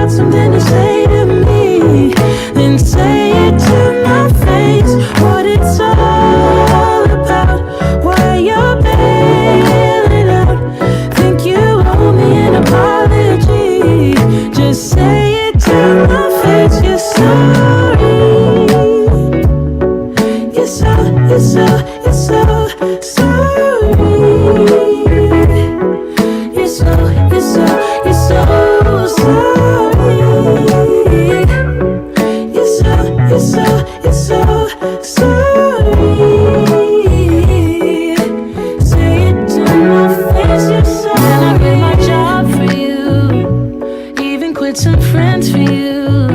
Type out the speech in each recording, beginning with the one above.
got something to say to me, then say it to my face. What it's all about, why you're bailing out. Think you owe me an apology, just say it to my face. You're sorry. You're so sorry. You're so sorry. You're so sorry. Say it to my face. You're sorry. And I quit my job for you, even quit some friends for you,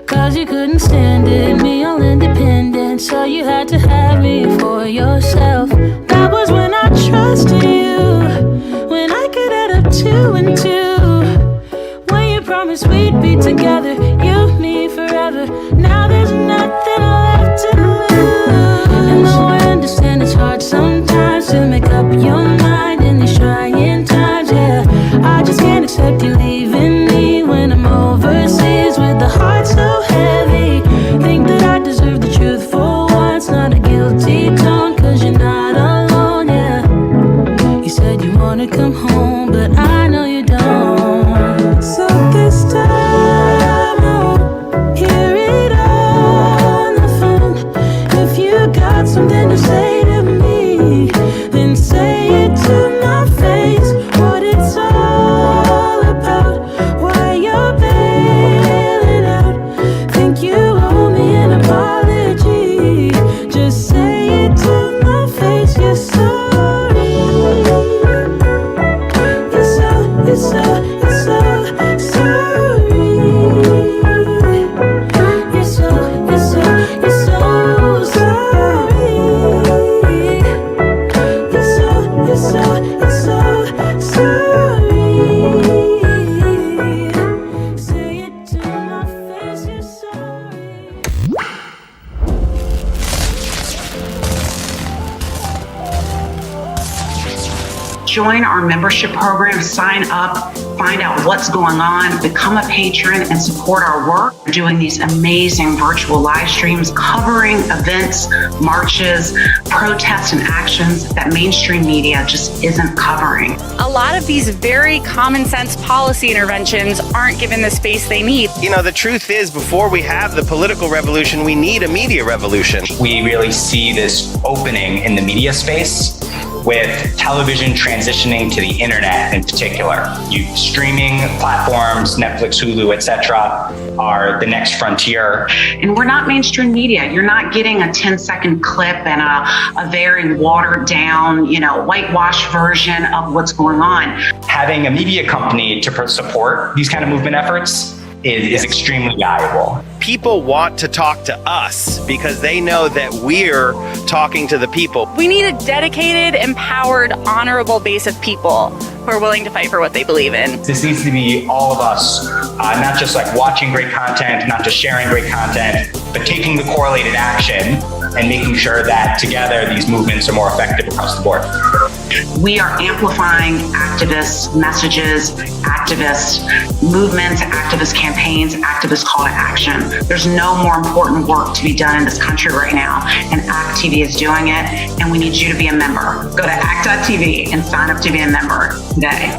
'cause you couldn't stand it, me all independent, so you had to have me for yourself. That was when I trusted you, when I could add up 2 and 2, when you promised we'd be together, you, me, forever. Now there's nothing left to lose. And though I understand it's hard sometimes to make up your mind in these trying times, yeah, I just can't accept you leaving me when I'm overseas with the heart so heavy. Think that I deserve the truth for once, not a guilty tone, 'cause you're not alone, yeah. You said you wanna come home, but I know you don't. So this time I won't hear it on the phone. If you got something to say to me, then say it to my face. What it's all about, why you're bailing out. Think you owe me an apology, just say it to my face. You're sorry. You're so sorry. You're so sorry. You're so sorry. You're so sorry. Say it to my face. You're sorry. Join our membership program, sign up, find out what's going on, become a patron, and support our work. We're doing these amazing virtual live streams covering events, marches, protests, and actions that mainstream media just isn't covering. A lot of these very common sense policy interventions aren't given the space they need. You know, the truth is, before we have the political revolution, we need a media revolution. We really see this opening in the media space, with television transitioning to the internet in particular. Streaming platforms, Netflix, Hulu, etc., are the next frontier. And we're not mainstream media. You're not getting a 10-second clip and a very watered down, whitewashed version of what's going on. Having a media company to support these kind of movement efforts is extremely valuable. People want to talk to us because they know that we're talking to the people. We need a dedicated, empowered, honorable base of people who are willing to fight for what they believe in. This needs to be all of us, not just like watching great content, not just sharing great content, but taking the correlated action and making sure that together these movements are more effective across the board. We are amplifying activist messages, activist movements, activist campaigns, activist call to action. There's no more important work to be done in this country right now, and ACT TV is doing it, and we need you to be a member. Go to ACT.tv and sign up to be a member today.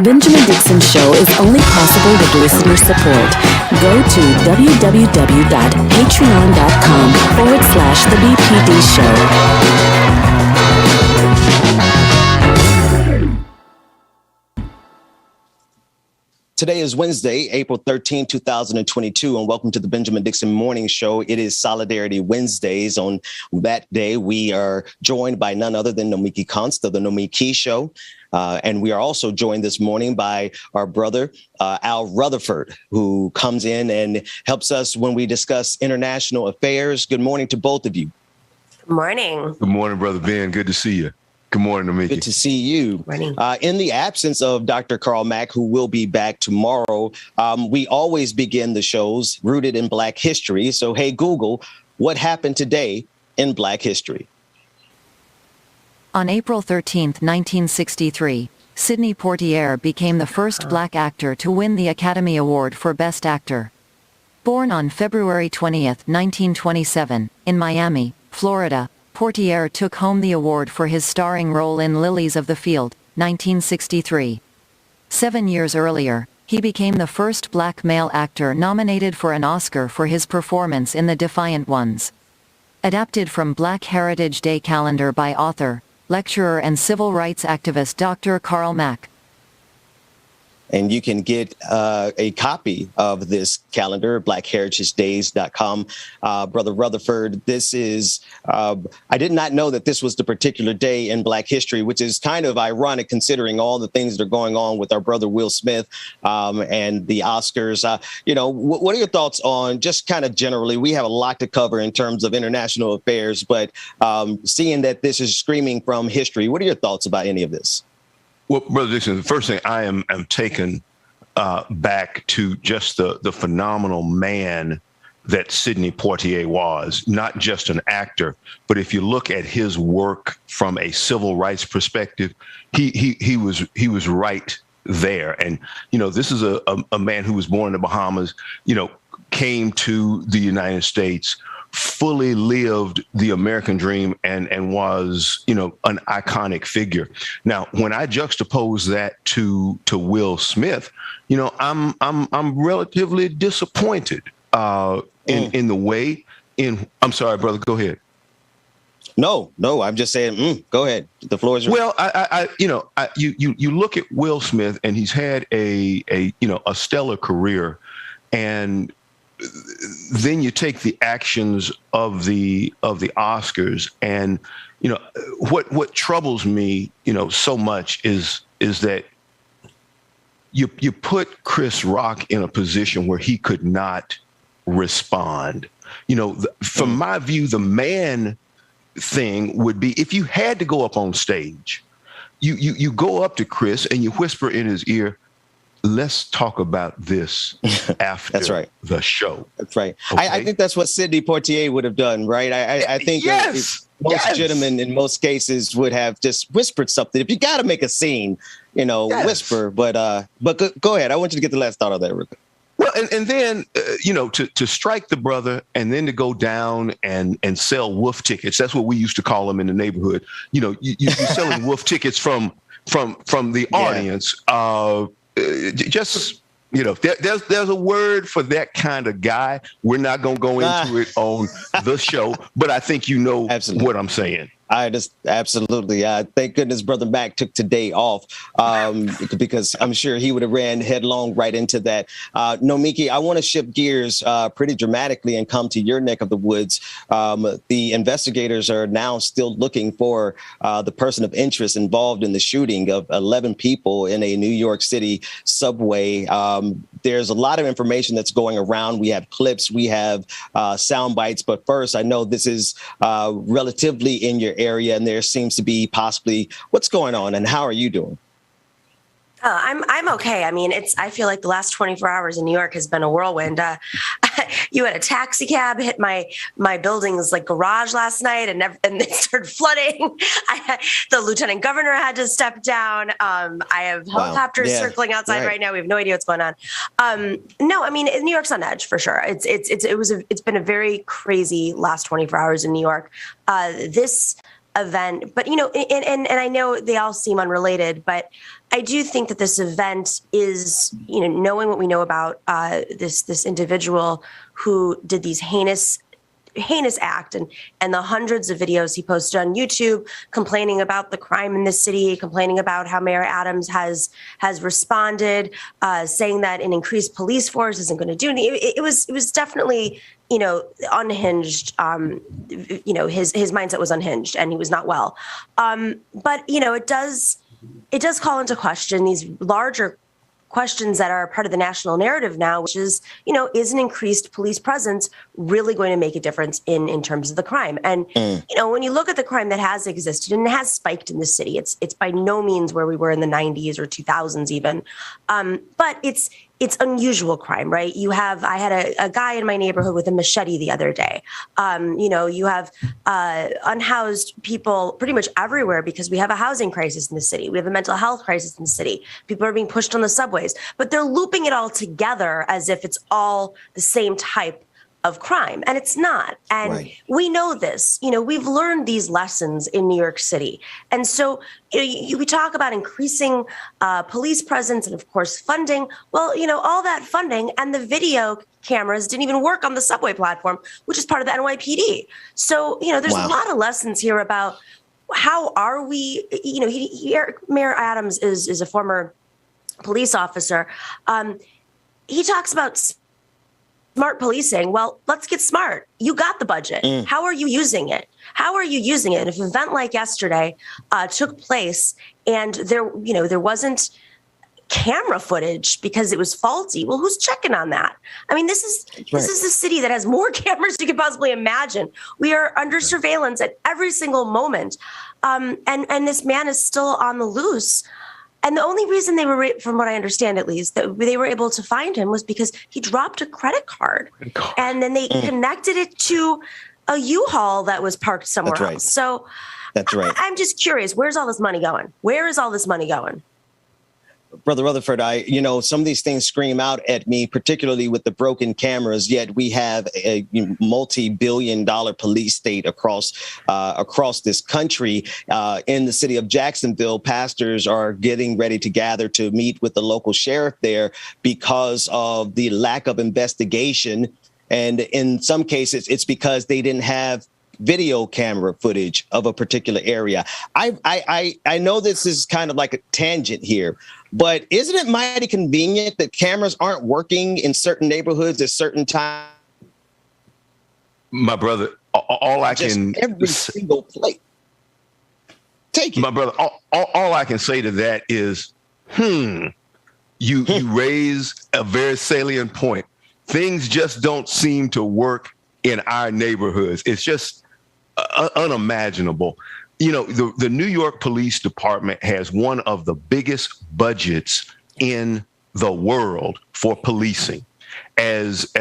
Benjamin Dixon Show is only possible with listener support. Go to www.patreon.com/The BPD Show. Today is Wednesday, April 13, 2022, and welcome to the Benjamin Dixon Morning Show. It is Solidarity Wednesdays. On that day, we are joined by none other than Nomiki Konst of the Nomiki Show. And we are also joined this morning by our brother, Al Rutherford, who comes in and helps us when we discuss international affairs. Good morning to both of you. Good morning. Good morning, Brother Ben. Good to see you. Good morning, Nomiki. Good to see you. Morning. In the absence of Dr. Carl Mack, who will be back tomorrow, we always begin the shows rooted in Black history. So, hey, Google, what happened today in Black history? On April 13, 1963, Sidney Poitier became the first Black actor to win the Academy Award for Best Actor. Born on February 20, 1927, in Miami, Florida, Poitier took home the award for his starring role in Lilies of the Field, 1963. 7 years earlier, he became the first Black male actor nominated for an Oscar for his performance in The Defiant Ones. Adapted from Black Heritage Day calendar by author, lecturer and civil rights activist Dr. Carl Mack. And you can get a copy of this calendar, blackheritagedays.com. Brother Rutherford, this is, I did not know that this was the particular day in Black history, which is kind of ironic considering all the things that are going on with our brother Will Smith and the Oscars. What are your thoughts on just kind of generally, we have a lot to cover in terms of international affairs, but seeing that this is screaming from history, what are your thoughts about any of this? Well, Brother Dixon, the first thing I am taken back to just the phenomenal man that Sidney Poitier was, not just an actor, but if you look at his work from a civil rights perspective, he was right there. And, this is a man who was born in the Bahamas, came to the United States, fully lived the American dream and was, an iconic figure. Now, when I juxtapose that to Will Smith, I'm relatively disappointed in the way I'm sorry, brother, go ahead. No, I'm just saying, go ahead. The floor is yours. Well, you look at Will Smith and he's had a stellar career, and then you take the actions of the Oscars, and what troubles me so much is that you put Chris Rock in a position where he could not respond. From my view, the man thing would be if you had to go up on stage, you go up to Chris and you whisper in his ear, let's talk about this after That's right. the show. That's right. Okay? I think that's what Sidney Poitier would have done, right? I think yes. Most gentlemen in most cases would have just whispered something. If you got to make a scene, whisper. But go ahead. I want you to get the last thought of that, Rick. Well, and then, to strike the brother and then to go down and sell wolf tickets. That's what we used to call them in the neighborhood. You're selling wolf tickets from the audience. There's a word for that kind of guy. We're not going to go into it on the show, but I think Absolutely. What I'm saying. I just absolutely. Thank goodness Brother Mac took today off because I'm sure he would have ran headlong right into that. Nomiki, I want to shift gears pretty dramatically and come to your neck of the woods. The investigators are now still looking for the person of interest involved in the shooting of 11 people in a New York City subway. There's a lot of information that's going around. We have clips, we have sound bites. But first, I know this is relatively in your area, and there seems to be possibly what's going on, and how are you doing? I'm okay. I mean, I feel like the last 24 hours in New York has been a whirlwind. You had a taxi cab hit my building's garage last night, and it started flooding. The lieutenant governor had to step down. I have helicopters circling outside right now. We have no idea what's going on. No, I mean, New York's on edge for sure. It's been a very crazy last 24 hours in New York. This event. But, and I know they all seem unrelated, but I do think that this event is, knowing what we know about this individual who did these heinous act and the hundreds of videos he posted on YouTube complaining about the crime in the city, complaining about how Mayor Adams has responded, saying that an increased police force isn't going to do anything. It was definitely, unhinged. His mindset was unhinged and he was not well. But, it does call into question these larger questions that are part of the national narrative now, which is, is an increased police presence really going to make a difference in terms of the crime? And, when you look at the crime that has existed and it has spiked in the city, it's by no means where we were in the 90s or 2000s even. But it's unusual crime, right? I had a guy in my neighborhood with a machete the other day. You have unhoused people pretty much everywhere because we have a housing crisis in the city. We have a mental health crisis in the city. People are being pushed on the subways, but they're looping it all together as if it's all the same type of crime, and it's not. And we know this. We've learned these lessons in New York City. And so we talk about increasing police presence and, of course, funding. Well, all that funding and the video cameras didn't even work on the subway platform, which is part of the NYPD. So, there's a lot of lessons here about how are we, Mayor Adams is a former police officer. He talks about smart policing. Well, let's get smart. You got the budget. How are you using it? And if an event like yesterday took place and there wasn't camera footage because it was faulty, well, who's checking on that? I mean, this is the city that has more cameras you could possibly imagine. We are under surveillance at every single moment. And this man is still on the loose. And the only reason they were, from what I understand at least, that they were able to find him was because he dropped a credit card. And then they connected it to a U-Haul that was parked somewhere else. So that's right. I'm just curious, where's all this money going? Where is all this money going? Brother Rutherford, some of these things scream out at me, particularly with the broken cameras, yet we have a multi-billion-dollar police state across this country. In the city of Jacksonville, pastors are getting ready to gather to meet with the local sheriff there because of the lack of investigation. And in some cases, it's because they didn't have video camera footage of a particular area. I know this is kind of like a tangent here, but isn't it mighty convenient that cameras aren't working in certain neighborhoods at certain times? My brother, all I can every single place. Take it. My brother, all I can say to that is, you raise a very salient point. Things just don't seem to work in our neighborhoods. It's just unimaginable. The New York Police Department has one of the biggest budgets in the world for policing. As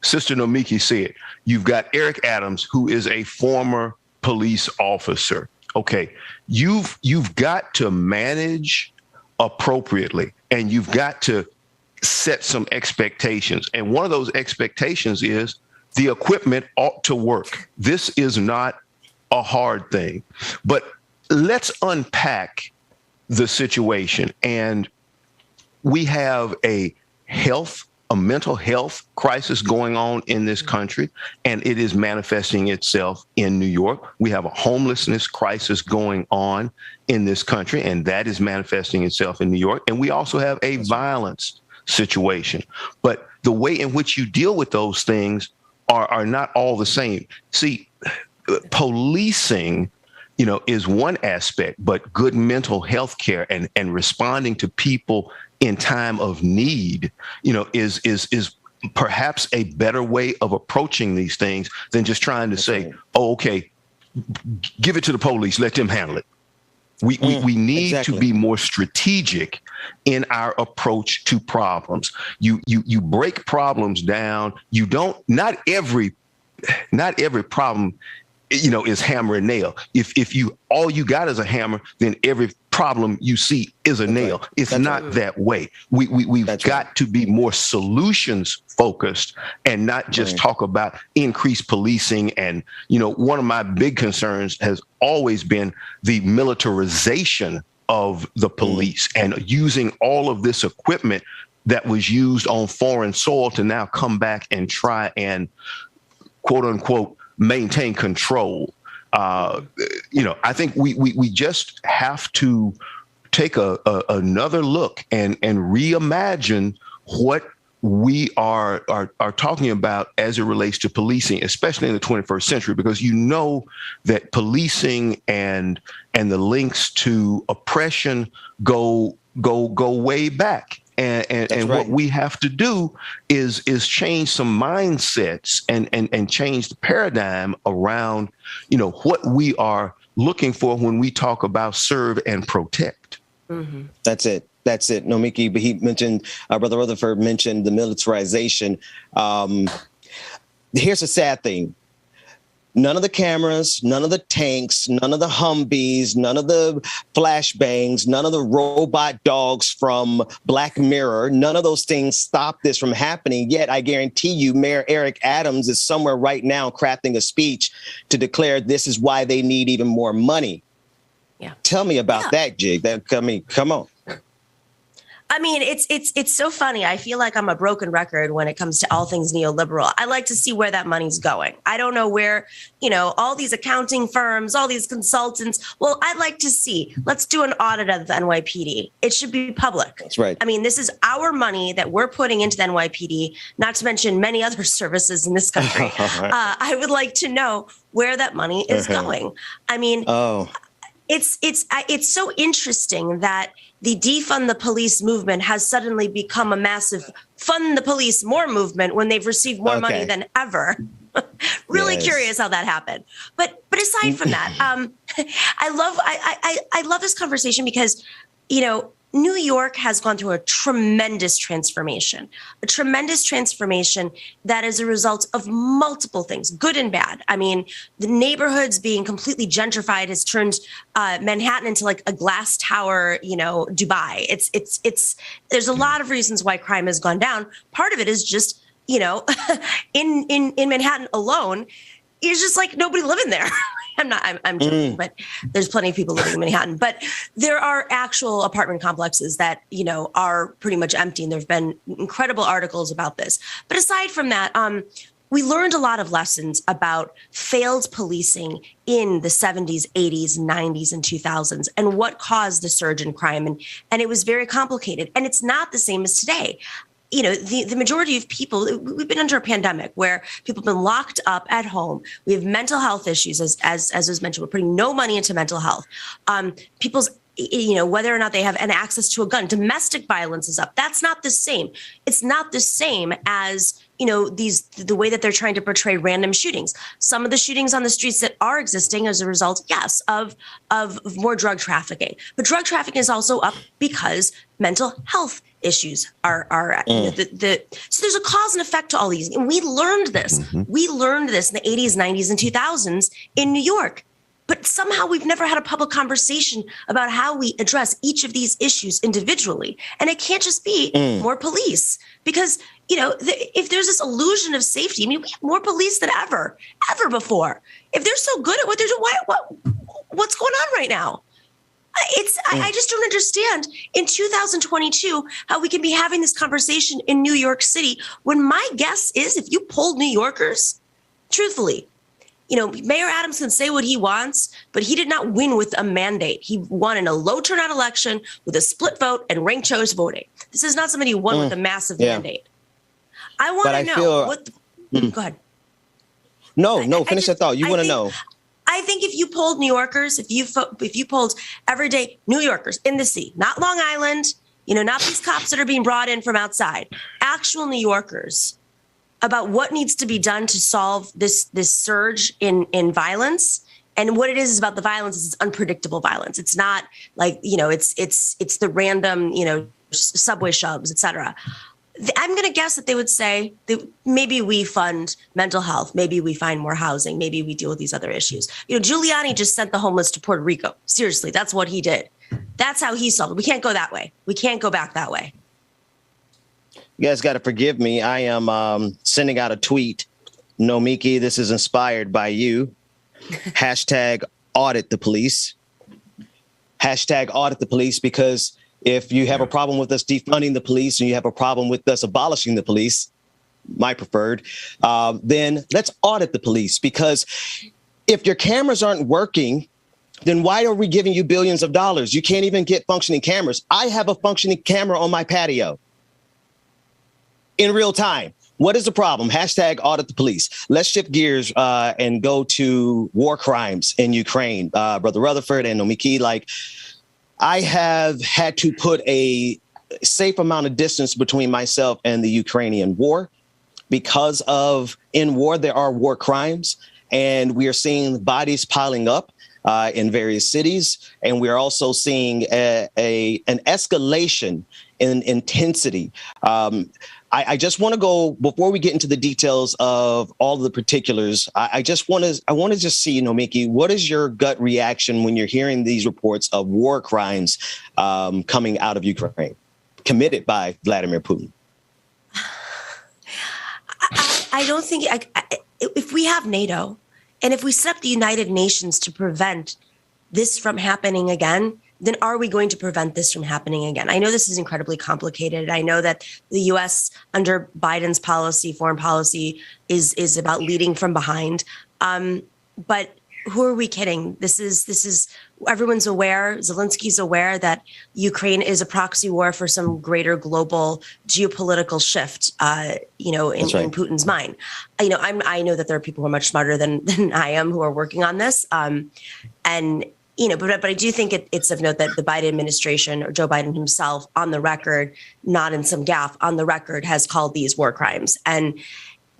Sister Nomiki said, you've got Eric Adams, who is a former police officer. Okay, you've got to manage appropriately, and you've got to set some expectations. And one of those expectations is the equipment ought to work. This is not a hard thing, but let's unpack the situation. And we have a mental health crisis going on in this country, and it is manifesting itself in New York. We have a homelessness crisis going on in this country, and that is manifesting itself in New York. And we also have a violence situation. But the way in which you deal with those things are not all the same. See, policing, is one aspect, but good mental health care and responding to people in time of need, is perhaps a better way of approaching these things than just trying to say, oh, okay, give it to the police, let them handle it. We need to be more strategic in our approach to problems. You break problems down. Not every problem, is hammer and nail. If all you got is a hammer, then every problem you see is a nail. It's not that way. We've got to be more solutions focused and not just talk about increased policing. And, one of my big concerns has always been the militarization of the police and using all of this equipment that was used on foreign soil to now come back and try and, quote unquote, maintain control. I think we just have to take another look and reimagine what we are talking about as it relates to policing, especially in the 21st century, because that policing and the links to oppression go way back. And what we have to do is change some mindsets and change the paradigm around, what we are looking for when we talk about serve and protect. Mm-hmm. That's it. No, Mickey, but he mentioned, Brother Rutherford mentioned the militarization. Here's a sad thing. None of the cameras, none of the tanks, none of the Humvees, none of the flashbangs, none of the robot dogs from Black Mirror, none of those things stop this from happening. Yet I guarantee you, Mayor Eric Adams is somewhere right now crafting a speech to declare this is why they need even more money. Yeah. Tell me about that, Jig. Come on. I mean, it's so funny. I feel like I'm a broken record when it comes to all things neoliberal. I like to see where that money's going. I don't know where, all these accounting firms, all these consultants. Well, I'd like to see. Let's do an audit of the NYPD. It should be public. That's right. I mean, this is our money that we're putting into the NYPD, not to mention many other services in this country. I would like to know where that money is going. I mean, it's so interesting that the defund the police movement has suddenly become a massive fund the police more movement when they've received more money than ever. Really curious how that happened. But aside from that, I love this conversation because, New York has gone through a tremendous transformation that is a result of multiple things, good and bad. I mean, the neighborhoods being completely gentrified has turned Manhattan into like a glass tower, Dubai. It's there's a lot of reasons why crime has gone down. Part of it is just, in Manhattan alone, it's just like nobody living there. I'm joking, but there's plenty of people living in Manhattan. But there are actual apartment complexes that, are pretty much empty. And there've been incredible articles about this. But aside from that, we learned a lot of lessons about failed policing in the 70s, 80s, 90s, and 2000s, and what caused the surge in crime. And it was very complicated. And it's not the same as today. The majority of people, we've been under a pandemic where people have been locked up at home. We have mental health issues, as was mentioned. We're putting no money into mental health. People's, whether or not they have an access to a gun, domestic violence is up. That's not the same. It's not the same as, the way that they're trying to portray random shootings. Some of the shootings on the streets that are existing as a result, yes, of more drug trafficking. But drug trafficking is also up because mental health issues are so there's a cause and effect to all these. And we learned this. We learned this in the 80s, 90s, and 2000s in New York. But somehow we've never had a public conversation about how we address each of these issues individually. And it can't just be more police because, if there's this illusion of safety, we have more police than ever before. If they're so good at what they're doing, what's going on right now? I just don't understand in 2022 how we can be having this conversation in New York City when my guess is if you polled New Yorkers, truthfully, Mayor Adams can say what he wants, but he did not win with a mandate. He won in a low turnout election with a split vote and ranked choice voting. This is not somebody who won with a massive mandate. I want to know go ahead. No, finish that thought. You want to know. I think if you polled New Yorkers, if you polled everyday New Yorkers in the city, not Long Island, not these cops that are being brought in from outside, actual New Yorkers, about what needs to be done to solve this surge in violence. And what it is about the violence is it's unpredictable violence. It's not like, it's the random, subway shoves, et cetera. I'm going to guess that they would say that maybe we fund mental health. Maybe we find more housing. Maybe we deal with these other issues. Giuliani just sent the homeless to Puerto Rico. Seriously, that's what he did. That's how he solved it. We can't go that way. We can't go back that way. You guys got to forgive me. I am sending out a tweet. No, Miki, this is inspired by you. Hashtag audit the police. Hashtag audit the police, because if you have a problem with us defunding the police and you have a problem with us abolishing the police, my preferred, then let's audit the police. Because if your cameras aren't working, then why are we giving you billions of dollars? You can't even get functioning cameras. I have a functioning camera on my patio in real time. What is the problem? Hashtag audit the police. Let's shift gears and go to war crimes in Ukraine. Brother Rutherford and Nomiki, like, I have had to put a safe amount of distance between myself and the Ukrainian war because of, in war, there are war crimes, and we are seeing bodies piling up in various cities. And we're also seeing an escalation in intensity. I just want to go, before we get into the details of all of the particulars, I want to just see, Miki, what is your gut reaction when you're hearing these reports of war crimes coming out of Ukraine committed by Vladimir Putin? I don't think, if we have NATO and if we set up the United Nations to prevent this from happening again, then are we going to prevent this from happening again? I know this is incredibly complicated. I know that the U.S. under Biden's policy, foreign policy, is about leading from behind. But who are we kidding? This is everyone's aware. Zelensky's aware that Ukraine is a proxy war for some greater global geopolitical shift, in Putin's mind. I know that there are people who are much smarter than I am who are working on this. But I do think it's of note that the Biden administration, or Joe Biden himself, on the record, not in some gaffe, on the record, has called these war crimes. And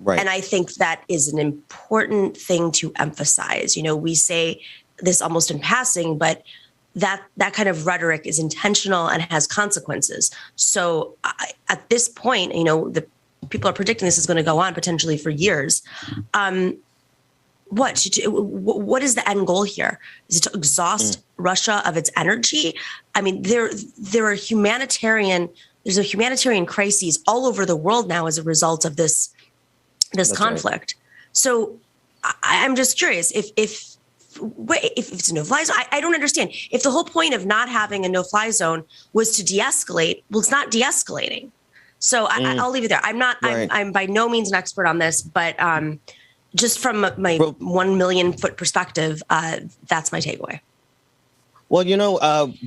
I think that is an important thing to emphasize. We say this almost in passing, but that kind of rhetoric is intentional and has consequences. So at this point, the people are predicting this is going to go on potentially for years. What is the end goal here? Is it to exhaust Russia of its energy? I mean, there's a humanitarian crises all over the world now as a result of this conflict. Right. So I'm just curious if it's a no-fly zone. I don't understand. If the whole point of not having a no-fly zone was to de-escalate, well, it's not de-escalating. So I'll leave it there. I'm by no means an expert on this, but just from my 1 million foot perspective, that's my takeaway. Well,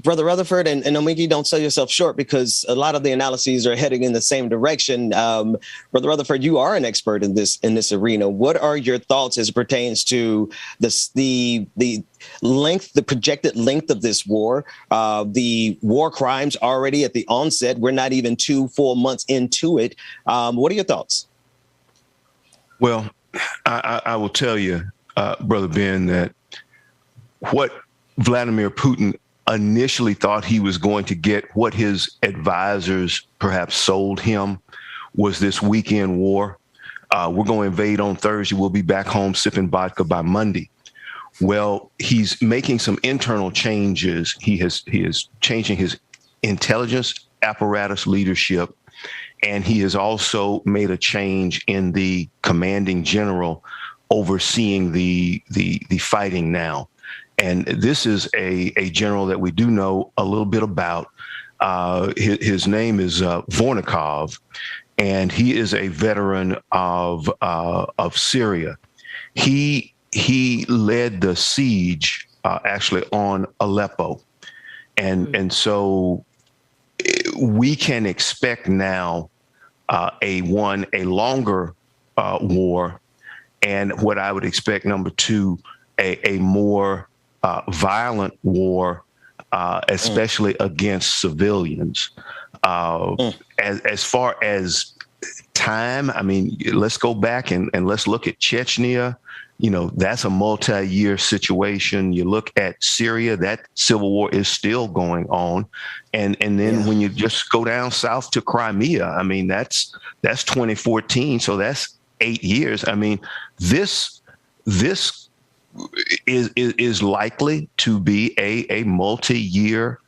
Brother Rutherford and Nomiki, don't sell yourself short, because a lot of the analyses are heading in the same direction. Brother Rutherford, you are an expert in this arena. What are your thoughts as it pertains to the length, the projected length of this war, the war crimes already at the onset? We're not even 2 full months into it. What are your thoughts? Well, I will tell you, Brother Ben, that what Vladimir Putin initially thought he was going to get, what his advisors perhaps sold him, was this weekend war. We're going to invade on Thursday. We'll be back home sipping vodka by Monday. Well, he's making some internal changes. He is changing his intelligence apparatus leadership. And he has also made a change in the commanding general overseeing the fighting now. And this is a general that we do know a little bit about. His name is Vornikov, and he is a veteran of Syria. He led the siege actually on Aleppo, and so we can expect now a longer war, and what I would expect, number two, a more violent war, especially against civilians. As far as time, I mean, let's go back and let's look at Chechnya. That's a multi-year situation. You look at Syria, that civil war is still going on. And then when you just go down south to Crimea, I mean, that's 2014. So that's 8 years. I mean, this is likely to be a multi-year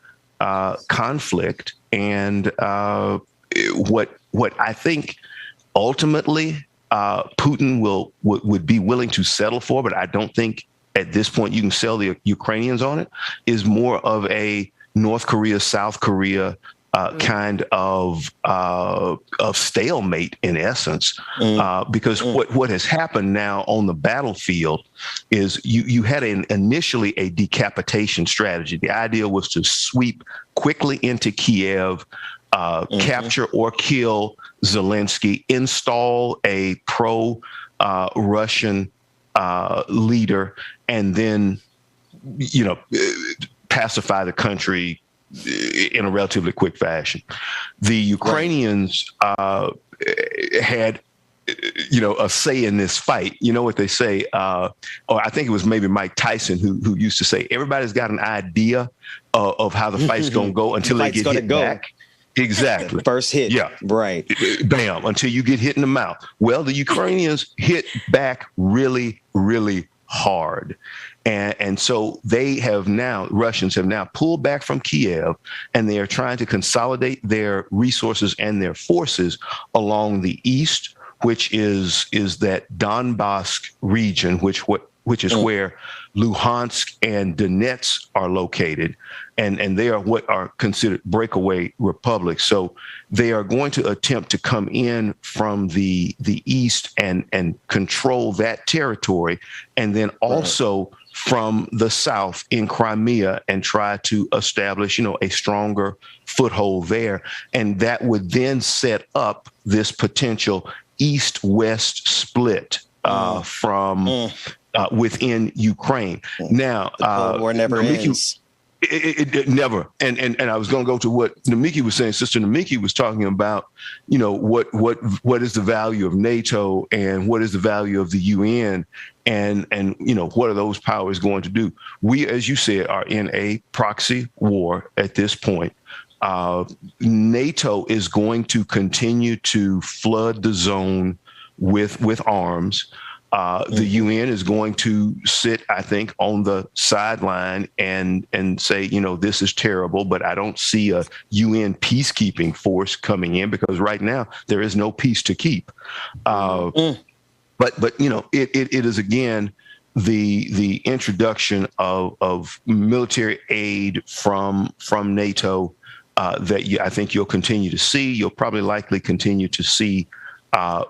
conflict. And what I think ultimately Putin would be willing to settle for, but I don't think at this point you can sell the Ukrainians on it, is more of a North Korea, South Korea kind of stalemate in essence, because what has happened now on the battlefield is you had initially a decapitation strategy. The idea was to sweep quickly into Kiev, capture or kill Zelensky, install a pro-Russian leader, and then, pacify the country in a relatively quick fashion. The Ukrainians had, a say in this fight. You know what they say, or I think it was maybe Mike Tyson who used to say, everybody's got an idea of how the fight's going to go until they get hit back. Exactly. First hit. Yeah. Right. Bam. Until you get hit in the mouth. Well, the Ukrainians hit back really, really hard. And so Russians have now pulled back from Kiev, and they are trying to consolidate their resources and their forces along the east, which is that Donbass region, which is where Luhansk and Donetsk are located. And they are what are considered breakaway republics. So they are going to attempt to come in from the east and control that territory, and then also from the south in Crimea, and try to establish, a stronger foothold there. And that would then set up this potential east-west split from within Ukraine. Now, war never ends. It never. And I was going to go to what Namiki was saying. Sister Namiki was talking about, what is the value of NATO and what is the value of the UN, and what are those powers going to do? We, as you said, are in a proxy war at this point. NATO is going to continue to flood the zone with arms. The UN is going to sit, I think, on the sideline and say, this is terrible, but I don't see a UN peacekeeping force coming in, because right now there is no peace to keep. But it is again the introduction of military aid from NATO that I think you'll continue to see. You'll probably likely continue to see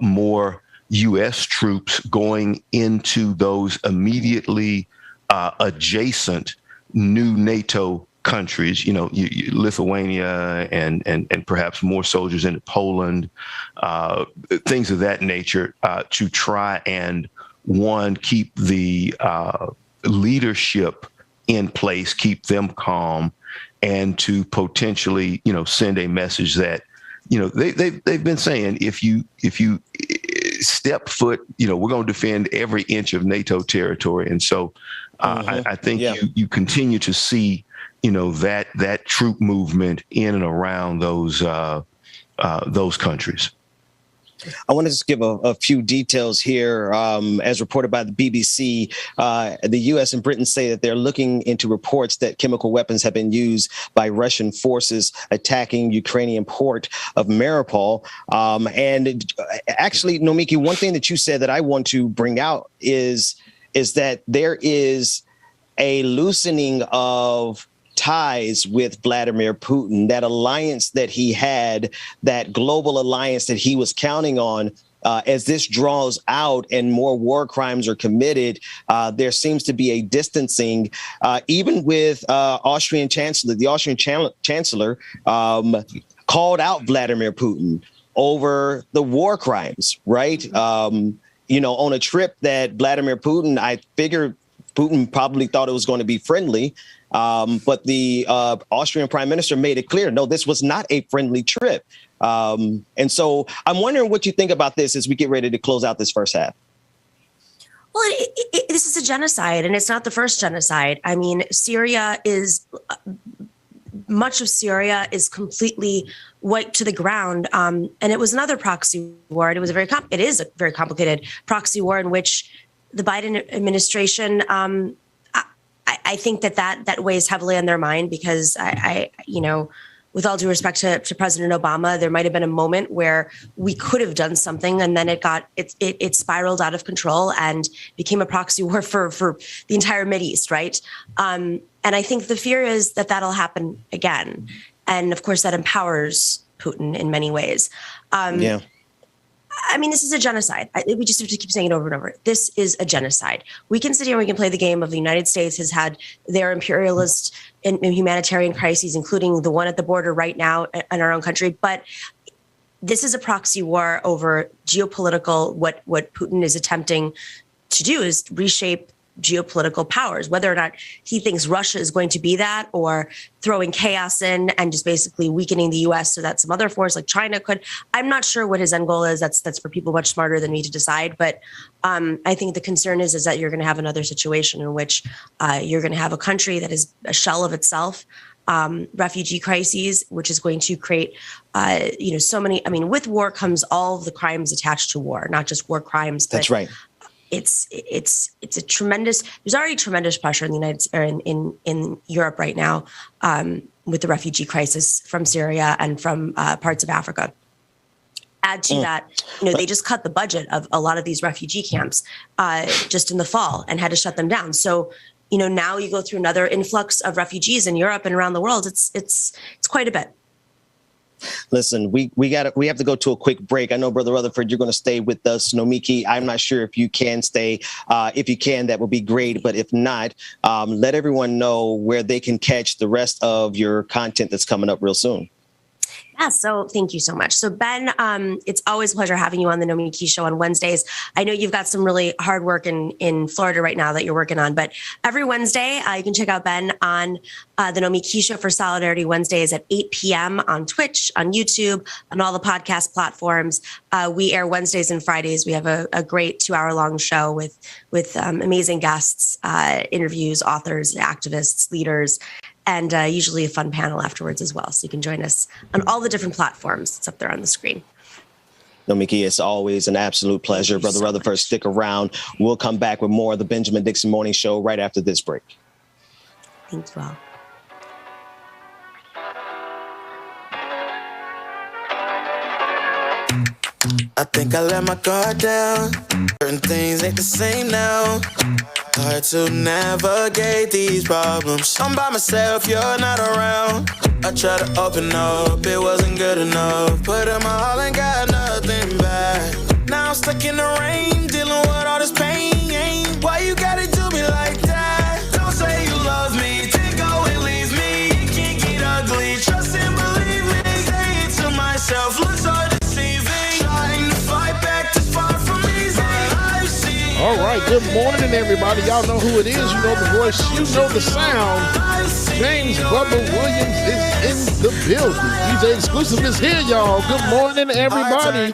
more U.S. troops going into those immediately adjacent new NATO countries, Lithuania and perhaps more soldiers into Poland, things of that nature, to try and, one, keep the leadership in place, keep them calm, and to potentially, send a message that, they've been saying, if you step foot, we're going to defend every inch of NATO territory. And so I think you continue to see, that troop movement in and around those countries. I want to just give a few details here. As reported by the BBC, the U.S. and Britain say that they're looking into reports that chemical weapons have been used by Russian forces attacking Ukrainian port of Mariupol. And actually, Nomiki, one thing that you said that I want to bring out is that there is a loosening of ties with Vladimir Putin, that alliance that he had, that global alliance that he was counting on. As this draws out and more war crimes are committed, there seems to be a distancing, even with Austrian Chancellor. The Austrian Chancellor called out Vladimir Putin over the war crimes, right? On a trip that Vladimir Putin, I figured Putin probably thought it was going to be friendly. But the Austrian prime minister made it clear, no, this was not a friendly trip. And so I'm wondering what you think about this as we get ready to close out this first half. Well, this is a genocide, and it's not the first genocide. I mean, much of Syria is completely wiped to the ground. And it was another proxy war. And it is a very complicated proxy war in which the Biden administration, I think that weighs heavily on their mind because I with all due respect to President Obama, there might have been a moment where we could have done something, and then it spiraled out of control and became a proxy war for the entire Mideast, right? And I think the fear is that that'll happen again, and of course that empowers Putin in many ways. Yeah. I mean, this is a genocide. We just have to keep saying it over and over. This is a genocide. We can sit here and we can play the game of the United States has had their imperialist and humanitarian crises, including the one at the border right now in our own country. But this is a proxy war over geopolitical. What Putin is attempting to do is reshape geopolitical powers, whether or not he thinks Russia is going to be that, or throwing chaos in and just basically weakening the US so that some other force like China could. I'm not sure what his end goal is. That's for people much smarter than me to decide. But I think the concern is that you're going to have another situation in which you're going to have a country that is a shell of itself, refugee crises, which is going to create, so many. I mean, with war comes all of the crimes attached to war, not just war crimes. But, that's right. It's a tremendous. There's already tremendous pressure in the in Europe right now with the refugee crisis from Syria and from parts of Africa. Add to that, they just cut the budget of a lot of these refugee camps just in the fall and had to shut them down. So now you go through another influx of refugees in Europe and around the world. It's quite a bit. Listen, we have to go to a quick break. I know, Brother Rutherford, you're going to stay with us. Nomiki, I'm not sure if you can stay. If you can, that would be great. But if not, let everyone know where they can catch the rest of your content that's coming up real soon. Yeah, so thank you so much. So Ben, it's always a pleasure having you on the Nomiki Show on Wednesdays. I know you've got some really hard work in Florida right now that you're working on, but every Wednesday you can check out Ben on the Nomiki Show for Solidarity Wednesdays at 8 p.m. on Twitch, on YouTube, on all the podcast platforms. We air Wednesdays and Fridays. We have a great 2-hour-long show with amazing guests, interviews, authors, activists, leaders, and usually a fun panel afterwards as well. So you can join us on all the different platforms. It's up there on the screen. Nomiki, it's always an absolute pleasure. Brother Rutherford, stick around. We'll come back with more of the Benjamin Dixon Morning Show right after this break. Thank you all. I think I let my guard down. Certain things ain't the same now. Hard to navigate these problems. I'm by myself, you're not around. I tried to open up, it wasn't good enough. Put in my all and got nothing back. Now I'm stuck in the rain, dealing with all this pain. Why you gotta do me like that? Don't say you love me, then go and leave me. It can't get ugly, trust and believe me. Say it to myself, looks so deceiving. Trying to fight back, this far from easy. I've seen. All right, good morning, everybody. Y'all know who it is. You know the voice. You know the sound. James Bubba Williams is in the building. DJ Exclusive is here, y'all. Good morning, everybody.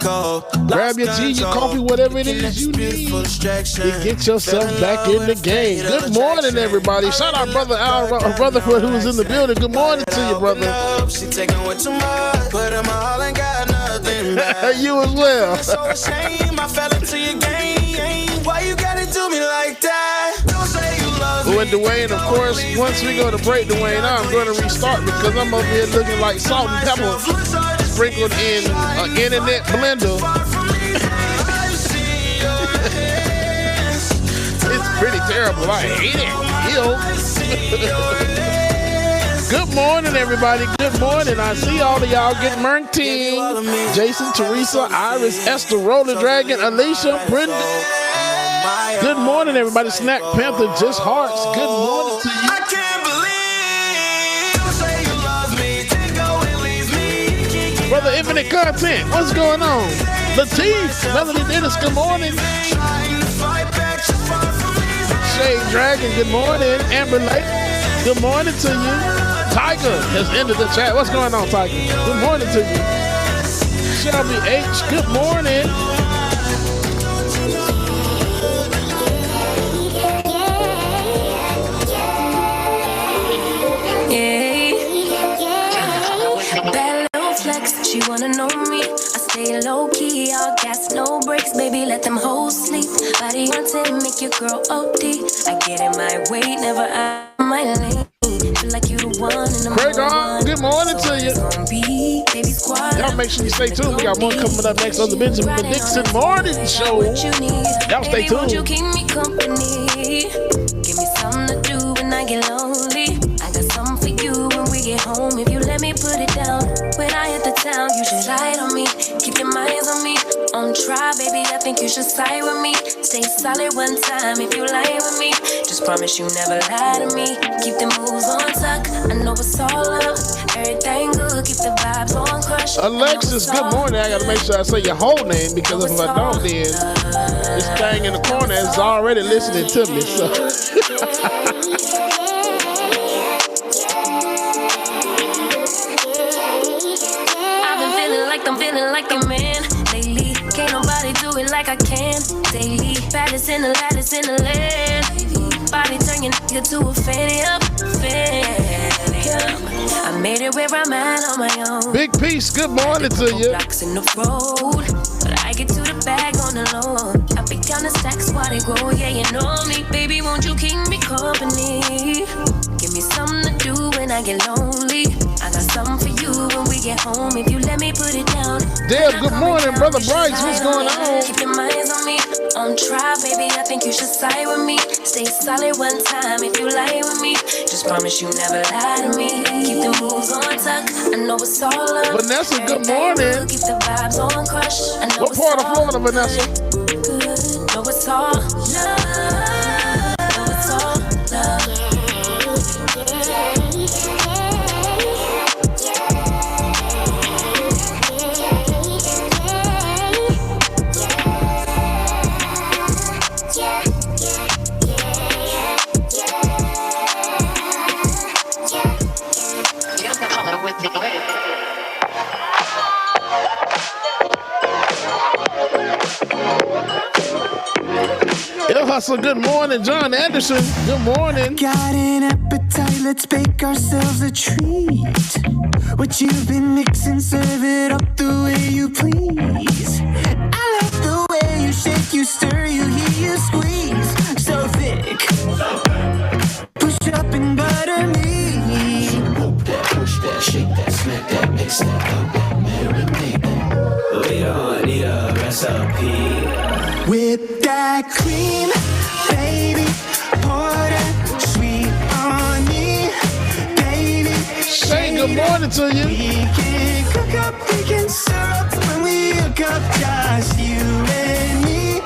Grab your tea, your coffee, whatever it is you need to get yourself back in the game. Good morning, everybody. Shout out Brother Al Rutherford, who is in the building. Good morning to you, brother. You as well. Why you gotta do me like that? Don't say you love me. Well, Dwayne, of course, once we go to break, Dwayne, I'm going to restart because I'm over here looking like salt and pepper sprinkled in an internet blender. It's pretty terrible. I hate it. Ew. Good morning, everybody. Good morning. I see all of y'all. Good morning. Jason, Teresa, Iris, Esther, Roller Dragon, Alicia, Brenda. Good morning, everybody. Snack Panther, Just Hearts. Good morning to you. I can't believe. Don't say you love me, then go and leave me. Brother Infinite Content, what's going on? Latif, Melody Dennis, good morning. Shade Dragon, good morning. Amber Lake, good morning to you. Tiger has entered the chat. What's going on, Tiger? Good morning to you. Shelby H, good morning. Bad little flex, she wanna know me. I stay low key, all gas, no brakes. Baby, let them hoes sleep. Body wanted to make your girl OD. I get in my way, never my lane. Feel like you the one and the Craig, good morning to you. Y'all make sure you stay tuned. We got more coming up next on the Benjamin Dixon Morning Show. Y'all stay tuned. You keep me company. Give me something to do when I get lonely. I got something for you when we get home. If you let me put it down. When I hit the town, you should ride on me. Keep your minds on me. On try, baby, I think you should side with me. Stay solid one time if you lie with me. Just promise you never lie to me. Keep the moves on tuck. I know it's all love. Everything good. Keep the vibes on crush. Alexis, good morning. I gotta make sure I say your whole name because if I don't, then this thing in the corner is already listening to me. So. I'm feeling like a man lately. Can't nobody do it like I can daily. Baddest in the lattice in the land. Body turn your nigga to a fan up. I made it where I'm at on my own. Big Peace, good morning to you. Blocks in the road, but I get to the bag on the low. I be counting stacks while they grow. Yeah, you know me, baby. Won't you keep me company? Give me something to do when I get lonely. I got something for you when we get home. If you let me put it down. Deb, good morning, Brother Bryce. What's going on? Keep your minds on me. On try, baby. I think you should side with me. Stay solid one time if you lie with me. Just promise you never lie to me. Keep the moves on tuck. I know it's all love. Vanessa, good morning. Keep the vibes on crush. I know what part of Florida, Vanessa? Good. Know it's all love. Know it's all love. El Hustle, good morning. John Anderson, good morning. Got an appetite, let's bake ourselves a treat. What you've been mixing, serve it up the way you please. I like the way you shake, you stir, you heat, you squeeze. So thick, push up and butter me. Push that, shake that, smack that, mix that, up that, marinate that. We don't need a recipe. With that cream, baby, pour that sweet on me, baby. Shane, good morning to you. We can cook up, we can syrup when we hook up, just you and me.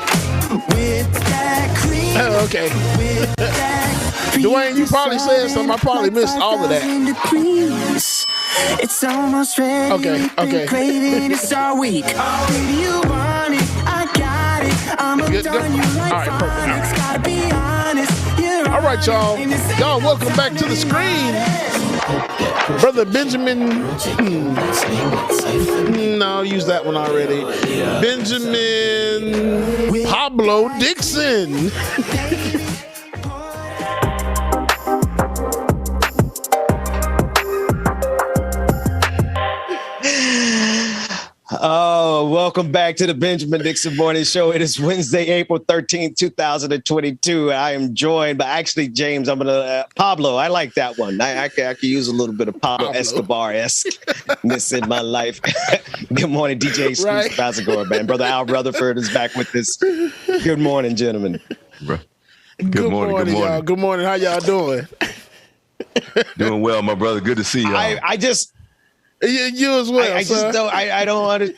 With that cream. Oh, okay. With that cream. Dwayne, you probably said something. I probably missed all of that. It's almost ready. Okay. Craving to start week. Baby, you want it, I got it. I'm good. All right, perfect. All right, y'all. Y'all, welcome back to the screen. Brother Benjamin. No, I'll use that one already. Benjamin Pablo Dixon. Oh, welcome back to the Benjamin Dixon Morning Show. It is Wednesday, April 13th, 2022. I am joined by actually James. I'm gonna Pablo. I like that one. I could use a little bit of Pablo Escobar-esque-ness in my life. Good morning, DJ Right. How's it going, man? Brother Al Rutherford is back with us. Good morning, gentlemen. Good morning, y'all. Good morning. How y'all doing? Doing well, my brother. Good to see y'all. I just. You as well. I just don't. I don't want to.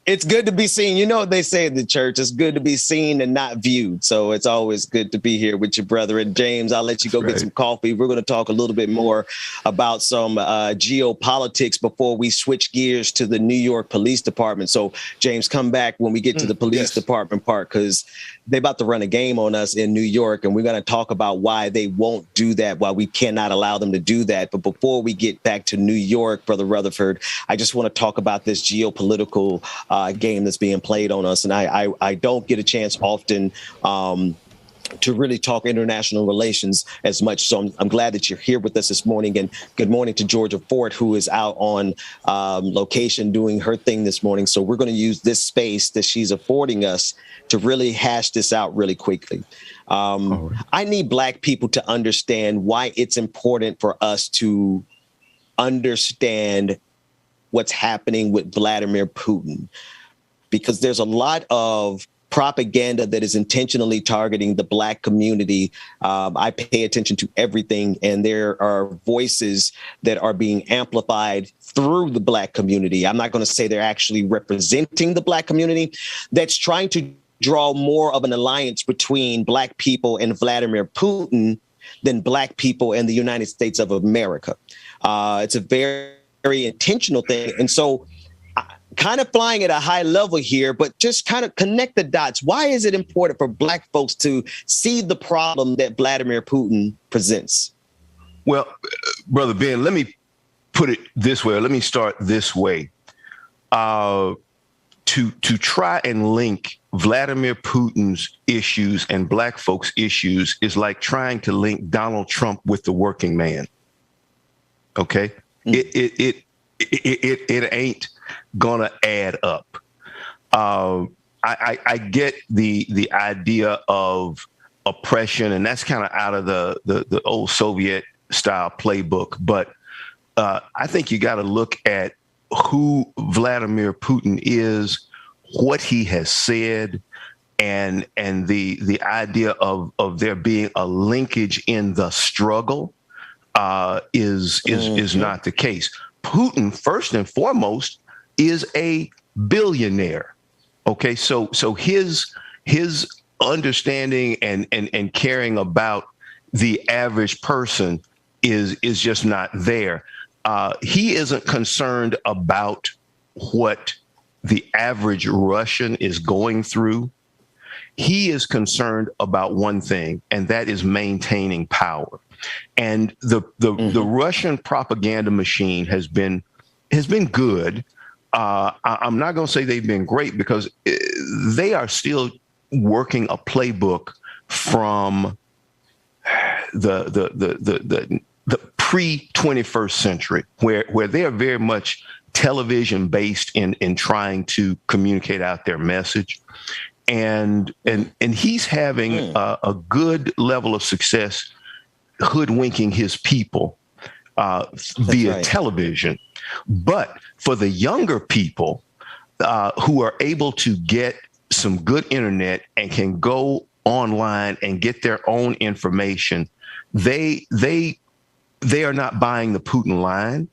It's good to be seen. You know what they say in the church. It's good to be seen and not viewed. So it's always good to be here with your brother. And James, I'll let you go get some coffee. We're going to talk a little bit more about some geopolitics before we switch gears to the New York Police Department. So James, come back when we get to the police department part, because they're about to run a game on us in New York. And we're going to talk about why they won't do that, why we cannot allow them to do that. But before we get back to New York, Brother Rutherford, I just want to talk about this geopolitical game that's being played on us. And I don't get a chance often to really talk international relations as much. So I'm glad that you're here with us this morning. And good morning to Georgia Fort, who is out on location doing her thing this morning. So we're going to use this space that she's affording us to really hash this out really quickly. I need Black people to understand why it's important for us to understand what's happening with Vladimir Putin, because there's a lot of propaganda that is intentionally targeting the Black community. I pay attention to everything, and there are voices that are being amplified through the Black community. I'm not going to say they're actually representing the Black community, that's trying to draw more of an alliance between Black people and Vladimir Putin than Black people and the United States of America. It's a very, very intentional thing. And so kind of flying at a high level here, but just kind of connect the dots. Why is it important for Black folks to see the problem that Vladimir Putin presents? Well, Brother Ben, let me put it this way. Let me start this way. To try and link Vladimir Putin's issues and Black folks' issues is like trying to link Donald Trump with the working man. Okay, it ain't gonna add up. I get the idea of oppression, and that's kind of out of the old Soviet style playbook. But I think you got to look at who Vladimir Putin is, what he has said, and the idea of there being a linkage in the struggle is not the case. Putin, first and foremost, is a billionaire. Okay, so his understanding and caring about the average person is just not there. He isn't concerned about what the average Russian is going through. He is concerned about one thing, and that is maintaining power. And the Russian propaganda machine has been good. I'm not going to say they've been great, because they are still working a playbook from the pre-21st century, where they are very much television based in trying to communicate out their message. And he's having a good level of success hoodwinking his people via television. But for the younger people who are able to get some good internet and can go online and get their own information, they are not buying the Putin line.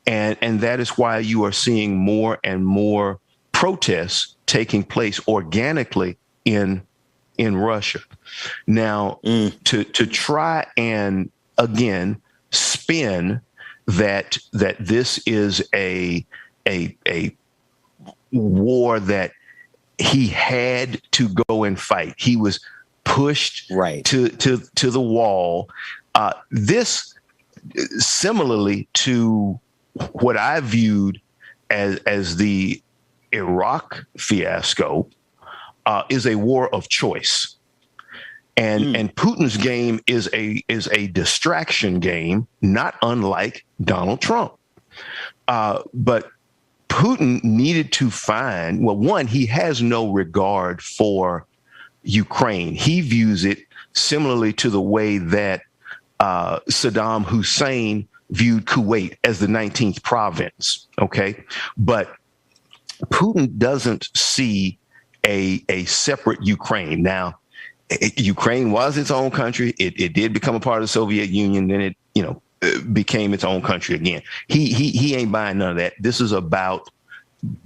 And that is why you are seeing more and more protests taking place organically in Russia. Now, to try and, again, spin that this is a war that he had to go and fight. He was pushed to the wall. This, similarly to what I viewed as the Iraq fiasco, is a war of choice. And Putin's game is a distraction game, not unlike Donald Trump. But Putin needed to find, well, one, he has no regard for Ukraine. He views it similarly to the way that Saddam Hussein viewed Kuwait as the 19th province. Okay. But Putin doesn't see a separate Ukraine. Now, Ukraine was its own country. It did become a part of the Soviet Union. Then it, became its own country again. He ain't buying none of that. This is about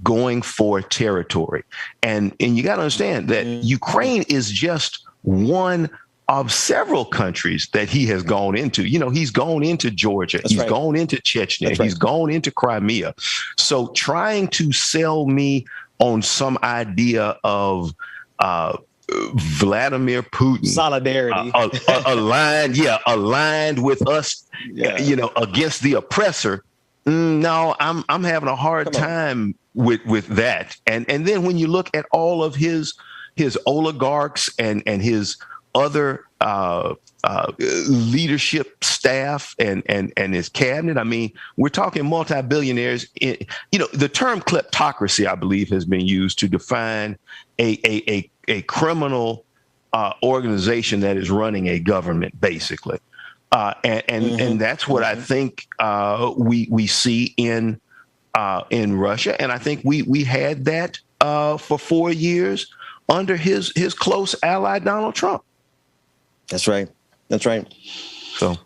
going for territory. And you got to understand that Ukraine is just one of several countries that he has gone into. He's gone into Georgia. He's gone into Chechnya. He's gone into Crimea. So trying to sell me on some idea of Vladimir Putin solidarity aligned with us, against the oppressor. No, I'm having a hard time with that. And then when you look at all of his oligarchs and his other leadership staff and his cabinet. I mean, we're talking multi-billionaires. The term kleptocracy, I believe, has been used to define a criminal organization that is running a government, basically. And that's what I think we see in Russia. And I think we had that for 4 years under his close ally, Donald Trump. That's right. That's right. So,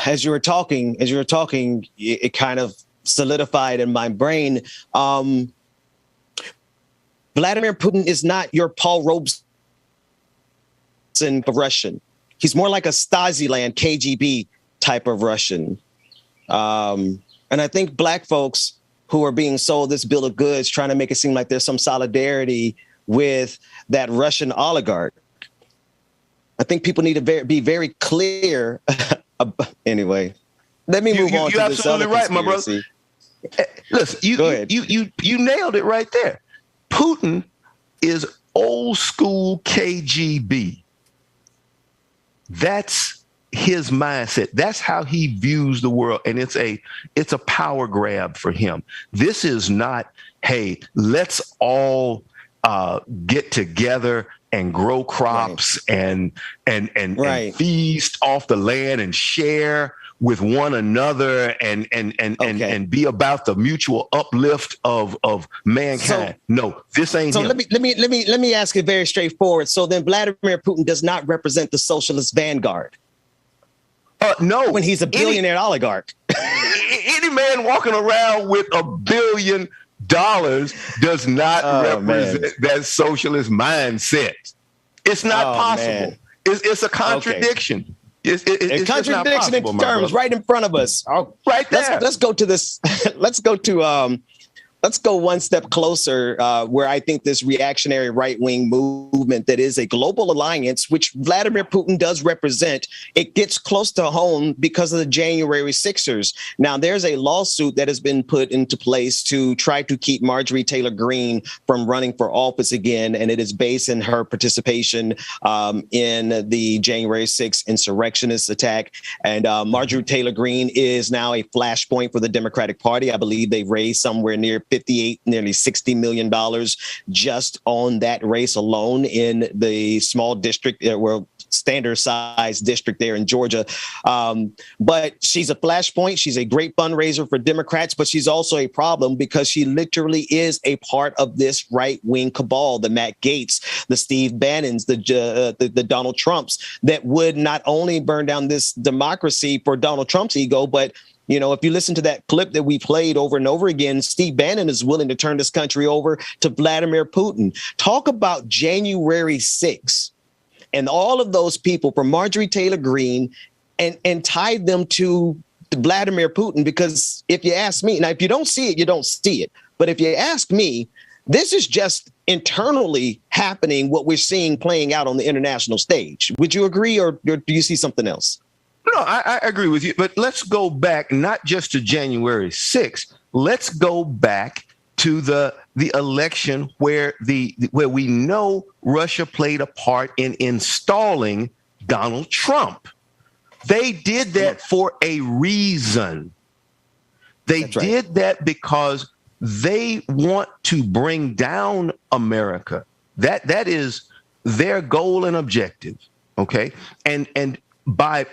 as you were talking, it kind of solidified in my brain. Vladimir Putin is not your Paul Robeson of Russian. He's more like a Stasi-land KGB type of Russian. And I think black folks who are being sold this bill of goods, trying to make it seem like there's some solidarity with that Russian oligarch. I think people need to be very clear. Anyway, let me move on to this other conspiracy. You're absolutely right, my brother. Listen, you nailed it right there. Putin is old school KGB. That's his mindset. That's how he views the world, and it's a power grab for him. This is not, hey, let's all get together and grow crops and feast off the land and share with one another and be about the mutual uplift of mankind. No, this ain't him. Let me ask it very straightforward. So then Vladimir Putin does not represent the socialist vanguard. No, when he's a billionaire oligarch. Any man walking around with $1 billion does not represent that socialist mindset. It's not possible. It's a contradiction. It's a contradiction in terms right in front of us. Right there. Let's go to this. Let's go one step closer, where I think this reactionary right-wing movement that is a global alliance, which Vladimir Putin does represent, it gets close to home because of the January 6ers. Now, there's a lawsuit that has been put into place to try to keep Marjorie Taylor Greene from running for office again, and it is based in her participation in the January 6th insurrectionist attack. And Marjorie Taylor Greene is now a flashpoint for the Democratic Party. I believe they've raised somewhere near nearly $60 million just on that race alone in the small district, standard size district there in Georgia. But she's a flashpoint. She's a great fundraiser for Democrats, but she's also a problem because she literally is a part of this right wing cabal, the Matt Gaetz, the Steve Bannons, the Donald Trumps, that would not only burn down this democracy for Donald Trump's ego, but if you listen to that clip that we played over and over again, Steve Bannon is willing to turn this country over to Vladimir Putin. Talk about January 6th and all of those people from Marjorie Taylor Greene and tied them to Vladimir Putin. Because if you ask me, now, if you don't see it, you don't see it. But if you ask me, this is just internally happening, what we're seeing playing out on the international stage. Would you agree, or do you see something else? No, I agree with you. But let's go back not just to January 6th. Let's go back to the election where we know Russia played a part in installing Donald Trump. They did that for a reason. They did that because they want to bring down America. That is their goal and objective. Okay. And by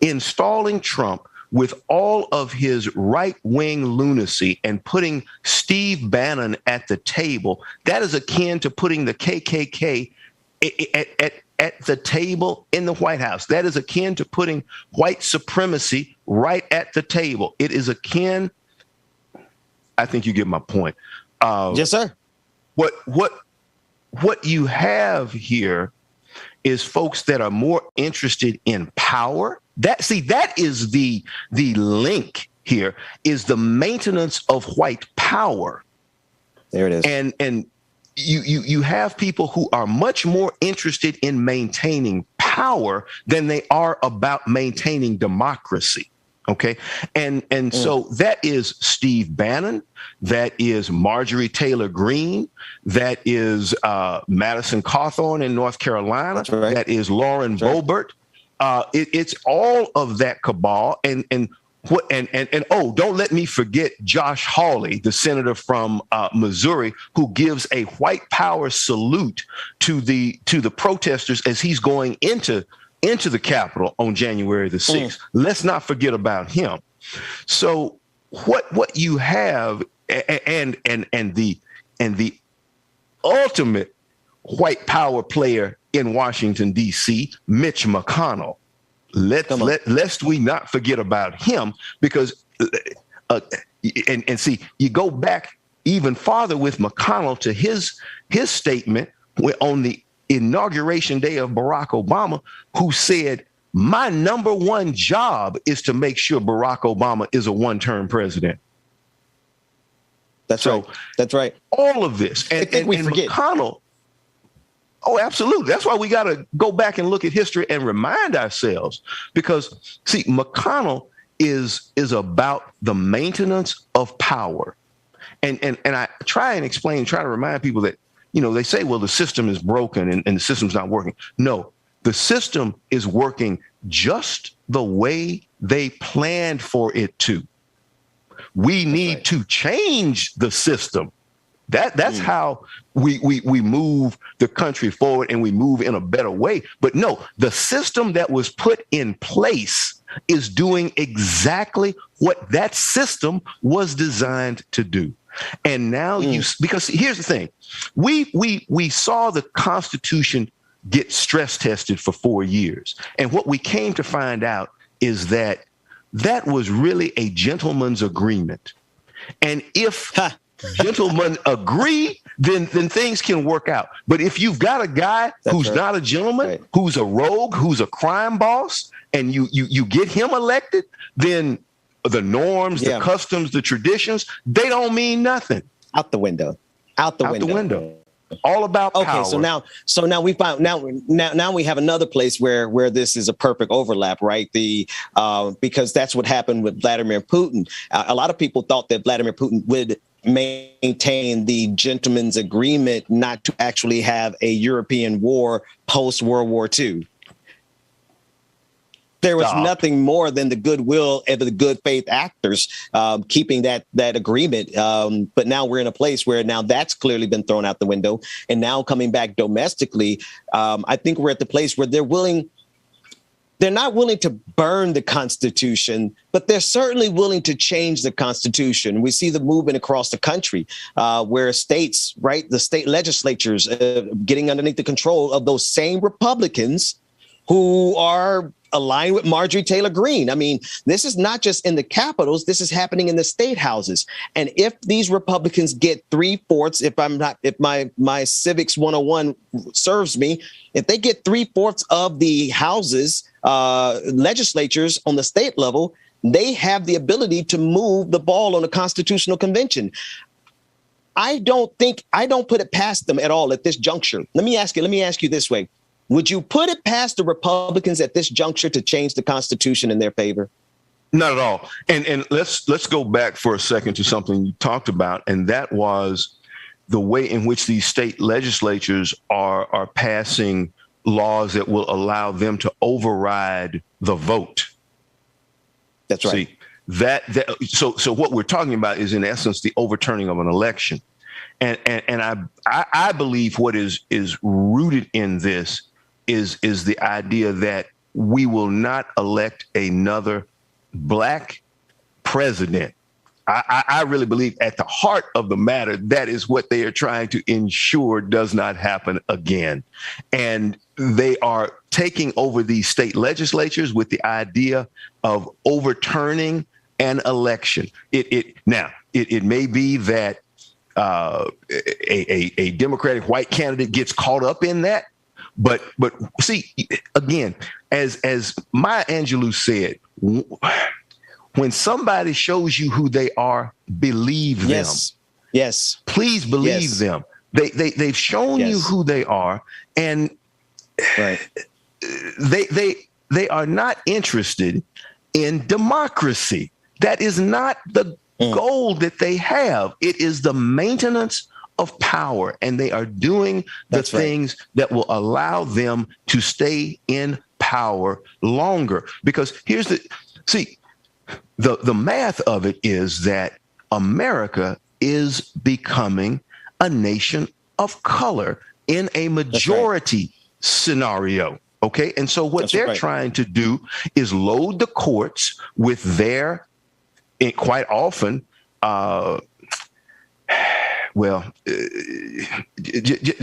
installing Trump with all of his right-wing lunacy and putting Steve Bannon at the table, that is akin to putting the KKK at the table in the White House. That is akin to putting white supremacy right at the table. It is akin. I think you get my point. Yes, sir. What you have here is folks that are more interested in power. That is the link here, is the maintenance of white power. There it is. And you have people who are much more interested in maintaining power than they are about maintaining democracy. Okay. And so that is Steve Bannon. That is Marjorie Taylor Greene. That is Madison Cawthorn in North Carolina. That's right. That is Lauren Boebert. It's all of that cabal. And don't let me forget Josh Hawley, the senator from Missouri, who gives a white power salute to the protesters as he's going into the Capitol on January the 6th. Let's not forget about him. So what you have and the ultimate white power player in Washington, D.C., Mitch McConnell. Lest we not forget about him, because and see, you go back even farther with McConnell to his statement on the inauguration day of Barack Obama, who said, my number one job is to make sure Barack Obama is a one-term president. That's right. All of this. And, I think we forget. McConnell, oh, absolutely. That's why we got to go back and look at history and remind ourselves, because, see, McConnell is about the maintenance of power. And I try to remind people that, they say, well, the system is broken and the system's not working. No, the system is working just the way they planned for it to. We need to change the system. That's how we move the country forward, and we move in a better way. But no, the system that was put in place is doing exactly what that system was designed to do. And now because here's the thing, we saw the Constitution get stress tested for 4 years. And what we came to find out is that was really a gentleman's agreement. And if gentlemen agree, then things can work out. But if you've got a guy who's not a gentleman, who's a rogue, who's a crime boss, and you get him elected, then the norms, the customs, the traditions, they don't mean nothing. Out the window. All about power. Okay, so now we found now we have another place where this is a perfect overlap, right? Because that's what happened with Vladimir Putin. A lot of people thought that Vladimir Putin would maintain the gentleman's agreement not to actually have a European war post World War II. There was nothing more than the goodwill of the good faith actors keeping that agreement. But now we're in a place where now that's clearly been thrown out the window. And now coming back domestically, I think we're at the place where they're not willing to burn the Constitution, but they're certainly willing to change the Constitution. We see the movement across the country where states, right, the state legislatures getting underneath the control of those same Republicans who are aligned with Marjorie Taylor Greene. I mean, this is not just in the capitals. This is happening in the state houses. And if these Republicans get 3/4, if my civics 101 serves me, if they get 3/4 of the houses, legislatures on the state level, they have the ability to move the ball on a constitutional convention. I don't put it past them at all at this juncture. Let me ask you this way. Would you put it past the Republicans at this juncture to change the Constitution in their favor? Not at all. And let's go back for a second to something you talked about, and that was the way in which these state legislatures are passing laws that will allow them to override the vote. That's right. See, so what we're talking about is in essence the overturning of an election. And I believe what is rooted in this is the idea that we will not elect another Black president. I really believe at the heart of the matter, that is what they are trying to ensure does not happen again. And they are taking over these state legislatures with the idea of overturning an election. It may be that a Democratic white candidate gets caught up in that. But see, again, as Maya Angelou said, when somebody shows you who they are, believe them. Yes. Please believe them. They've shown you who they are, and they are not interested in democracy. That is not the goal that they have. It is the maintenance of power, and they are doing the things that will allow them to stay in power longer. Because here's the math of it is that America is becoming a nation of color in a majority scenario. Okay. And so what they're trying to do is load the courts with their, quite often, a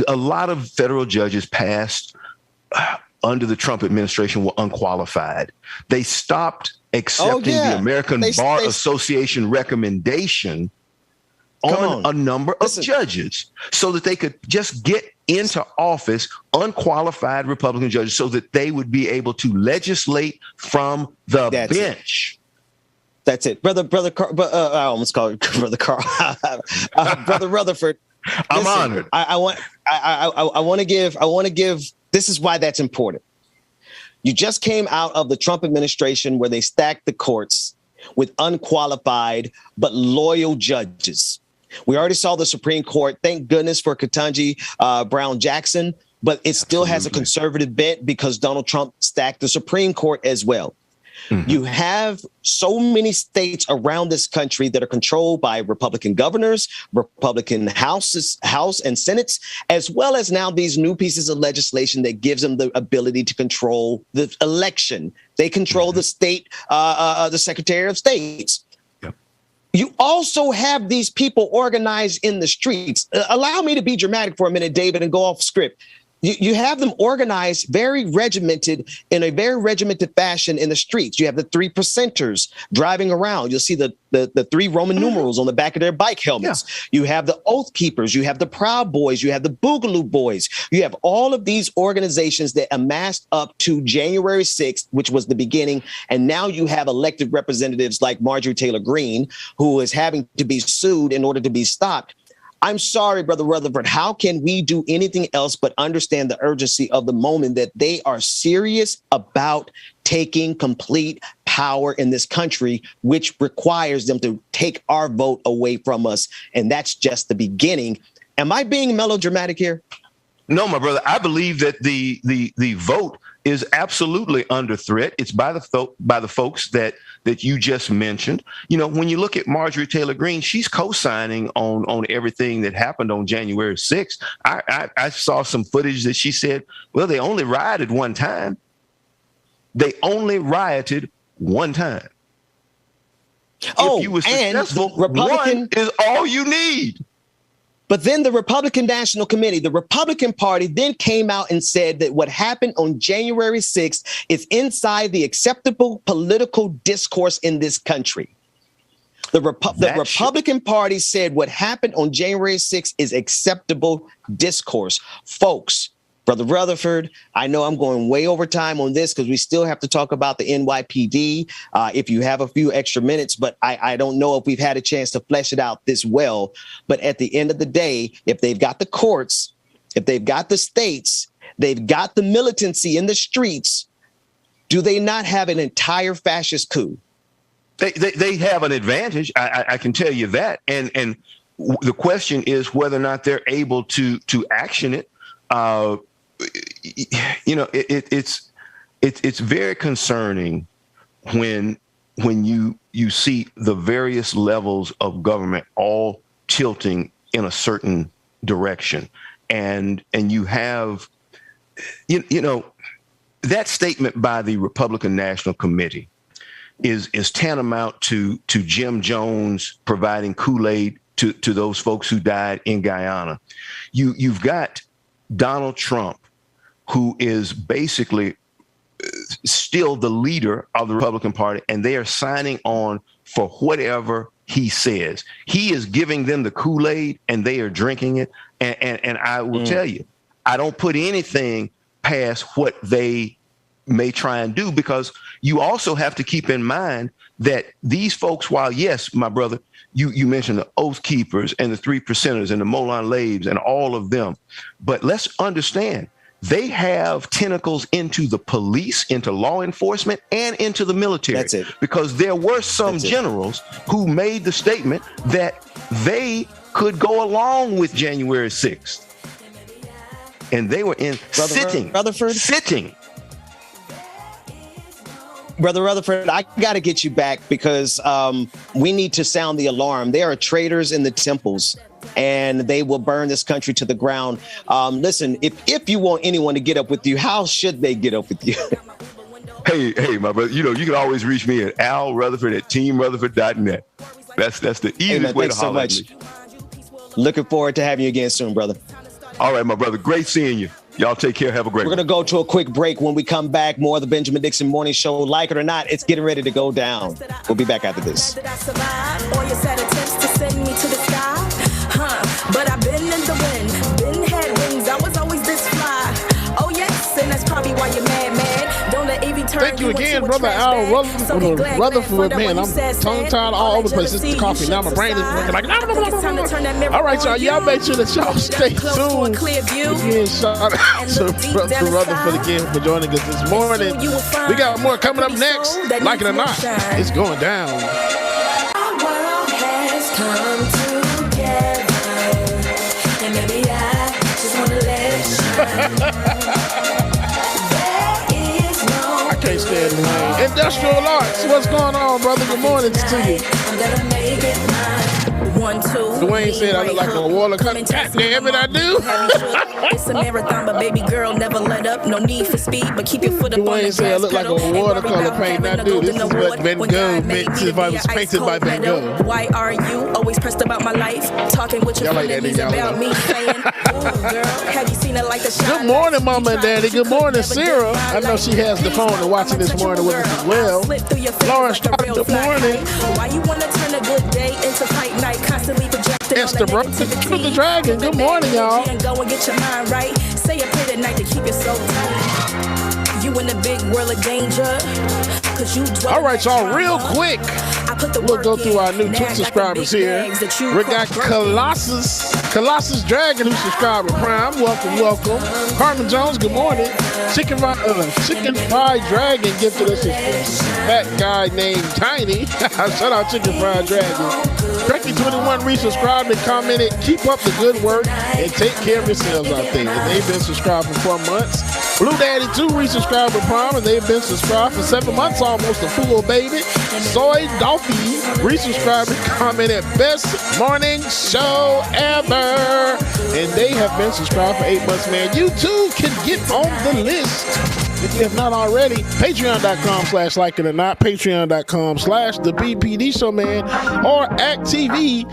lot of federal judges passed under the Trump administration were unqualified. They stopped accepting the American Bar Association recommendation on a number of judges so that they could just get into office unqualified Republican judges so that they would be able to legislate from the bench. That's it. Brother Carl, I almost called it Brother Carl. Brother Rutherford. I'm honored. I want to give, this is why that's important. You just came out of the Trump administration where they stacked the courts with unqualified but loyal judges. We already saw the Supreme Court. Thank goodness for Ketanji Brown Jackson, but it still has a conservative bent because Donald Trump stacked the Supreme Court as well. Mm-hmm. You have so many states around this country that are controlled by Republican governors, Republican House and Senates, as well as now these new pieces of legislation that gives them the ability to control the election. They control the state, the Secretary of States. You also have these people organized in the streets. Allow me to be dramatic for a minute, David, and go off script. You have them organized, very regimented, in a very regimented fashion in the streets. You have the 3 percenters driving around. You'll see the 3 Roman numerals on the back of their bike helmets. Yeah. You have the Oath Keepers. You have the Proud Boys. You have the Boogaloo Boys. You have all of these organizations that amassed up to January 6th, which was the beginning. And now you have elected representatives like Marjorie Taylor Greene, who is having to be sued in order to be stopped. I'm sorry, Brother Rutherford. How can we do anything else but understand the urgency of the moment that they are serious about taking complete power in this country, which requires them to take our vote away from us? And that's just the beginning. Am I being melodramatic here? No, my brother. I believe that the vote is absolutely under threat. It's by the folks that you just mentioned. You know, when you look at Marjorie Taylor Greene, she's co-signing on everything that happened on January 6th. I saw some footage that she said, well, they only rioted one time. They only rioted one time. If you were successful, one is all you need. But then the Republican National Committee, the Republican Party, then came out and said that what happened on January 6th is inside the acceptable political discourse in this country. The Republican Party said what happened on January 6th is acceptable discourse. Folks, Brother Rutherford, I know I'm going way over time on this because we still have to talk about the NYPD if you have a few extra minutes, but I don't know if we've had a chance to flesh it out this well. But at the end of the day, if they've got the courts, if they've got the states, they've got the militancy in the streets, do they not have an entire fascist coup? They have an advantage. I can tell you that. And the question is whether or not they're able to action it. You know, it's very concerning when you see the various levels of government all tilting in a certain direction, and you have you know that statement by the Republican National Committee is tantamount to Jim Jones providing Kool-Aid to those folks who died in Guyana. You've got Donald Trump, who is basically still the leader of the Republican Party, and they are signing on for whatever he says. He is giving them the Kool-Aid, and they are drinking it. And I will tell you, I don't put anything past what they may try and do, because you also have to keep in mind that these folks, while, yes, my brother, you mentioned the Oath Keepers and the 3 percenters and the Molon Labes and all of them. But let's understand, they have tentacles into the police, into law enforcement, and into the military. That's it. Because there were some generals who made the statement that they could go along with January 6th. And they were sitting. Brother Rutherford, I got to get you back because we need to sound the alarm. There are traitors in the temples, and they will burn this country to the ground. Listen, if you want anyone to get up with you, how should they get up with you? Hey, my brother, you can always reach me at alrutherford@teamrutherford.net. That's the easiest way to holler at me. Looking forward to having you again soon, brother. All right, my brother. Great seeing you. Y'all take care. Have a great one. We're going to go to a quick break. When we come back, more of the Benjamin Dixon Morning Show. Like it or not, it's getting ready to go down. We'll be back after this. But I've been in the wind, been had wings. I was always this fly. Oh yes, and that's probably why you're mad. Don't let AV turn. Thank you again, brother Al Rutherford. Man, I'm tongue-tied all over the place. This is coffee. Now my brain is working like. All right, y'all make sure that y'all stay tuned. Again, shout out to brother Rutherford again for joining us this morning. We got more coming up next. Like it or not, it's going down. Our world has come together, and maybe I just want to let it shine. I can't stand the rain. Industrial Arts, what's going on, brother? Good morning to you. I'm gonna make it mine. 1, 2. Dwayne said I look like a water cup. God damn it, I do. It's a marathon, but baby girl, never let up. No need for speed, but keep your foot up on the Dwayne said I look like a watercolor paint. I do. This is what Van Gogh meant if I was painted by Van Gogh. Why are you always pressed about my life? Talking with your enemies about me, saying, ooh, girl, have you seen it like the shine? Good morning, Mama and Daddy. Good morning, Sarah. I know she has the phone and watching this morning with us as well. Lawrence, good morning. Why you want to turn a good day into fight night? Constantly projecting Esther, bro. The Dragon. Good morning, y'all. And go and get your mind right. Say a prayer tonight to keep your soul tight. You in the big world of danger. All right, y'all, real quick. We'll go through our new Twitch subscribers here. We got Colossus Dragon, who subscribed with Prime. Welcome. Carmen Jones, good morning. Chicken Fried Dragon gifted us a fat guy named Tiny. Shout out Chicken Fried Dragon. Cracky21 resubscribed and commented, keep up the good work and take care of yourselves out there. And they've been subscribed for 4 months. Blue Daddy 2 resubscribed with Prime and they've been subscribed for 7 months, almost a full baby. Soy Dolphy resubscribed and commented, best morning show ever. And they have been subscribed for 8 months, man. You too can get on the list. If you have not already, patreon.com/like it or not, patreon.com/the BPD show, man, or act.tv.join.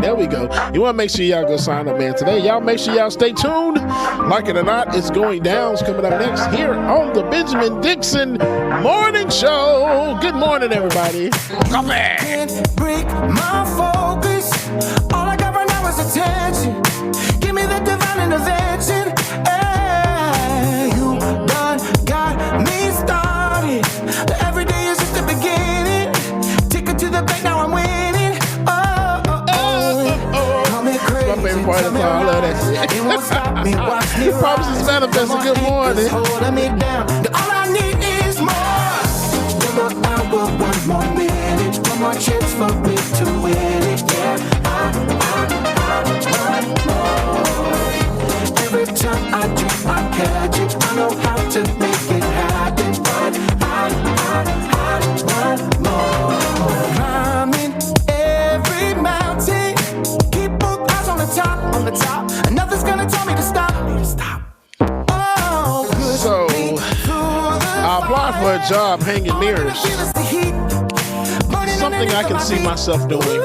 There we go. You want to make sure y'all go sign up, man, today. Y'all make sure y'all stay tuned. Like it or not, it's going down. It's coming up next here on the Benjamin Dixon Morning Show. Good morning, everybody. Come back. Can't break my focus. All I got right now is attention. Give me the divine intervention. Hey, you done got me started. Every day is just the beginning. Take it to the bank, now I'm winning. Call me crazy. My favorite part of the song. I love that shit. It won't stop me. Watch me. Promises manifesting. Good morning. Holding me down. All I need is more. One more hour, 1 more minute, 1 more chance for me to win it. Yeah, I want more. Every time I do, I catch it. I know how to make it happen, but I want more. Climbing every mountain, keep both eyes on the top, and nothing's gonna tell me to stop. Oh, good. So, I applied for a job hanging mirrors. Something I can see myself doing.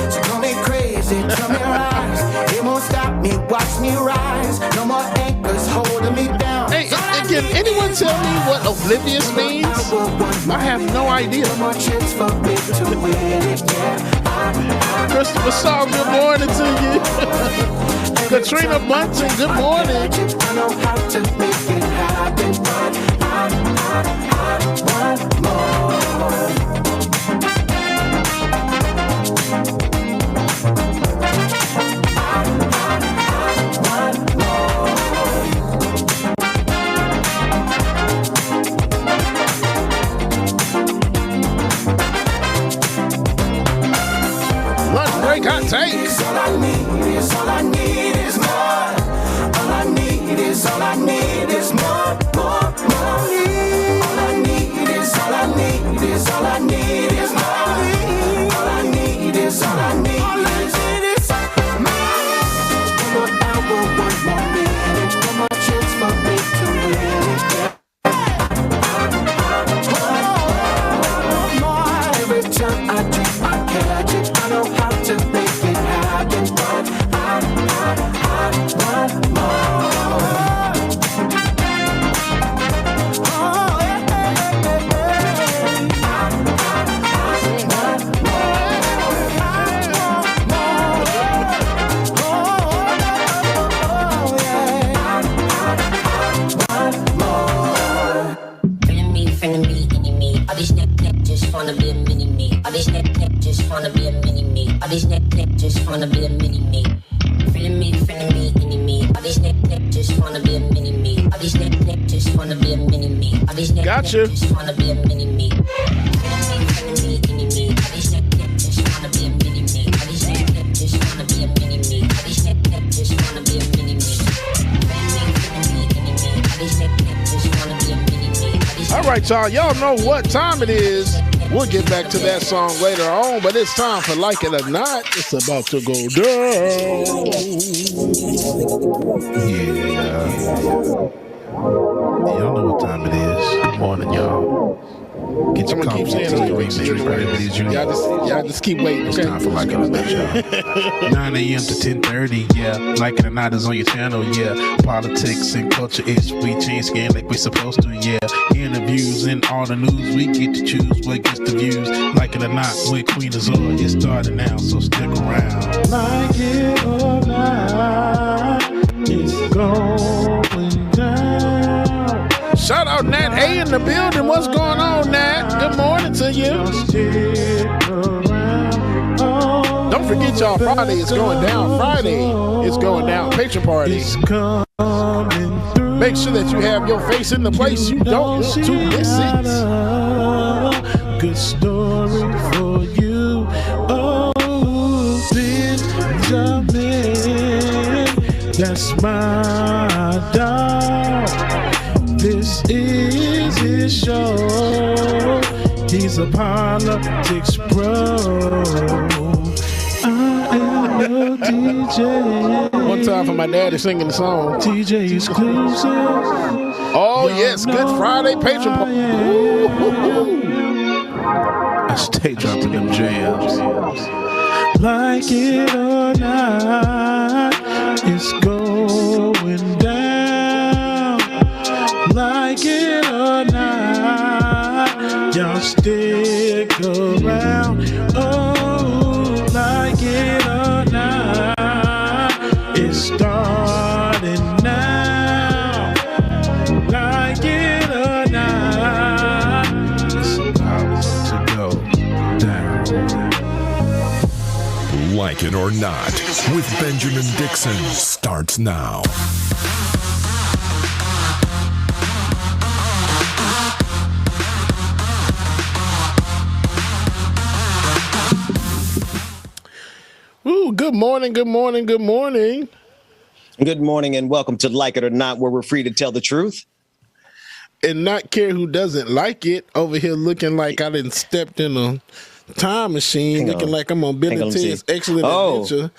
So call me crazy, tell me rise. It won't stop me, watch me rise. No more anchors holding me down. Hey, can anyone tell me what oblivious means? I have no idea. Christopher Saul, good morning to you. Katrina Bunton, good morning. I know how to make it happen, but I want more. I break hot takes. All I need is all I need is more. All I need is all I need is more. All I need is all I need is all I need is more. All I need is all I need is more. One more hour, one more minute, one more chance for me to win. Every time I dream, I catch it. I know how to make it happen, but I want more. All these neck just wanna be a mini me. All these neck just wanna be a mini me. All these neck just wanna be a mini me. Feeling me, any me. All these neck just wanna be a mini me. All these neck just wanna be a mini me. All these neck just wanna be a mini me. Feeling me, any me. All these neck just wanna be a mini me. All these neck just wanna be a mini me. All these neck just wanna be a mini me. Feeling me, any me. All these neck just wanna be a mini me. All right, y'all know what time it is. We'll get back to that song later on, but it's time for Like It or Not. It's about to go down. Y'all know what time it is. Good morning, y'all. Get your coffee, y'all just keep waiting. It's time for Like It or Not, y'all. 9 a.m. to 10:30, yeah. Like It or Not is on your channel, yeah. Politics and culture is we change skin like we supposed to, yeah. Interviews and all the news, we get to choose what gets the views. Like It or Not with Queen Azor, it's starting now, so stick around. Like it or not, it's going down. Shout out Nat A in the building. What's going on, Nat? Good morning to you. Don't forget, y'all, Friday is going down. Friday is going down. Patron party. Make sure that you have your face in the place you don't want to miss it. Good story for you. Oh, Benjamin, that's my dog. This is his show. He's a politics bro. I am your DJ. One time for my daddy singing the song. DJ exclusive. Oh, yes. Good Friday patron party. I stay dropping them jams. Like it or not, it's going down. Like it or not, y'all stick around. Oh, like it or not, it's starting now. Like it or not, it's about to go down. Like It or Not with Benjamin Dixon starts now. Ooh, good morning, good morning, good morning. Good morning and welcome to Like It or Not, where we're free to tell the truth. And not care who doesn't like it. Over here looking like I done stepped in a time machine, looking like I'm on Bill and Ted's Excellent Adventure.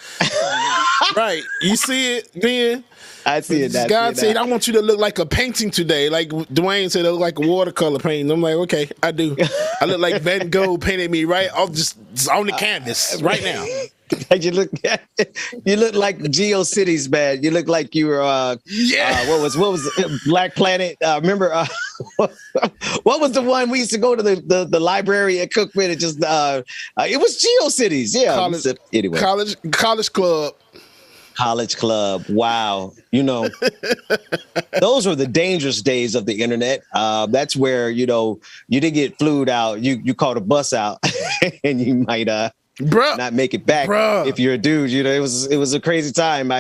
Right. You see it, Ben? I see it. God said, I want you to look like a painting today. Like Dwayne said, I look like a watercolor painting. I'm like, okay, I do. I look like Van Gogh painted me right off just on the canvas right now. You look like GeoCities, man. You look like you were what was Black Planet? Remember what was the one we used to go to the library at Cookman? It just it was GeoCities. Yeah. College club. College club. Wow. You know, those were the dangerous days of the internet. That's where, you didn't get flued out. You caught a bus out and you might not make it back if you're a dude. It was a crazy time.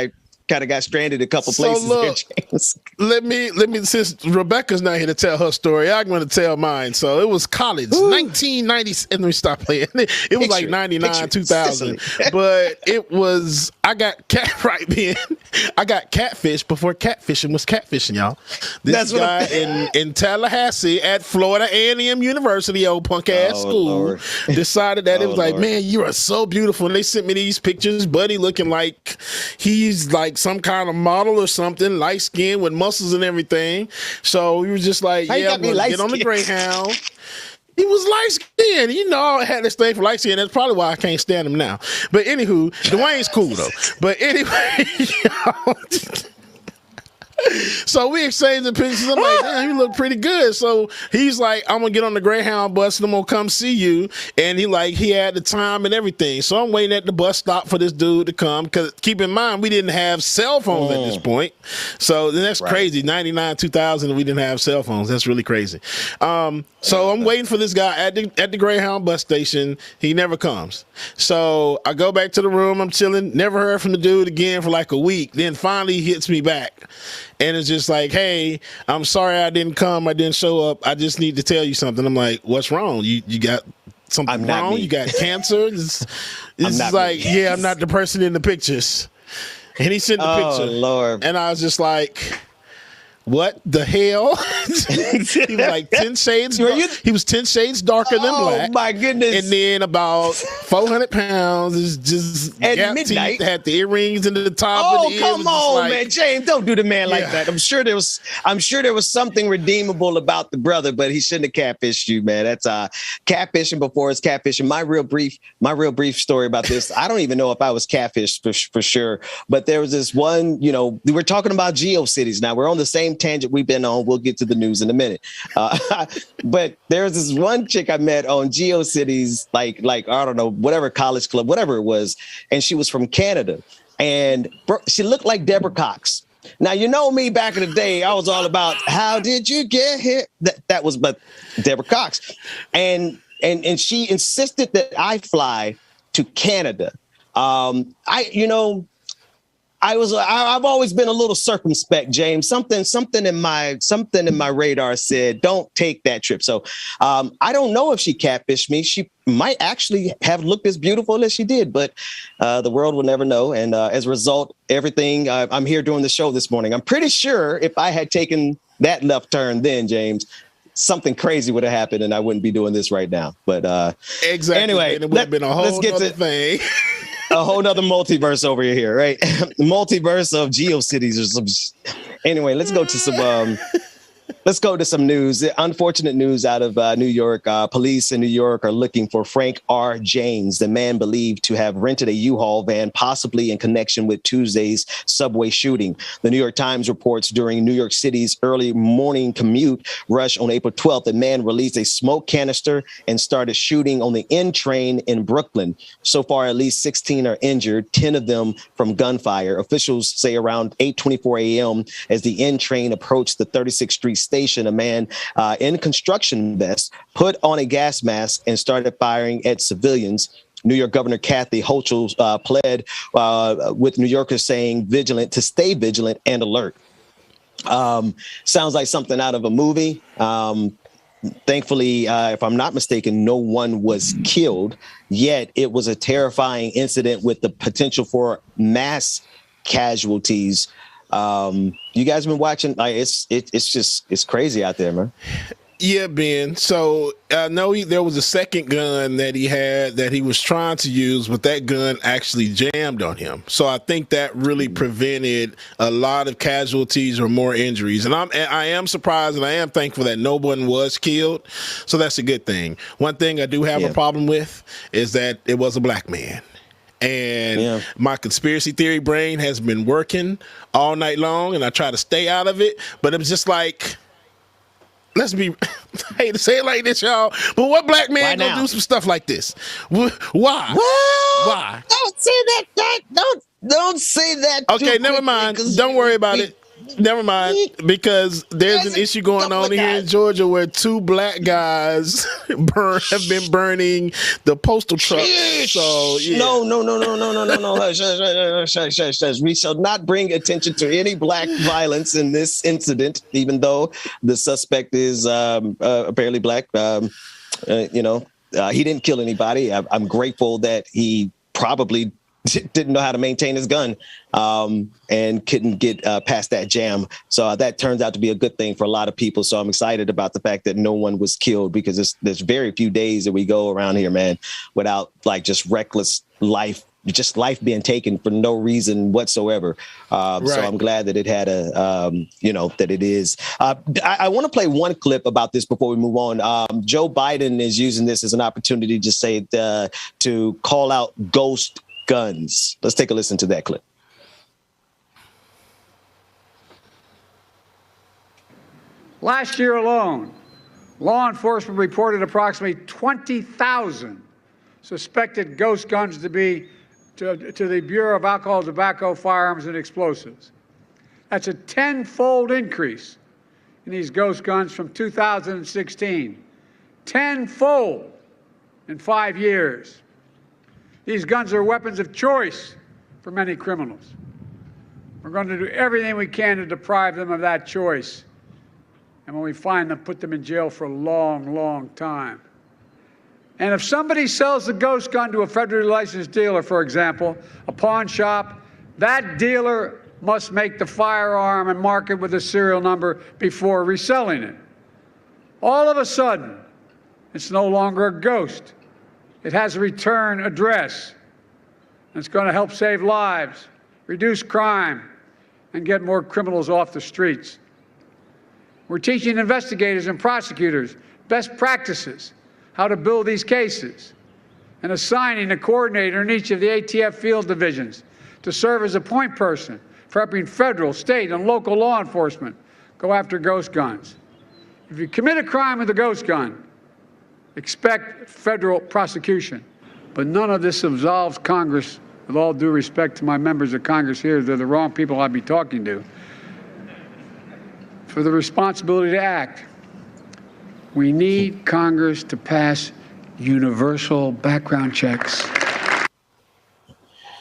kind of got stranded a couple So places there, look, James. let me since Rebecca's not here to tell her story, I'm going to tell mine. So it was college, 1990. And let me stop playing. It was like 99, 2000. But it was I got catfish before catfishing was catfishing, y'all. This guy in Tallahassee at Florida A&M University, old punk ass school, decided that it was like, man, you are so beautiful. And they sent me these pictures, buddy looking like he's like some kind of model or something, light skin with muscles and everything. So we were just like, yeah, I'm gonna get on the Greyhound. He was light skinned. You know, I had this thing for light skin. That's probably why I can't stand him now. But anywho, Dwayne's cool though. But anyway, so we exchanging pictures. I'm like, damn, you look pretty good. So he's like, I'm gonna get on the Greyhound bus and I'm gonna come see you. And he had the time and everything. So I'm waiting at the bus stop for this dude to come. Because keep in mind, we didn't have cell phones at this point. So that's crazy. 99, 2000, we didn't have cell phones. That's really crazy. So I'm waiting for this guy at the Greyhound bus station. He never comes. So I go back to the room. I'm chilling. Never heard from the dude again for like a week. Then finally he hits me back. And it's just like, hey, I'm sorry I didn't come. I didn't show up. I just need to tell you something. I'm like, what's wrong? You got something wrong? You got cancer? It's like, yeah, I'm not the person in the pictures. And he sent the picture. Oh, Lord. And I was just like, what the hell? He was like 10 shades. He was 10 shades darker than black. Oh my goodness! And then about 400 pounds. Is just at midnight. Teeth, had the earrings in the top. Oh, of the come on, man, James! Don't do the man like that. I'm sure there was something redeemable about the brother, but he shouldn't have catfished you, man. That's catfishing before it's catfishing. My real brief story about this. I don't even know if I was catfished for sure, but there was this one. You know, we're talking about GeoCities now. We're on the same tangent we've been on. We'll get to the news in a minute. But there's this one chick I met on GeoCities, like I don't know, whatever college club, whatever it was, and she was from Canada, and she looked like Deborah Cox. Now, you know me, back in the day, I was all about how did you get here? That was but Deborah Cox, and she insisted that I fly to Canada. I've always been a little circumspect, James. Something in my radar said, don't take that trip. So I don't know if she catfished me. She might actually have looked as beautiful as she did, but the world will never know. And as a result, everything I'm here doing the show this morning. I'm pretty sure if I had taken that left turn then, James, something crazy would have happened and I wouldn't be doing this right now. But exactly. Anyway, and it would have been a whole other thing. A whole nother multiverse over here, right? Multiverse of GeoCities or some. Anyway, let's go to some news. Unfortunate news out of New York. Police in New York are looking for Frank R. James, the man believed to have rented a U-Haul van, possibly in connection with Tuesday's subway shooting. The New York Times reports during New York City's early morning commute rush on April 12th, a man released a smoke canister and started shooting on the N train in Brooklyn. So far, at least 16 are injured, 10 of them from gunfire. Officials say around 8:24 a.m. as the N train approached the 36th Street station, a man in construction vest put on a gas mask and started firing at civilians. New York Governor Kathy Hochul pled with New Yorkers saying to stay vigilant and alert. Sounds like something out of a movie. Thankfully, if I'm not mistaken, no one was killed, yet it was a terrifying incident with the potential for mass casualties. You guys been watching? Like it's crazy out there, man. Yeah, Ben. So I know there was a second gun that he had that he was trying to use, but that gun actually jammed on him. So I think that really prevented a lot of casualties or more injuries. And I am surprised and I am thankful that no one was killed. So that's a good thing. One thing I do have a problem with is that it was a black man. And my conspiracy theory brain has been working all night long, and I try to stay out of it. But it was just like, let's be, I hate to say it like this, y'all, but what black man gonna do some stuff like this? Why? Why? Don't say that. Don't say that. Okay, never mind. Don't worry about it. Never mind, because there's an issue going on here in Georgia where 2 black guys have been burning the postal truck. So yeah. No. Hush. We shall not bring attention to any black violence in this incident, even though the suspect is apparently black. He didn't kill anybody. I'm grateful that he probably didn't know how to maintain his gun and couldn't get past that jam. So that turns out to be a good thing for a lot of people. So I'm excited about the fact that no one was killed, because there's very few days that we go around here, man, without like just reckless life being taken for no reason whatsoever. Right. So I'm glad that it had that it is. I want to play one clip about this before we move on. Joe Biden is using this as an opportunity to say to call out ghost guns. Let's take a listen to that clip. Last year alone, law enforcement reported approximately 20,000 suspected ghost guns to the Bureau of Alcohol, Tobacco, Firearms, and Explosives. That's a 10-fold increase in these ghost guns from 2016. 10-fold in 5 years. These guns are weapons of choice for many criminals. We're going to do everything we can to deprive them of that choice. And when we find them, put them in jail for a long, long time. And if somebody sells a ghost gun to a federally licensed dealer, for example, a pawn shop, that dealer must make the firearm and mark it with a serial number before reselling it. All of a sudden, it's no longer a ghost. It has a return address. It's going to help save lives, reduce crime, and get more criminals off the streets. We're teaching investigators and prosecutors best practices, how to build these cases, and assigning a coordinator in each of the ATF field divisions to serve as a point person for helping federal, state, and local law enforcement go after ghost guns. If you commit a crime with a ghost gun, expect federal prosecution. But none of this absolves Congress, with all due respect to my members of Congress here, they're the wrong people I'd be talking to, for the responsibility to act. We need Congress to pass universal background checks.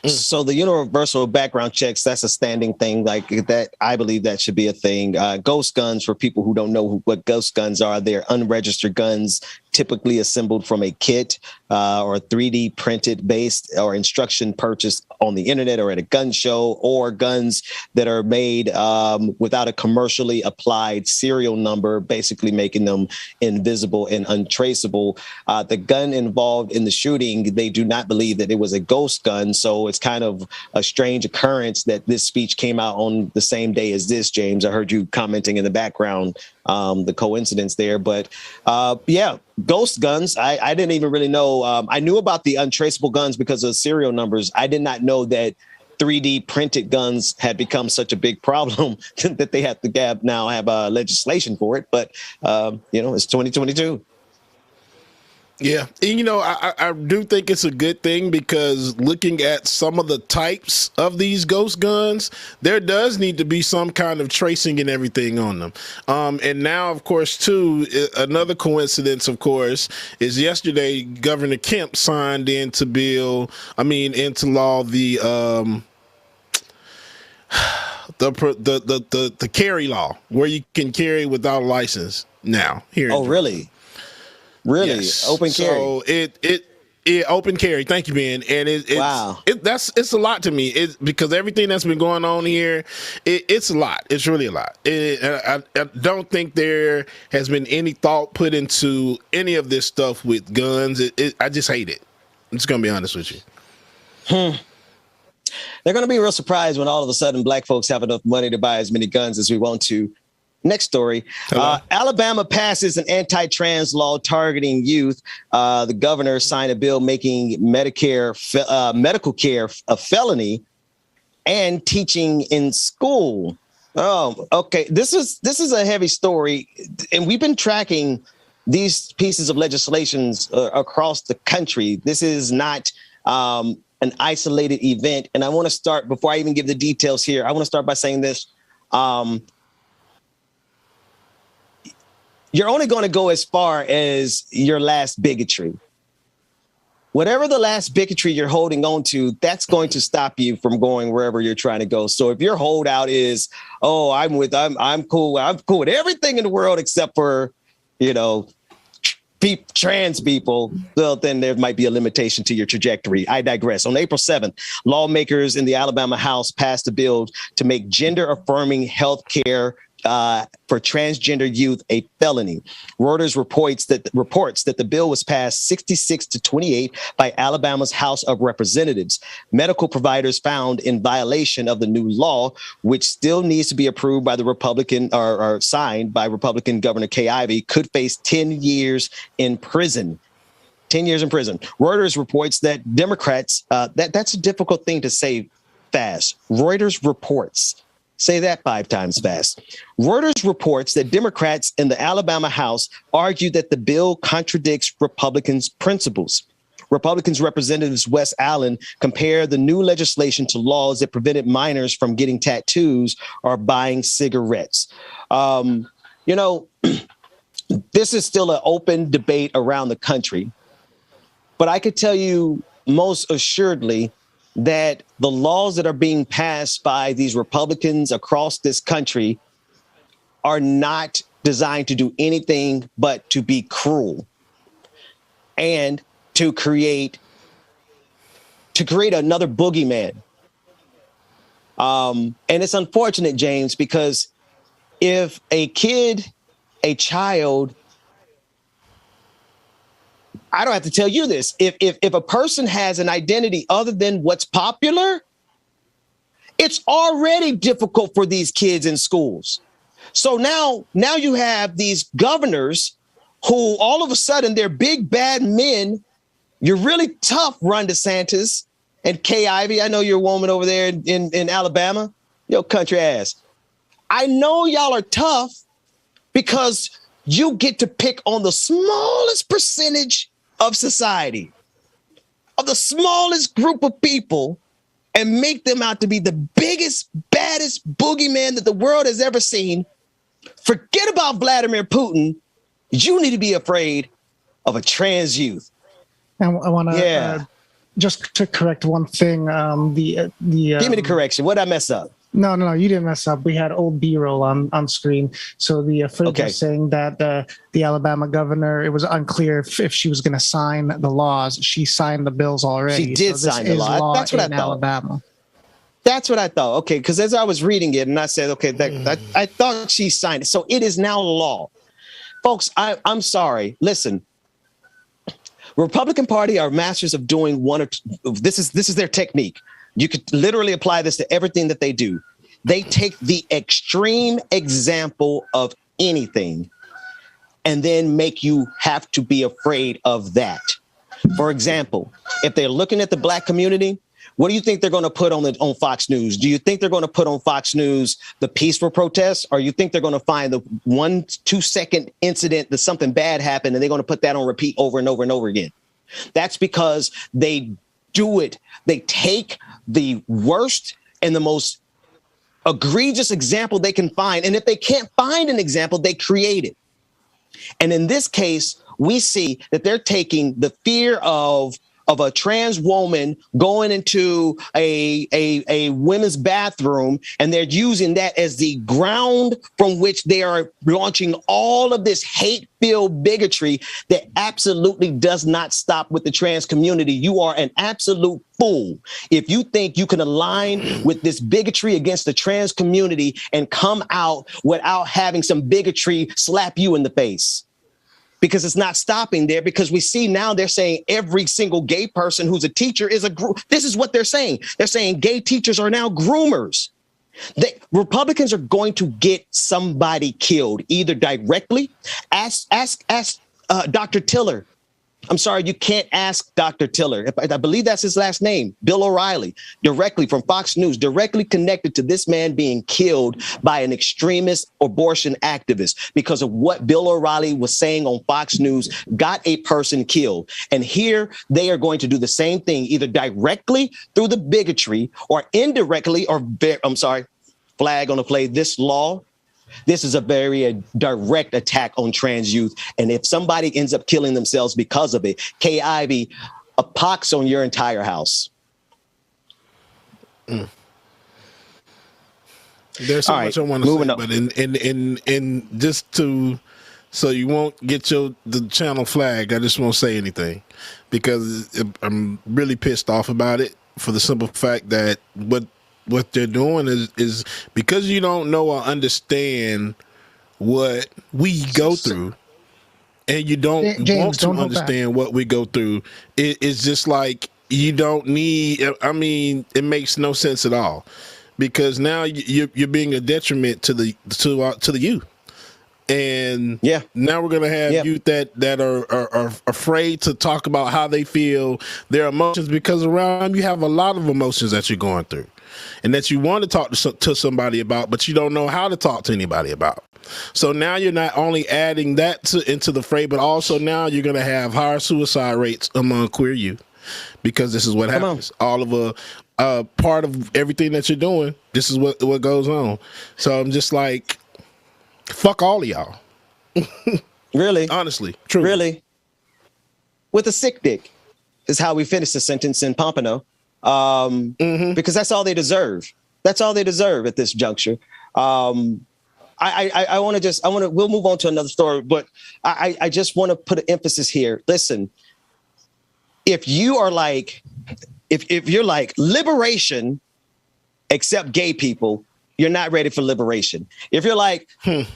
So the universal background checks, that's a standing thing like that. I believe that should be a thing. Ghost guns, for people who don't know what ghost guns are, they're unregistered guns, typically assembled from a kit or 3D printed based or instruction purchased on the internet or at a gun show, or guns that are made without a commercially applied serial number, basically making them invisible and untraceable. The gun involved in the shooting, they do not believe that it was a ghost gun. So it's kind of a strange occurrence that this speech came out on the same day as this, James. I heard you commenting in the background, the coincidence there. But yeah, ghost guns, I didn't even really know. I knew about the untraceable guns because of serial numbers. I did not know that 3D printed guns had become such a big problem that they have to have legislation for it. But, it's 2022. Yeah. And, I do think it's a good thing, because looking at some of the types of these ghost guns, there does need to be some kind of tracing and everything on them. And now, of course, too, another coincidence, of course, is yesterday Governor Kemp signed into law the carry law, where you can carry without a license now here. Oh, really? Really? Yes. Open carry. So it open carry. Thank you, man. And wow. It's a lot to me. Because everything that's been going on here, it's a lot. It's really a lot. I don't think there has been any thought put into any of this stuff with guns. I just hate it. I'm just gonna be honest with you. They're gonna be real surprised when all of a sudden black folks have enough money to buy as many guns as we want to. Next story. Alabama passes an anti-trans law targeting youth. The governor signed a bill making medical care a felony and teaching in school. Oh, okay. This is a heavy story. And we've been tracking these pieces of legislations across the country. This is not an isolated event. And I want to start, before I even give the details here, I want to start by saying this. you're only going to go as far as your last bigotry. Whatever the last bigotry you're holding on to, that's going to stop you from going wherever you're trying to go. So if your holdout is, oh, I'm cool with everything in the world except for, trans people, well, then there might be a limitation to your trajectory. I digress. On April 7th, lawmakers in the Alabama House passed a bill to make gender-affirming health care for transgender youth a felony. Reuters reports that the bill was passed 66-28 by Alabama's House of Representatives. Medical providers found in violation of the new law, which still needs to be approved by the Republican or signed by Republican Governor Kay Ivey, could face 10 years in prison. 10 years in prison. Reuters reports that Democrats, that's a difficult thing to say fast. Reuters reports. Say that 5 times fast. Reuters reports that Democrats in the Alabama House argue that the bill contradicts Republicans' principles. Republicans Representatives Wes Allen compared the new legislation to laws that prevented minors from getting tattoos or buying cigarettes. This is still an open debate around the country, but I could tell you most assuredly that the laws that are being passed by these Republicans across this country are not designed to do anything but to be cruel and to create another boogeyman. And it's unfortunate, James, because if a child, I don't have to tell you this. If a person has an identity other than what's popular, it's already difficult for these kids in schools. So now you have these governors who all of a sudden they're big, bad men. You're really tough, Ron DeSantis and Kay Ivey. I know you're a woman over there in Alabama. Yo, country ass. I know y'all are tough because you get to pick on the smallest percentage of society, of the smallest group of people, and make them out to be the biggest, baddest boogeyman that the world has ever seen. Forget about Vladimir Putin. You need to be afraid of a trans youth. And I want to just to correct one thing. Give me the correction. What did I mess up? No, you didn't mess up. We had old B-roll on screen. So the footage was saying that the Alabama governor, it was unclear if she was going to sign the laws. She signed the bills already. She did sign the law. That's what I thought. Alabama. That's what I thought. Okay, because as I was reading it, and I said, okay, I thought she signed it. So it is now law. Folks, I'm sorry. Listen, Republican Party are masters of doing one or two. This is their technique. You could literally apply this to everything that they do. They take the extreme example of anything and then make you have to be afraid of that. For example, if they're looking at the Black community, what do you think they're going to put on Fox News? Do you think they're going to put on Fox News the peaceful protests, or you think they're going to find the 1-2 second incident that something bad happened and they're going to put that on repeat over and over and over again? That's because they do it. They take the worst and the most egregious example they can find. And if they can't find an example, they create it. And in this case, we see that they're taking the fear of a trans woman going into a women's bathroom, and they're using that as the ground from which they are launching all of this hate-filled bigotry that absolutely does not stop with the trans community. You are an absolute fool if you think you can align with this bigotry against the trans community and come out without having some bigotry slap you in the face. Because it's not stopping there, because we see now they're saying every single gay person who's a teacher is this is what they're saying. They're saying gay teachers are now groomers. Republicans are going to get somebody killed, either directly. Ask Dr. Tiller. I'm sorry, you can't ask Dr. Tiller. I believe that's his last name, Bill O'Reilly, directly from Fox News, directly connected to this man being killed by an extremist abortion activist because of what Bill O'Reilly was saying on Fox News, got a person killed. And here they are going to do the same thing, either directly through the bigotry or indirectly, flag on the play. This law, this is a very direct attack on trans youth. And if somebody ends up killing themselves because of it, Kay Ivey, a pox on your entire house. There's so much I want to say, but in just to, so you won't get the channel flag, I just won't say anything because I'm really pissed off about it for the simple fact that what they're doing is because you don't know or understand what we go through, and you don't want to understand what we go through. It's just like you don't need. I mean, it makes no sense at all because now you're being a detriment to the youth. And now we're gonna have youth that are afraid to talk about how they feel, their emotions, because around them you have a lot of emotions that you're going through, and that you want to talk to somebody about, but you don't know how to talk to anybody about. So now you're not only adding that into the fray, but also now you're gonna have higher suicide rates among queer youth, because this is what happens. All of a part of everything that you're doing, this is what goes on. So I'm just like, fuck all of y'all. Really? Honestly. True. Really? With a sick dick is how we finish the sentence in Pompano. Because that's all they deserve. That's all they deserve at this juncture. We'll move on to another story, but I just want to put an emphasis here. Listen, if you're like liberation, except gay people, you're not ready for liberation. If you're like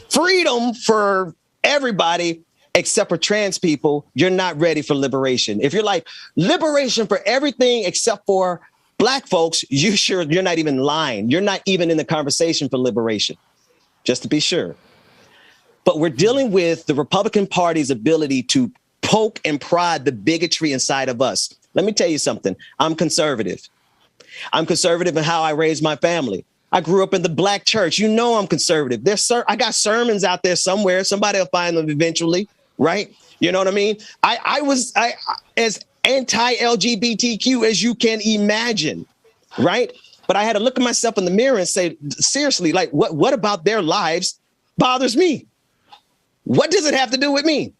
freedom for everybody except for trans people, you're not ready for liberation. If you're like liberation for everything except for black folks, you're not even lying. You're not even in the conversation for liberation, just to be sure. But we're dealing with the Republican Party's ability to poke and prod the bigotry inside of us. Let me tell you something. I'm conservative. I'm conservative in how I raised my family. I grew up in the black church. You know I'm conservative. I got sermons out there somewhere. Somebody will find them eventually, right? You know what I mean? I was as anti-LGBTQ as you can imagine, right? But I had to look at myself in the mirror and say, seriously, like what about their lives bothers me? What does it have to do with me?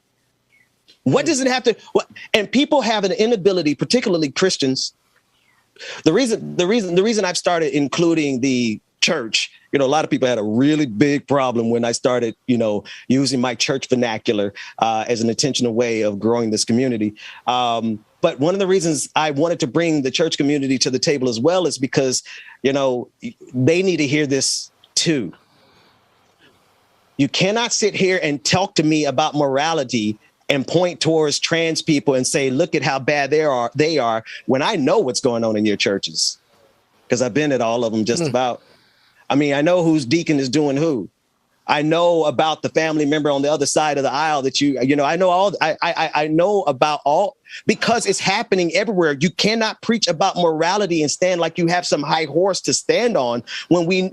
What does it have to? And people have an inability, particularly Christians. The reason I've started including the church, a lot of people had a really big problem when I started, using my church vernacular as an intentional way of growing this community. But one of the reasons I wanted to bring the church community to the table as well is because, they need to hear this too. You cannot sit here and talk to me about morality and point towards trans people and say, look at how bad they are when I know what's going on in your churches. Because I've been at all of them just about. I mean, I know whose deacon is doing who. I know about the family member on the other side of the aisle that I know I know about all, because it's happening everywhere. You cannot preach about morality and stand like you have some high horse to stand on when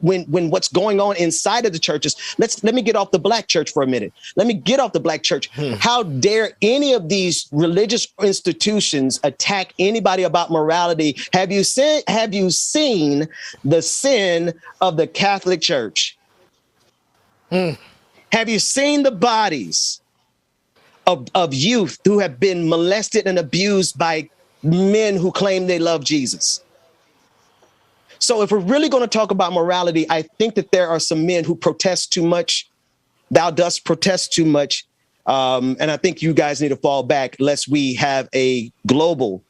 what's going on inside of the churches. Let me get off the black church for a minute. Let me get off the black church. How dare any of these religious institutions attack anybody about morality? Have you seen the sin of the Catholic Church? Have you seen the bodies of youth who have been molested and abused by men who claim they love Jesus? So if we're really going to talk about morality, I think that there are some men who protest too much. Thou dost protest too much. And I think you guys need to fall back lest we have a global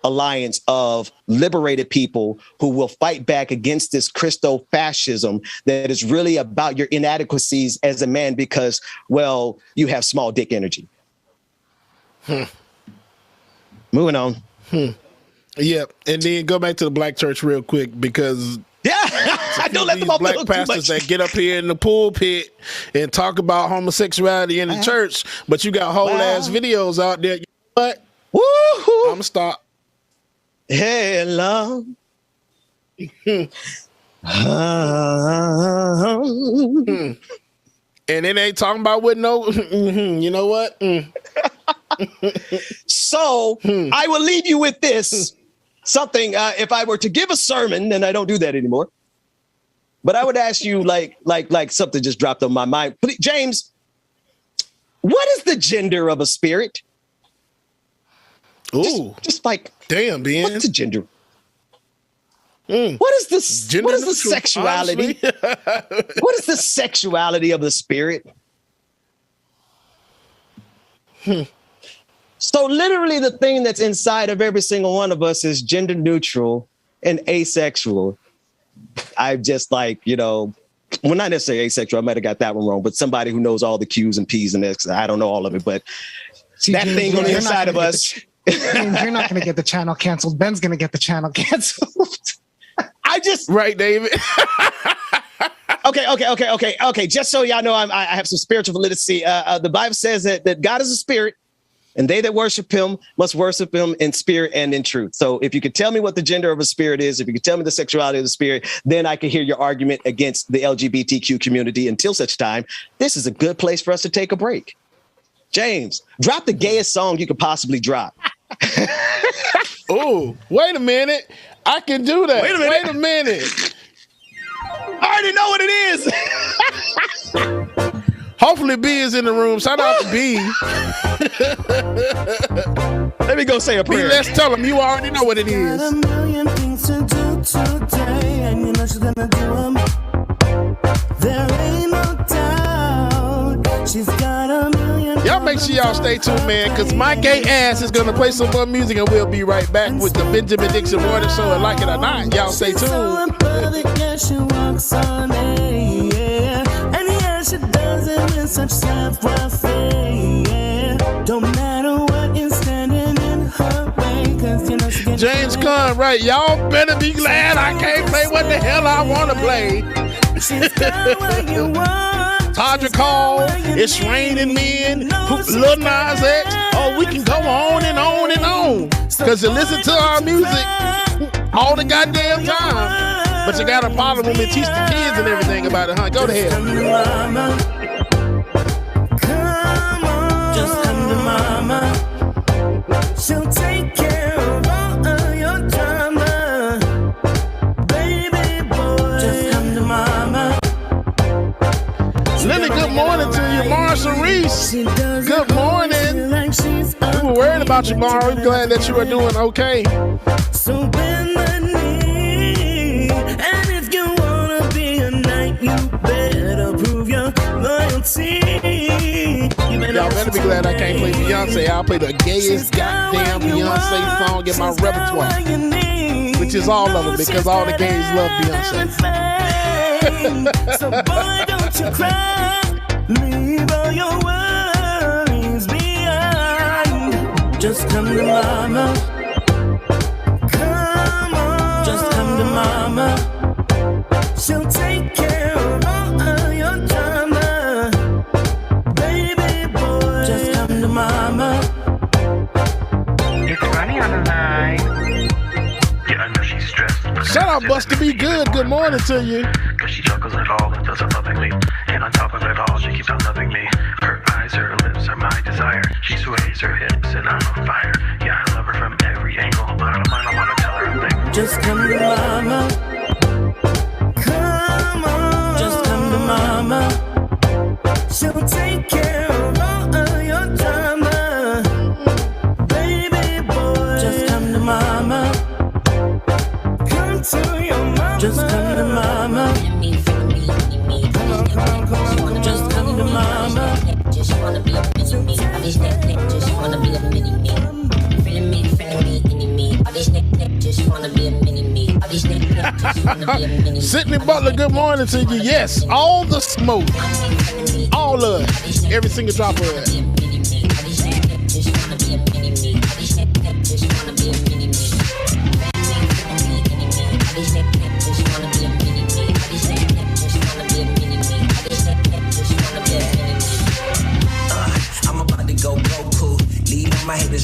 alliance of liberated people who will fight back against this Christo-fascism that is really about your inadequacies as a man because, well, you have small dick energy. Moving on. Yeah, and then go back to the black church real quick because I don't let them off black pastors that get up here in the pulpit and talk about homosexuality in the church, but you got whole ass videos out there. You know what? Woo-hoo. I'm gonna stop. Hello. And it ain't talking about with no, you know what? So I will leave you with this. Something, if I were to give a sermon, and I don't do that anymore, But I would ask you, like something just dropped on my mind. Please, James, what is the gender of a spirit? Ooh, just like damn, Ben. What's the gender? What is this? Gender what is the neutral, sexuality? What is the sexuality of the spirit? So literally, the thing that's inside of every single one of us is gender neutral and asexual. I'm just like, well, not necessarily asexual. I might have got that one wrong, but somebody who knows all the Q's and P's and X's. I don't know all of it, but that thing on the inside of us. James, you're not going to get the channel canceled. Ben's going to get the channel canceled. Right, David. Okay. Just so y'all know, I have some spiritual literacy. The Bible says that God is a spirit, and they that worship him must worship him in spirit and in truth. So if you could tell me what the gender of a spirit is, if you could tell me the sexuality of the spirit, then I can hear your argument against the LGBTQ community. Until such time, this is a good place for us to take a break. James, drop the gayest song you could possibly drop. Oh, wait a minute. I can do that. Wait a minute. I already know what it is. Hopefully B is in the room. Shout out to B. Let me go say a prayer. B, let's tell him you already know what it is. Got a million things to do today, and you know she's gonna do them. There ain't no doubt. She's got a million. Y'all make sure y'all stay tuned, man, because my gay ass is going to play some more music, and we'll be right back with the Benjamin Dixon Morning Show. And like it or not, y'all stay tuned. So perfect, yeah, she walks on air, yeah. And yeah, she does it with such savoir-faire, yeah. Don't matter what is standing in her way, because you know she gets James Conn, right? Y'all better be glad I can't play what the hell I want to play. She's got what you want. Tadra Call, It's Raining Men, Lil Nas X. Oh, we can go on and on and on. Because you listen to our music all the goddamn time. But you got to follow them and teach the kids and everything about it, huh? Go to hell. Come on. Just come to mama. She'll take care of all of your drama. Baby boy. Just come to mama. Lily, good morning to you. Marshall Reese, good morning. We were worried about you, Mara. We're glad that you are doing okay. So bend the knee, and if you wanna be a knight, you better prove your loyalty. Y'all better be glad I can't play Beyonce. I'll play the gayest goddamn Beyonce song in my repertoire, which is all of them, because all the gays love Beyonce. So boy, don't you cry. Leave all your worries behind. Just come to mama. Come on. Just come to mama. She'll take care of all of your drama. Baby boy. Just come to mama. It's Ronnie on the line. Yeah, I know she's stressed. Shout out Buster Be Good. Good morning to you. Cause she chuckles at all and doesn't lovingly. And on top of it all, she keeps on loving me. Her eyes, her lips are my desire. She sways her hips and I'm on fire. Yeah, I love her from every angle, but I don't mind, I wanna tell her a thing. Just come to mama. Come on. Just come to mama. She'll take care of all of your drama. Baby boy. Just come to mama. Come to your mama. Just come to mama. Come on. Just come to mama. Just wanna be a mini me. All these neck just wanna be a mini me. Friend me, any me. All these neck just wanna be a mini me. All these neck just wanna be a mini me. Sydney Butler, good morning to you. Yes, all the smoke. All of it. Every single drop of it.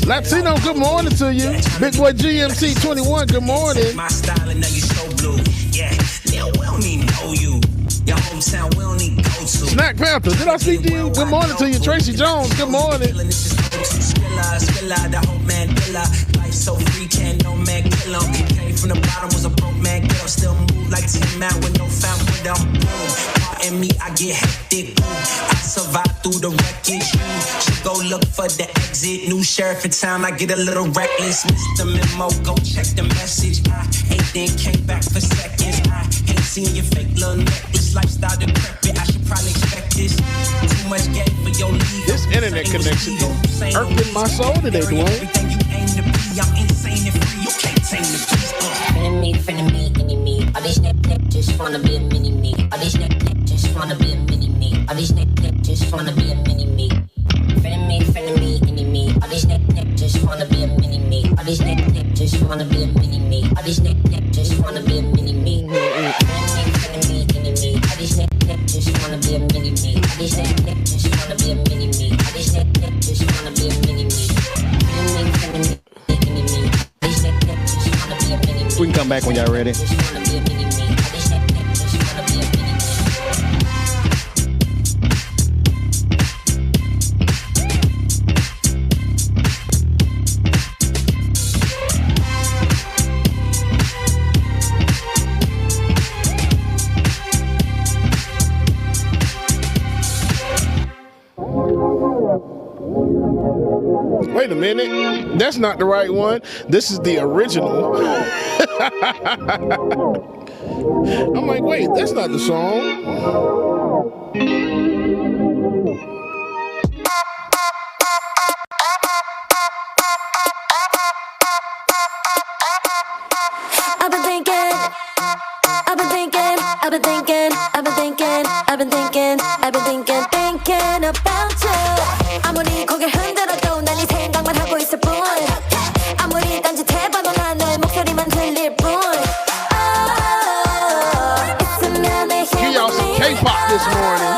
Latino, good morning to you. Big boy GMC 21, good morning. My style and now you so blue. Yeah, we don't need know you. Your hometown, we don't need go to. Snack Panther, did I speak to you? Good morning to you. Tracy Jones, good morning. Skrilla, the whole Mandela. Life so free, can't no man kill him. Came from the bottom, was a broke man, girl, still moving. like 10 man with no fam, but I'm boom. Pardon me, I get hectic. I survive through the wreckage. You should go look for the exit. New sheriff in town, I get a little reckless. Mr. Memo, go check the message. I ain't then came back for seconds. I ain't seen your fake little necklace. Lifestyle decrepit, I should probably expect this. Too much game for your league. This internet connection irking my soul today, Dwayne. Everything you aim to be, I'm insane and free. You can't tame the beast. Friend me, enemy. All these neck just wanna be a mini me. All these neck just wanna be a mini me. All these neck just wanna be a mini me. Friend me, enemy. All these neck just wanna be a mini me. All these neck just wanna be a mini me. All these neck just wanna be a mini me. Friend me, enemy. All these neck just wanna be a mini me. All these neck just wanna be a mini me. All these neck just wanna be a mini me. Friend me, enemy. All these neck just wanna be a mini me. We can come back when y'all ready. Wait a minute. That's not the right one. This is the original. I'm like, wait, that's not the song. I've been thinking about you. 아무리 고개를 흔들어도 난 네 생각만 하고 있을 뿐. 아무리 딴짓해봐도 난 너의 목소리만 들릴 뿐. Give y'all some K-pop this morning.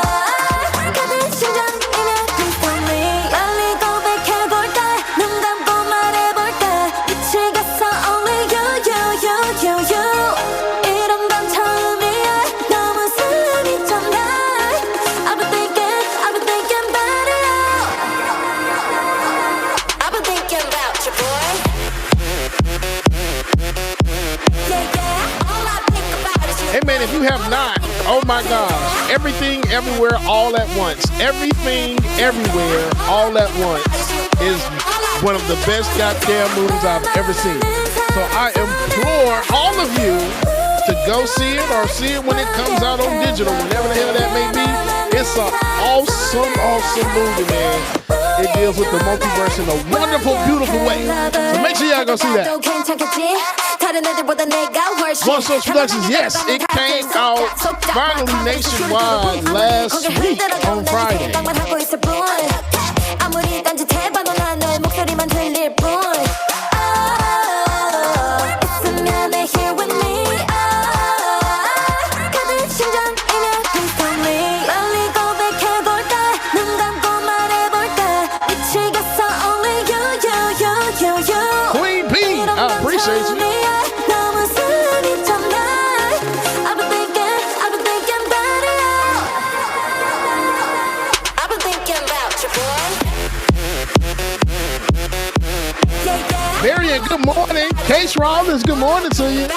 If you have not, oh my gosh, Everything Everywhere All at Once. Everything Everywhere All at Once is one of the best goddamn movies I've ever seen. So I implore all of you to go see it or see it when it comes out on digital, whenever the hell that may be. It's an awesome movie, man. It deals with the multiverse in a wonderful, beautiful way. So make sure y'all go see that. One Source Productions, yes, it came out finally nationwide last week on Friday. Queen P, I appreciate you. Marion, good morning. Case Rollins, good morning to you.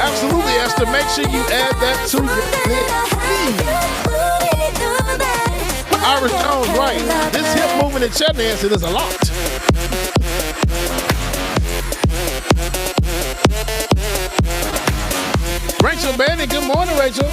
Absolutely, Esther. Make sure you add that to your list. Irish Jones, right. This hip movement in Chattanooga said there's a lot. Rachel Bannon, good morning, Rachel.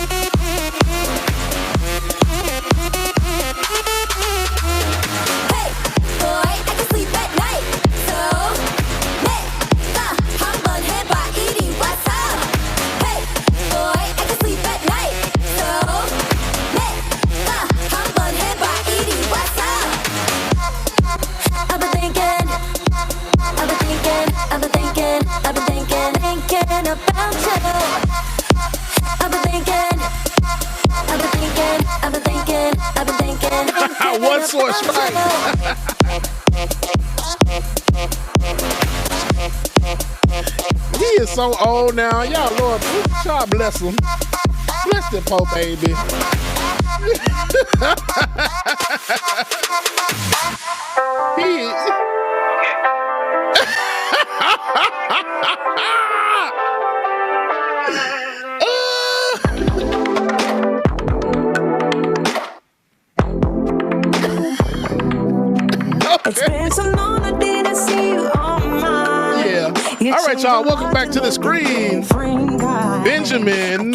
One Source, right? is so old now. Y'all, Lord, God bless him. Bless the Pope, baby. It's been so long I didn't see you on mine. Yeah. All right, y'all. Welcome back to the screen. Benjamin.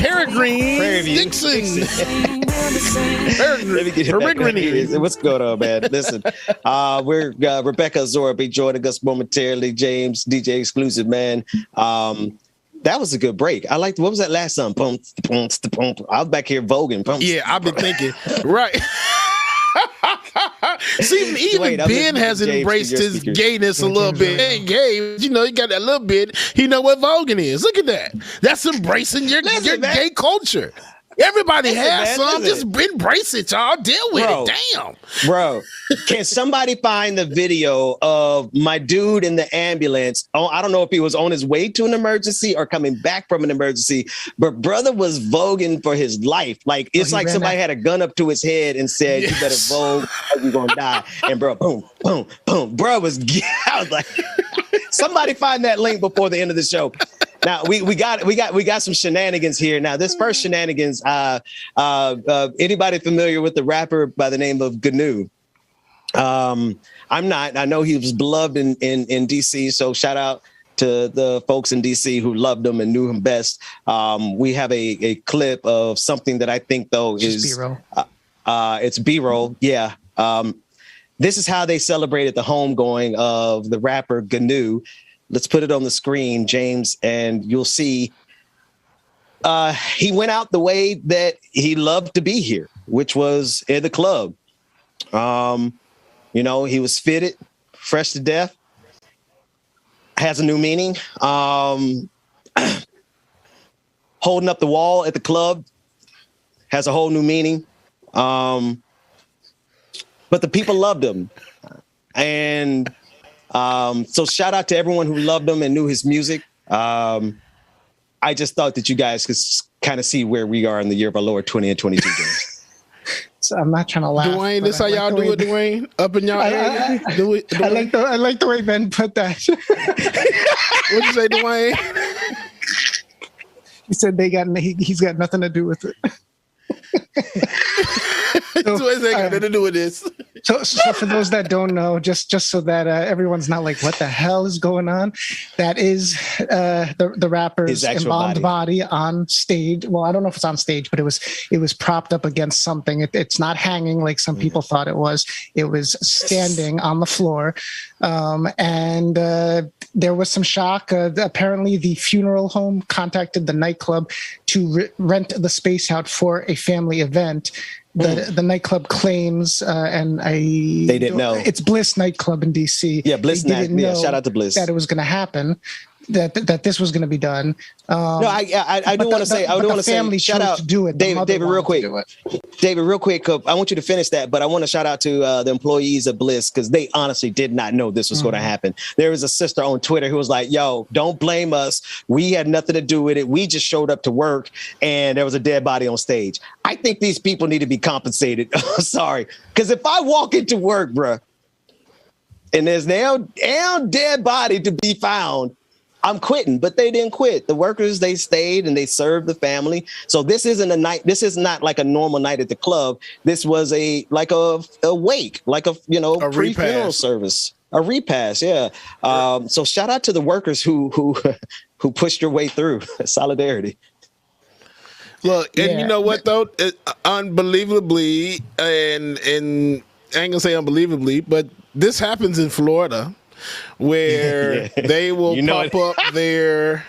Peregrine Dixon. Peregrine. What's going on, man? Listen, we're Rebecca Zora be joining us momentarily. James, DJ Exclusive, man. That was a good break. I liked. What was that last song? I was back here voguing. Yeah, I've been thinking. Right. See, even Ben has embraced his gayness a little bit. Hey, gay, you know, he got that little bit. He know what voguing is. Look at that. That's embracing your gay culture. Everybody has some. Just embrace it, y'all. Deal with it. Damn. Bro, can somebody find the video of my dude in the ambulance? Oh, I don't know if he was on his way to an emergency or coming back from an emergency, but brother was voguing for his life. Like, it's like somebody had a gun up to his head and said, you better vogue or you're going to die. And bro, boom, boom, boom. Bro was, I was like, somebody find that link before the end of the show. Now we got some shenanigans here. Now this first shenanigans, anybody familiar with the rapper by the name of GNU? I'm not. I know he was beloved in DC. So shout out to the folks in DC who loved him and knew him best. We have a clip of something that I think though is B-roll. It's B-roll. Yeah. This is how they celebrated the homegoing of the rapper GNU. Let's put it on the screen, James, and you'll see he went out the way that he loved to be here, which was in the club. You know, he was fitted, fresh to death, has a new meaning. Holding up the wall at the club has a whole new meaning. But the people loved him. And so shout out to everyone who loved him and knew his music. I just thought that you guys could kind of see where we are in the year of our Lord 2022. James. So I'm not trying to laugh. Dwayne, this how y'all do it, Dwayne? Up in y'all area? Do it, I like the way Ben put that. What'd you say, Dwayne? He said he's got nothing to do with it. So, got nothing to do with this. So for those that don't know, just so that everyone's not like, what the hell is going on? That is the rapper's embalmed body on stage. Well, I don't know if it's on stage, but it was propped up against something. It's not hanging like some people thought it was. It was standing on the floor. And there was some shock. Apparently, the funeral home contacted the nightclub to rent the space out for a family event. The nightclub claims, they didn't know. It's Bliss nightclub in DC. Yeah, Bliss night. Yeah, shout out to Bliss. That it was going to happen. That this was going to be done. No, I do want to say, shout out to do it. David, real quick. David, real quick. I want you to finish that, but I want to shout out to the employees of Bliss because they honestly did not know this was going to happen. There was a sister on Twitter who was like, "Yo, don't blame us. We had nothing to do with it. We just showed up to work, and there was a dead body on stage." I think these people need to be compensated. Sorry, because if I walk into work, bruh, and there's now dead body to be found, I'm quitting, but they didn't quit. The workers, they stayed and they served the family. So this isn't a night. This is not like a normal night at the club. This was a wake, like a pre-funeral service, a repast. Yeah. So shout out to the workers who pushed their way through. Solidarity. Look, and you know what though? Unbelievably, and I ain't gonna say unbelievably, but this happens in Florida, where they will pop up their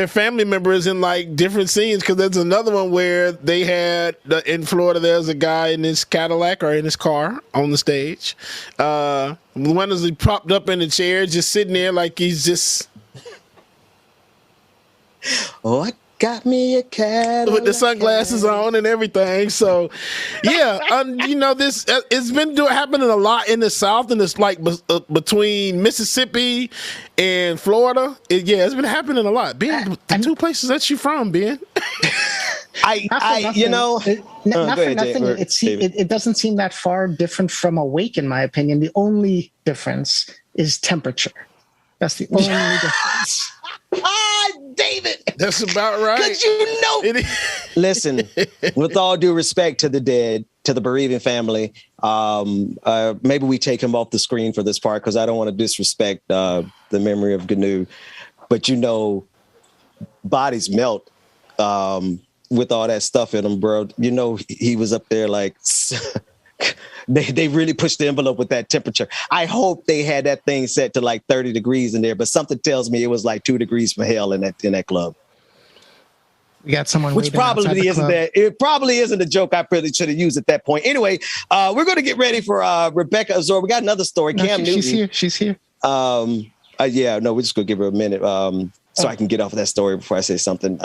family members in like different scenes. Because there's another one where they had in Florida. There's a guy in his Cadillac or in his car on the stage. One is he propped up in a chair, just sitting there like he's just. Oh, I Got me a cat with the sunglasses on and everything. So, yeah, you know, this it's been happening a lot in the South, and it's like between Mississippi and Florida. It's been happening a lot. Ben, the two places that you from, Ben? You know, not for nothing. It doesn't seem that far different from a wake, in my opinion. The only difference is temperature. That's the only difference. David, that's about right. Because you know, listen, with all due respect to the dead, to the bereaving family, maybe we take him off the screen for this part because I don't want to disrespect the memory of GNU. But you know, bodies melt with all that stuff in them, bro. You know, he was up there like. They really pushed the envelope with that temperature. I hope they had that thing set to like 30 degrees in there, but something tells me it was like 2 degrees from hell in that club. We got someone, which probably isn't that. It probably isn't a joke I probably should have used at that point. Anyway, we're going to get ready for Rebecca Azor. We got another story. No, Cam Newton. She's here. Yeah, no, we're just going to give her a minute so I can get off of that story before I say something.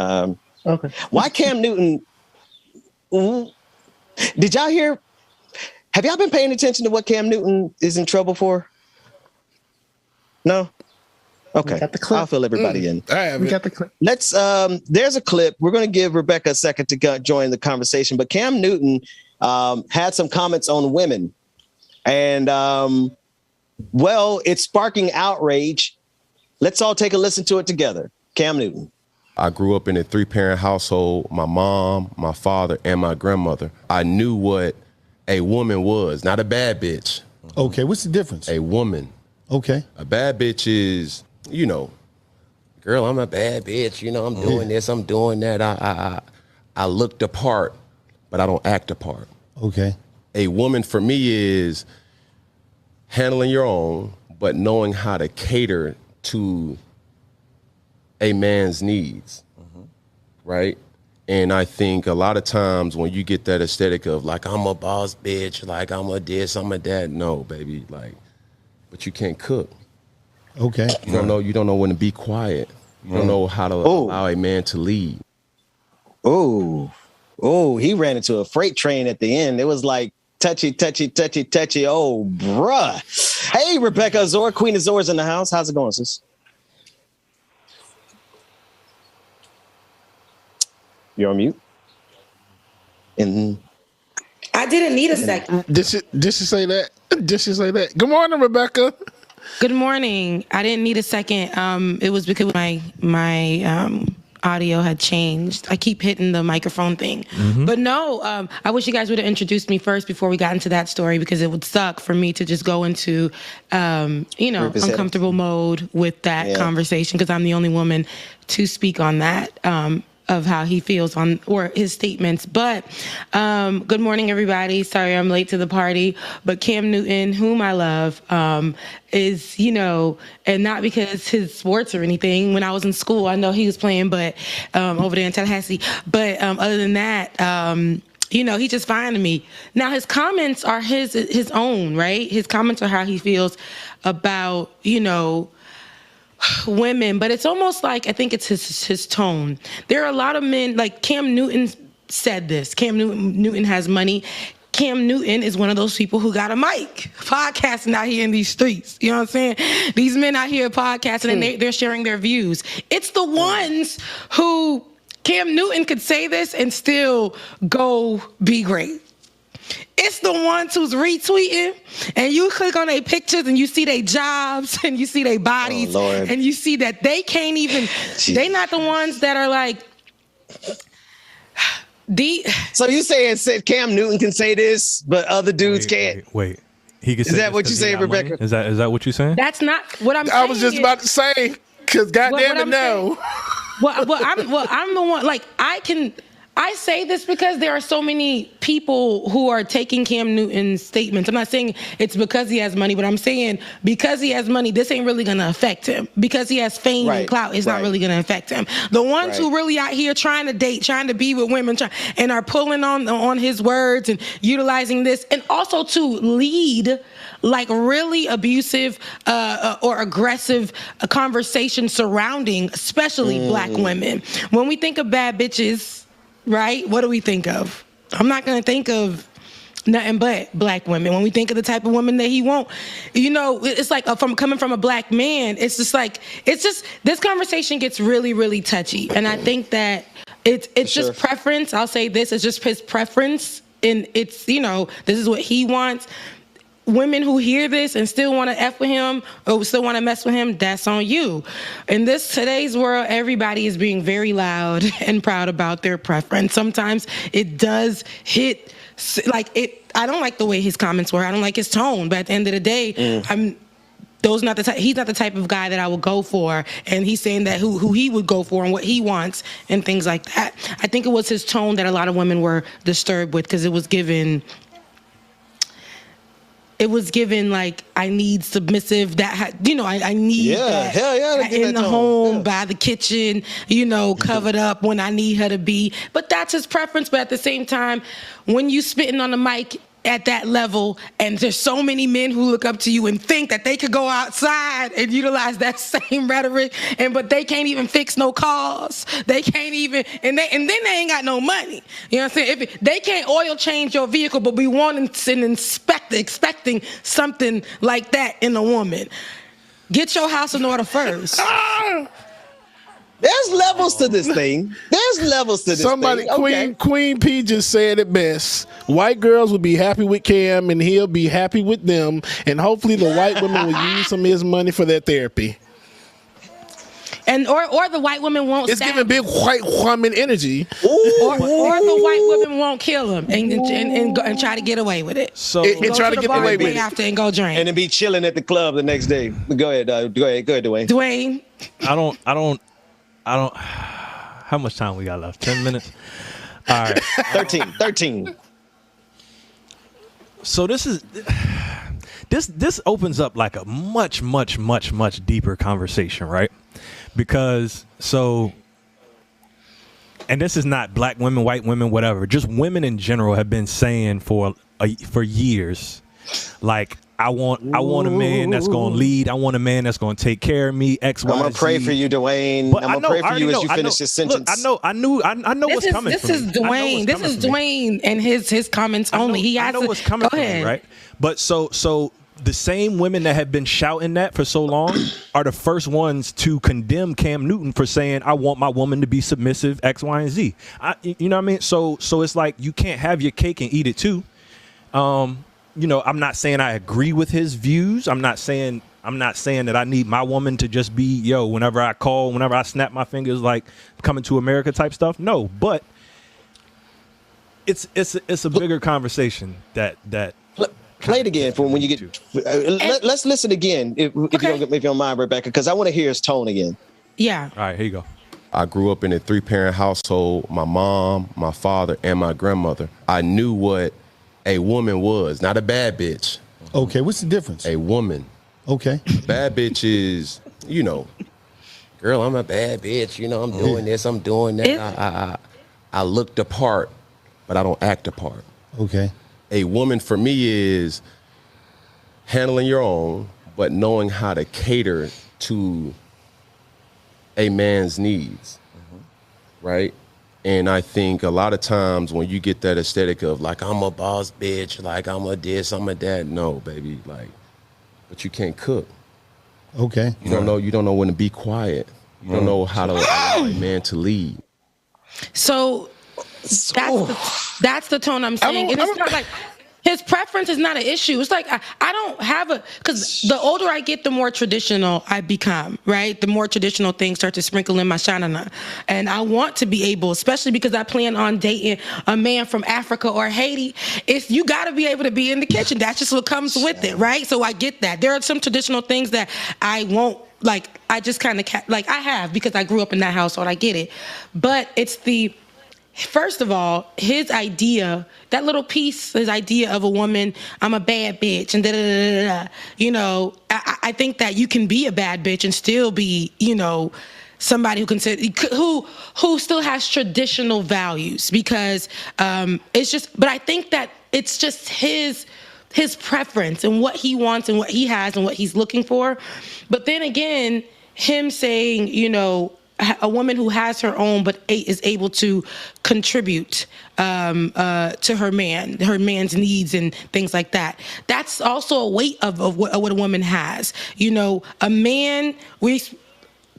Okay. Why Cam Newton? Did y'all hear? Have y'all been paying attention to what Cam Newton is in trouble for? No? Okay. I'll fill everybody in. We got the clip. Let's, there's a clip. We're going to give Rebecca a second to join the conversation, but Cam Newton had some comments on women. And, well, it's sparking outrage. Let's all take a listen to it together. Cam Newton. I grew up in a 3-parent household. My mom, my father, and my grandmother. I knew what a woman was, not a bad bitch. Okay, what's the difference? A woman. Okay. A bad bitch is, you know, girl, I'm a bad bitch. You know, I'm doing this, I'm doing that. I look the part, but I don't act the part. Okay. A woman for me is handling your own, but knowing how to cater to a man's needs, right? And I think a lot of times when you get that aesthetic of like, I'm a boss bitch, like I'm a this, I'm a that. No, baby, like, but you can't cook. Okay. You don't know when to be quiet. You don't know how to allow a man to lead. He ran into a freight train at the end. It was like touchy. Oh, bruh. Hey, Rebecca Azor, Queen Azor's in the house. How's it going, sis? You're on mute. And I didn't need a second. Did she say that? Did she say that? Good morning, Rebecca. Good morning. I didn't need a second. It was because my audio had changed. I keep hitting the microphone thing. But no, I wish you guys would have introduced me first before we got into that story, because it would suck for me to just go into, uncomfortable mode with that conversation, because I'm the only woman to speak on that. Of how he feels on, or his statements. But good morning, everybody. Sorry I'm late to the party. But Cam Newton, whom I love, is, and not because his sports or anything. When I was in school, I know he was playing, but over there in Tallahassee. But other than that, he's just fine to me. Now, his comments are his own, right? His comments are how he feels about, women, but it's almost like, I think it's his tone. There are a lot of men, like Cam Newton said this. Cam Newton has money. Cam Newton is one of those people who got a mic, podcasting out here in these streets. You know what I'm saying? These men out here podcasting and they're sharing their views. It's the ones who Cam Newton could say this and still go be great. It's the ones who's retweeting, and you click on their pictures and you see their jobs and you see their bodies, and you see that they can't even, they not the ones that are like, So you saying Cam Newton can say this, but other dudes can't? Wait. He can say is that what you say, Rebecca? Is that what you're saying? That's not what I'm saying. I was just about to say, because goddamn it, no. I'm the one, like, I say this because there are so many people who are taking Cam Newton's statements. I'm not saying it's because he has money, but I'm saying because he has money, this ain't really going to affect him. Because he has fame and clout, it's not really going to affect him. The ones who really out here trying to date, trying to be with women, and are pulling on his words and utilizing this, and also to lead like really abusive or aggressive conversation surrounding especially black women. When we think of bad bitches, right, what do we think of? I'm not going to think of nothing but black women. When we think of the type of women that he won't, it's like coming from a black man, it's just this conversation gets really, really touchy. And I think that it's just preference. I'll say this, it's just his preference. And it's, this is what he wants. Women who hear this and still want to F with him or still want to mess with him, that's on you. In today's world, everybody is being very loud and proud about their preference. Sometimes it does hit, I don't like the way his comments were. I don't like his tone. But at the end of the day, he's not the type of guy that I would go for. And he's saying that who he would go for and what he wants and things like that. I think it was his tone that a lot of women were disturbed with because it was given like, I need submissive, I need that in the home, by the kitchen, covered up when I need her to be. But that's his preference. But at the same time, when you spitting on the mic at that level, and there's so many men who look up to you and think that they could go outside and utilize that same rhetoric, but they can't even fix no cars. They can't even, and then they ain't got no money. You know what I'm saying? If they can't oil change your vehicle, but be wanting and expecting something like that in a woman. Get your house in order first. There's levels to this thing. Somebody, Queen P just said it best. White girls will be happy with Cam, and he'll be happy with them. And hopefully, the white women will use some of his money for their therapy. And or the white women won't. It's giving big white woman energy. Or the white women won't kill him and try to get away with it. So and try to get away with it after and go drink and then be chilling at the club the next day. Go ahead, Dwayne. Dwayne. I don't. How much time we got left? 10 minutes? All right. 13. So this opens up like a much deeper conversation, right? Because and this is not black women, white women, whatever. Just women in general have been saying for years, like, I want a man that's going to lead. I want a man that's going to take care of me. X, Y, I'm going to pray for you, Dwayne. I'm going to pray for you as you finish this sentence. Look, I know what's coming. This is Dwayne. This is Dwayne and his comments only. I know what's coming from me, right? But so the same women that have been shouting that for so long are the first ones to condemn Cam Newton for saying, I want my woman to be submissive, X, Y, and Z. You know what I mean? So it's like you can't have your cake and eat it too. I'm not saying I agree with his views. I'm not saying that I need my woman to just be, whenever I call, whenever I snap my fingers, like coming to America type stuff. No, but it's a bigger conversation that play it again for when you get. Let's listen again if you don't mind, Rebecca, because I want to hear his tone again. Yeah. All right, here you go. I grew up in a 3-parent household. My mom, my father, and my grandmother. I knew what a woman was, not a bad bitch. Okay, what's the difference? A woman. Okay. Bad bitch is, girl, I'm a bad bitch. I'm doing this, I'm doing that. I look the part, but I don't act the part. Okay. A woman for me is handling your own, but knowing how to cater to a man's needs, right? And I think a lot of times when you get that aesthetic of like, I'm a boss bitch, like I'm a this, I'm a that. No, baby, but you can't cook. Okay. You don't know when to be quiet. You don't know how to allow a man to lead. So that's the tone I'm saying. And it's not like his preference is not an issue. It's like I don't have because the older I get, the more traditional I become, right? The more traditional things start to sprinkle in my shanana. And I want to be able, especially because I plan on dating a man from Africa or Haiti, you got to be able to be in the kitchen. That's just what comes with it, right? So I get that. There are some traditional things that I won't, I just kind of, I have because I grew up in that household. I get it. But it's First of all, his idea, that little piece, his idea of a woman, I'm a bad bitch, and da-da-da-da-da. You know, I think that you can be a bad bitch and still be, you know, somebody who still has traditional values, because it's just, but I think that it's just his preference and what he wants and what he has and what he's looking for. But then again, him saying, you know, a woman who has her own but is able to contribute to her man's needs and things like that. That's also a weight of what a woman has. You know, a man, we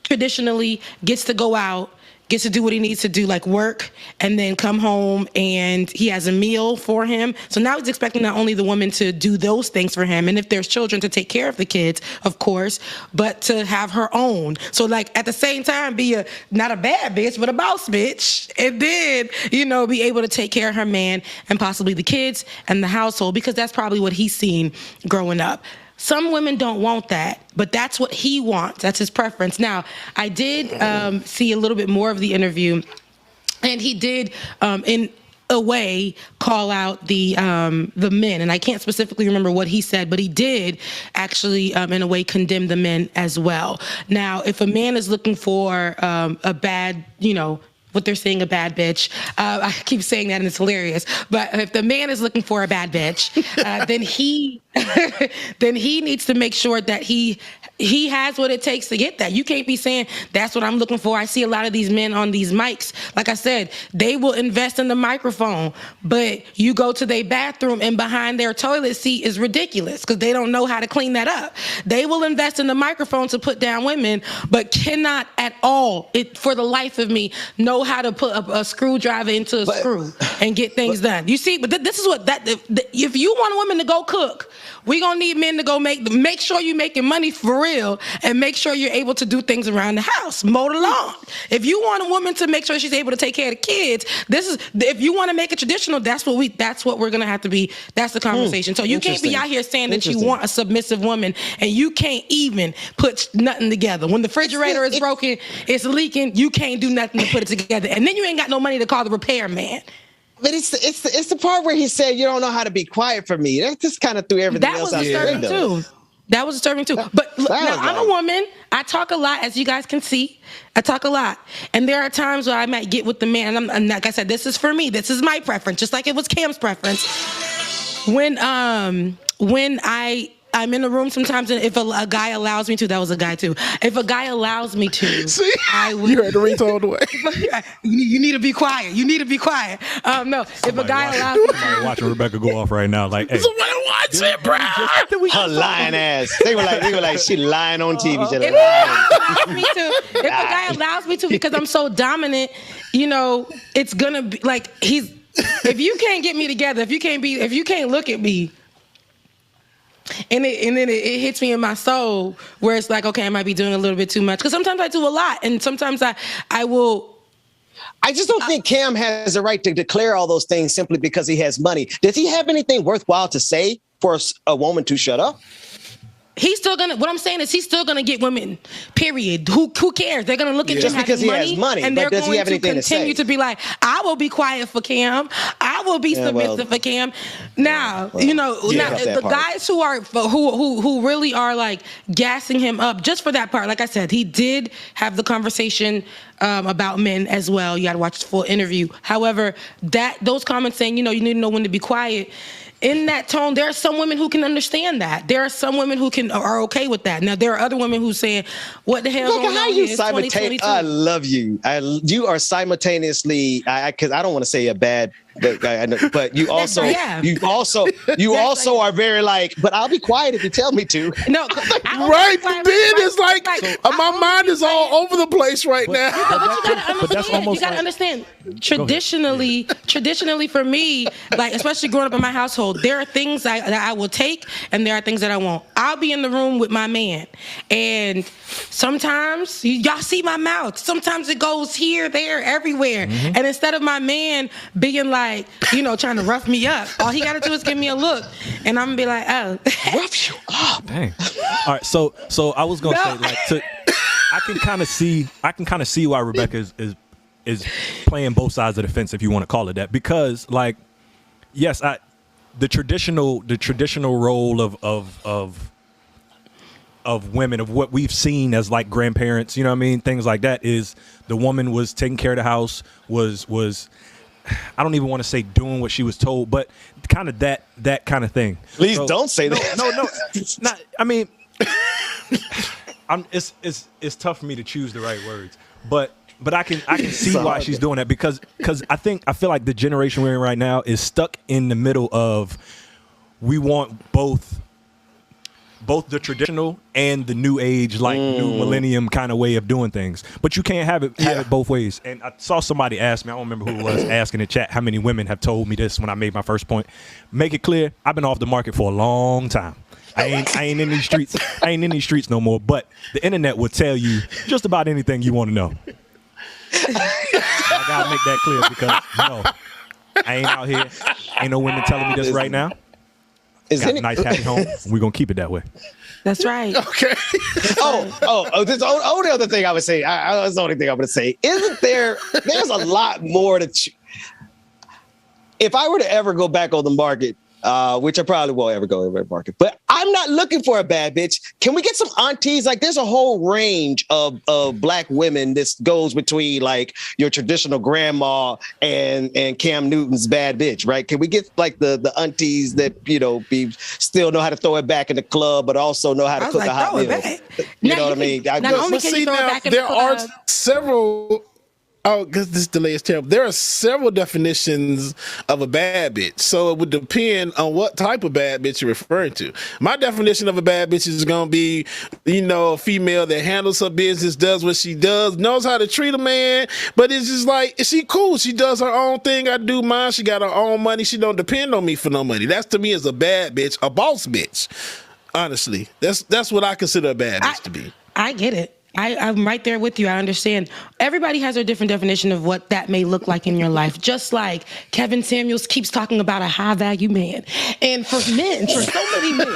traditionally gets to go out, gets to do what he needs to do, like work, and then come home and he has a meal for him. So now he's expecting not only the woman to do those things for him, and if there's children, to take care of the kids, of course, but to have her own. So like at the same time, be not a bad bitch, but a boss bitch, and then, you know, be able to take care of her man and possibly the kids and the household, because that's probably what he's seen growing up. Some women don't want that, but that's what he wants. That's his preference. Now, I did see a little bit more of the interview, and he did, in a way, call out the men. And I can't specifically remember what he said, but he did actually, in a way, condemn the men as well. Now, if a man is looking for a bad, you know, what they're saying, a bad bitch. I keep saying that and it's hilarious. But if the man is looking for a bad bitch, then he then he needs to make sure that he has what it takes to get that. You can't be saying, that's what I'm looking for. I see a lot of these men on these mics. Like I said, they will invest in the microphone, but you go to their bathroom and behind their toilet seat is ridiculous because they don't know how to clean that up. They will invest in the microphone to put down women, but cannot at all, for the life of me, know how to put a screwdriver into a screw and get things done. You see, but this is what if you want a woman to go cook, we gonna need men to go make sure you're making money for real, and make sure you're able to do things around the house, mow the lawn. If you want a woman to make sure she's able to take care of the kids, if you want to make it traditional, that's what we're gonna have to be. That's the conversation. So you can't be out here saying that you want a submissive woman and you can't even put nothing together. When the refrigerator is broken, it's leaking, you can't do nothing to put it together, and then you ain't got no money to call the repairman. But it's the part where he said, you don't know how to be quiet for me. That just kind of threw everything else out the window. That was disturbing too. But look, now I'm a woman. I talk a lot, as you guys can see. I talk a lot. And there are times where I might get with the man. And like I said, this is for me. This is my preference, just like it was Cam's preference. When I'm in a room sometimes, and if a guy allows me to, that was a guy too. If a guy allows me to, see, I will. You heard the ringtone the way. You need to be quiet. You need to be quiet. No, if a guy allows me to. Watching Rebecca go off right now, like, hey. Somebody watch it, bro. Her lying ass. They were like, she lying on TV. If a guy allows me to, because I'm so dominant, you know, it's gonna be like if you can't get me together, if you can't look at me. And then it hits me in my soul where it's like, okay, I might be doing a little bit too much. Because sometimes I do a lot, and sometimes I will. I just don't think Cam has a right to declare all those things simply because he has money. Does he have anything worthwhile to say for a woman to shut up? What I'm saying is he's still gonna get women, period. Who cares? They're gonna look at just because having he has money, and they're going to continue to be like, I will be quiet for Cam. I will be submissive for Cam. Now, the guys who really are like gassing him up just for that part. Like I said, he did have the conversation about men as well. You got to watch the full interview. However, those comments saying, you need to know when to be quiet. In that tone, there are some women who can understand that. There are some women who are okay with that. Now, there are other women who saying, "What the hell?" How you simultaneously? I love you. You are simultaneously. Because I don't want to say a bad. But you also are very like, but I'll be quiet if you tell me to. No, right? Then it's like my mind is all over the place right now. But that's almost. You gotta understand. Traditionally for me, like especially growing up in my household, there are things that I will take, and there are things that I won't. I'll be in the room with my man, and sometimes y'all see my mouth. Sometimes it goes here, there, everywhere, and instead of my man being like, trying to rough me up, all he gotta do is give me a look, and I'm gonna be like, oh, rough you up. Dang. All right, so I was gonna say, like, I can kind of see why Rebecca is playing both sides of the fence, if you want to call it that, because like, yes, the traditional role of women, of what we've seen as like grandparents, you know what I mean, things like that, is the woman was taking care of the house, was I don't even want to say doing what she was told, but kind of that kind of thing. Please don't say that. No, not. I mean, it's tough for me to choose the right words, but I can see why she's doing that, because I feel like the generation we're in right now is stuck in the middle of, we want both the traditional and the new age, like new millennium kind of way of doing things. But you can't have it both ways. And I saw somebody ask me, I don't remember who it was, asking in the chat how many women have told me this when I made my first point. Make it clear, I've been off the market for a long time. I ain't in these streets. I ain't in these streets no more. But the internet will tell you just about anything you want to know. I gotta make that clear, because no, I ain't out here. Ain't no women telling me this right now. Got a nice happy home. We're gonna keep it that way. That's right. Okay. This only other thing I would say. That's the only thing I'm going to say. Isn't there? There's a lot more to. If I were to ever go back on the market, which I probably won't ever go on the market, but I'm not looking for a bad bitch. Can we get some aunties? Like, there's a whole range of black women. This goes between like your traditional grandma and Cam Newton's bad bitch, right? Can we get like the aunties that, you know, still know how to throw it back in the club, but also know how to cook a hot meal? You know what I mean? There are several. Oh, because this delay is terrible. There are several definitions of a bad bitch, so it would depend on what type of bad bitch you're referring to. My definition of a bad bitch is going to be, you know, a female that handles her business, does what she does, knows how to treat a man, but it's just like, she cool. She does her own thing. I do mine. She got her own money. She don't depend on me for no money. That's, to me, is a bad bitch, a boss bitch. Honestly, that's what I consider a bad bitch to be. I get it. I'm right there with you. I understand. Everybody has their different definition of what that may look like in your life. Just like Kevin Samuels keeps talking about a high value man. And for men, for so many men,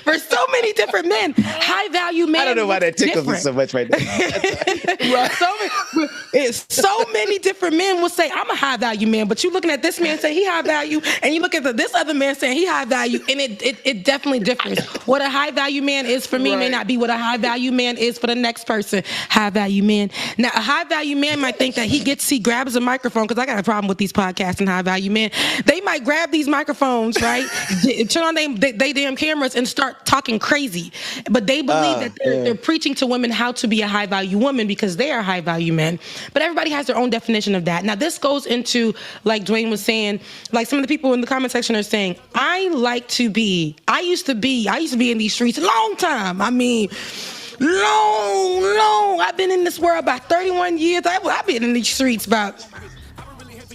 for so many different men, high value men. I don't know why that tickles me so much right now. So many different men will say, I'm a high value man, but you looking at this man say he high value, and you look at this other man saying he high value, and it definitely differs. What a high value man is for me may not be what a high value man is for the next person. High value man. Now, a high value man might think that he grabs a microphone, because I got a problem with these podcasts and high value men. They might grab these microphones, right? Turn on they damn cameras and start talking crazy. But they believe that they're preaching to women how to be a high value woman because they are high value men. But everybody has their own definition of that. Now, this goes into, like Dwayne was saying, like some of the people in the comment section are saying, I used to be in these streets a long time. I mean, long. I've been in this world about 31 years. I've been in these streets about.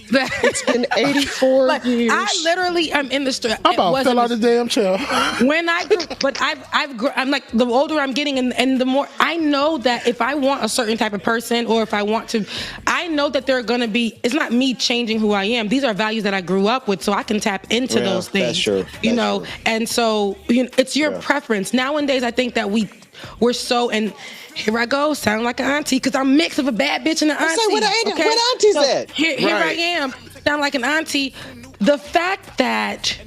It's been 84 years. I literally am in the street. I about fell out of the damn chair. When I grew, but I'm like, the older I'm getting, and the more I know that if I want a certain type of person, or if I want to, I know that they're gonna be. It's not me changing who I am. These are values that I grew up with, so I can tap into those things. That's true. You know, and so it's your preference. Nowadays, I think that we're so, and here I go, sound like an auntie, because I'm mixed of a bad bitch and an auntie. What auntie's that? Here I am, sound like an auntie. The fact that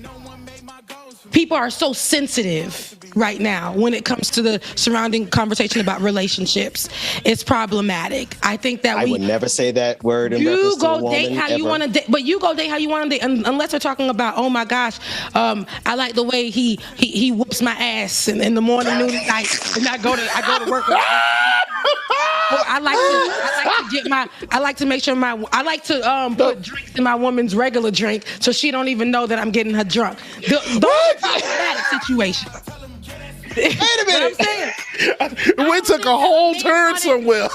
people are so sensitive right now when it comes to the surrounding conversation about relationships, it's problematic. I think that I would never say that word in reference to a woman. You go date how you want to date, but you go date how you want to date, unless we're talking about, oh my gosh, I like the way he whoops my ass in the morning, noon, and night, and I go to work. I like to make sure I like to put drinks in my woman's regular drink so she don't even know that I'm getting her drunk. Those are problematic situations. Wait a minute. We took a whole turn somewhere.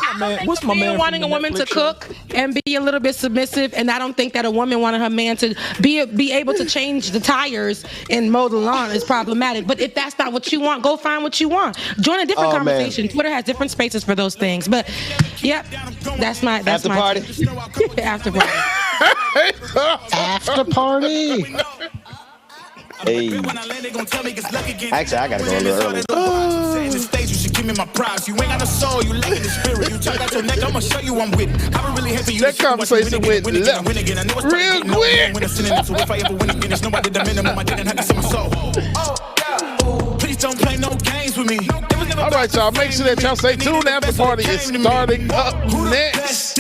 What's my man wanting a woman to cook and be a little bit submissive, and I don't think that a woman wanting her man to be able to change the tires and mow the lawn is problematic. But if that's not what you want, go find what you want. Join a different conversation. Twitter has different spaces for those things. But yep, that's my after party. After party. After party. Hey. Actually, I gotta go a little early. give me my props. You ain't got no soul, you lacking the spirit. You talk out your neck, I'ma show you I'm with it. I would really hate for you that conversation went left win again. I know it's real quick. When I'm sitting so if I ever win again, it's nobody the minimum. I didn't have to see my soul. Oh, yeah. Please don't play no games with me. All right, y'all. Make sure that y'all stay tuned. After party is starting up next.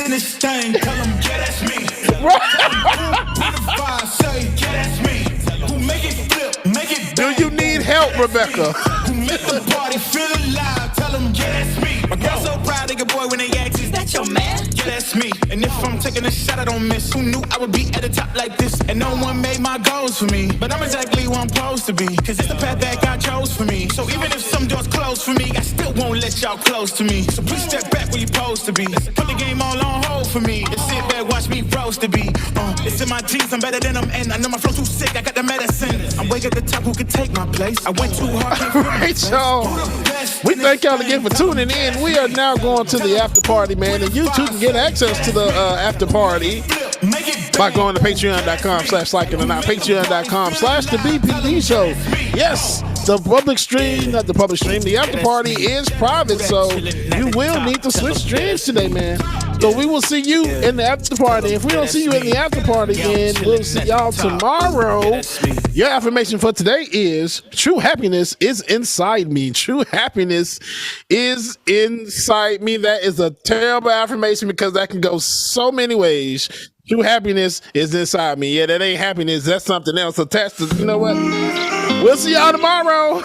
Do you need help, Rebecca? Who make the party feel alive? Tell them, yeah, that's me. My girl so proud of your boy when they ask, is that your man? Yeah, that's me. And if I'm taking a shot, I don't miss. Who knew I would be at the top like this? And no one made my goals for me. But I'm exactly where I'm supposed to be. Cause it's the path that God chose for me. So even if some doors close for me, I still won't let y'all close to me. So please step back where you're supposed to be. Put the game all on hold for me. And sit back, watch me roast to be. It's in my genes, I'm better than them. And I know my flow too sick, I got the medicine. I'm way at the top, who could take my place? I went too hard. All right, y'all. We thank y'all again for tuning in. We are now going to the after party, man. And you too can get access to the after party by going to patreon.com/LikeItOrNot, patreon.com/the BPD show. Yes, the public stream, not the public stream, the after party is private, so you will need to switch streams today, man. So we will see you in the after party. If we don't see you in the after party, then we'll see y'all tomorrow. Your affirmation for today is true happiness is inside me. True happiness is inside me. That is a terrible affirmation because that can go so many ways. True happiness is inside me. Yeah, that ain't happiness. That's something else attached to, you know what? We'll see y'all tomorrow.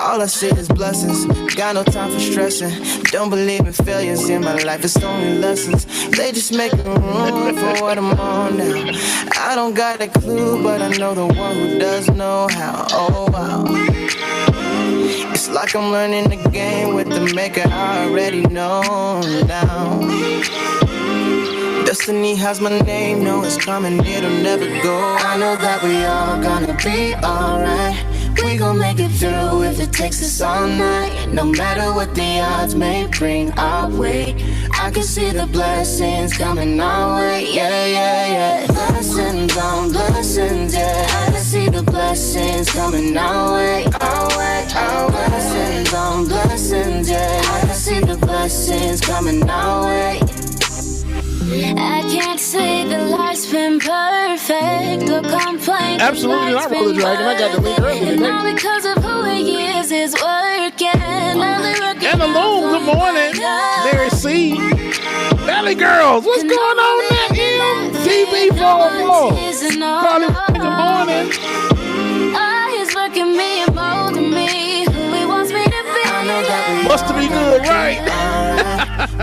All I see is blessings, got no time for stressing. Don't believe in failures in my life, it's only lessons. They just make room for what I'm on now. I don't got a clue, but I know the one who does know how. Oh wow. It's like I'm learning the game with the maker I already know now. Destiny has my name, know it's coming, it'll never go. I know that we all gonna be alright. We gon' make it through if it takes us all night. No matter what the odds may bring our way, I can see the blessings coming our way. Yeah, yeah, yeah. Blessings on blessings, yeah. I can see the blessings coming our way. Our way, our way. Blessings on blessings, yeah. I can see the blessings coming our way. I can't say that life's been perfect or complain. Absolutely not, Brother Dragon. I got the link earlier today. And all because of who he is working. And alone, good morning, Mary C. Valley Girls, what's going on there? MTV404. Probably good morning. He's working me and molding me who he wants me to be. Must be good, right?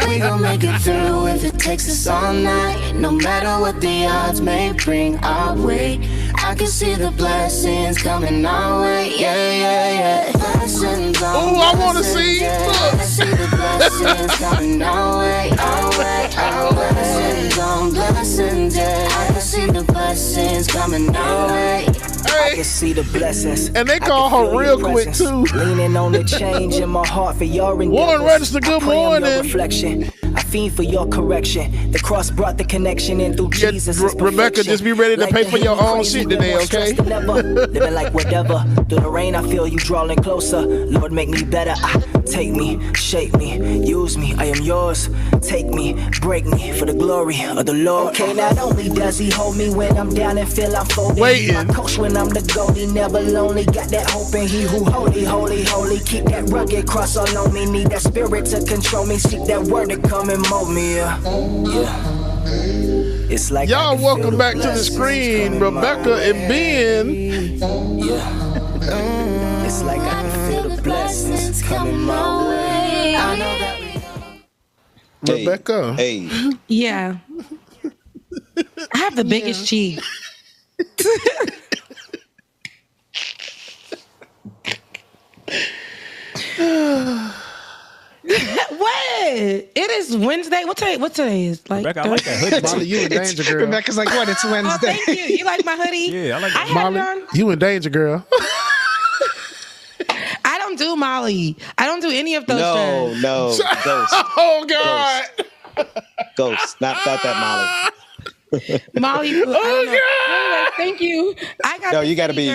We gon' make it through if it takes us all night. No matter what the odds may bring our way, I can see the blessings coming our way. Yeah, yeah, yeah. Blessings on I wanna see. Yeah. I can see the blessings coming our way. Our way, our way. Blessings on blessings, yeah. I can see the blessings coming our way. I can see the blessings. And they call her real quick too. Leaning on the change in my heart for your Warren Register, good morning. Reflection. I fiend for your correction. The cross brought the connection in through Jesus. Rebecca, just be ready to pay for your own shit today, okay? Living like whatever. Through the rain, I feel you drawing closer. Lord, make me better. Take me, shape me, use me. I am yours. Take me, break me for the glory of the Lord. Okay, not only does he hold me when I'm down and feel I'm folding. My coach when I'm the goalie, never lonely. Got that hope in he who holy, holy, holy. Keep that rugged cross all on me. Need that spirit to control me. Seek that word to come and mold me. Yeah. It's like y'all welcome back to the screen, Rebecca and Ben. Yeah. It's like I can feel the blessings coming my way. I know that Rebecca. Hey. Yeah. I have the biggest cheek. What? It is Wednesday. What today is? Like Rebecca, I like that hoodie. Molly, you in danger, girl. Rebecca's like, what? It's Wednesday. Oh, thank you. You like my hoodie? Yeah, I like that. Molly, you in danger, girl. I don't do Molly. I don't do any of those shirts. No. Ghost. Oh, God. Ghost. Not that Molly. Molly. Anyway, thank you. No, you gotta be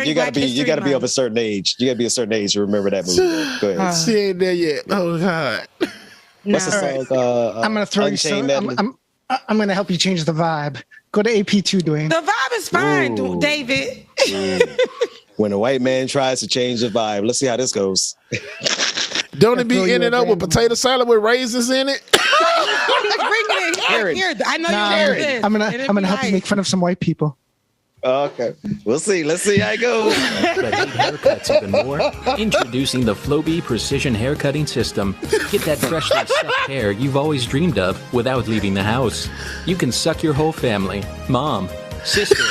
of a certain age. You gotta be a certain age to remember that movie. Go ahead. She ain't there yet. Oh God. What's the song? I'm gonna throw you some. I'm gonna help you change the vibe. Go to AP2, Dwayne. The vibe is fine, David. When a white man tries to change the vibe, let's see how this goes. Don't it be in and up with potato salad with raisins in it? Here, I know you're this. I'm gonna help you make fun of some white people. Okay, we'll see. Let's see how it goes. But hate haircuts even more? Introducing the Flowbee Precision Haircutting System. Get that freshly sucked hair you've always dreamed of without leaving the house. You can suck your whole family, mom, sister.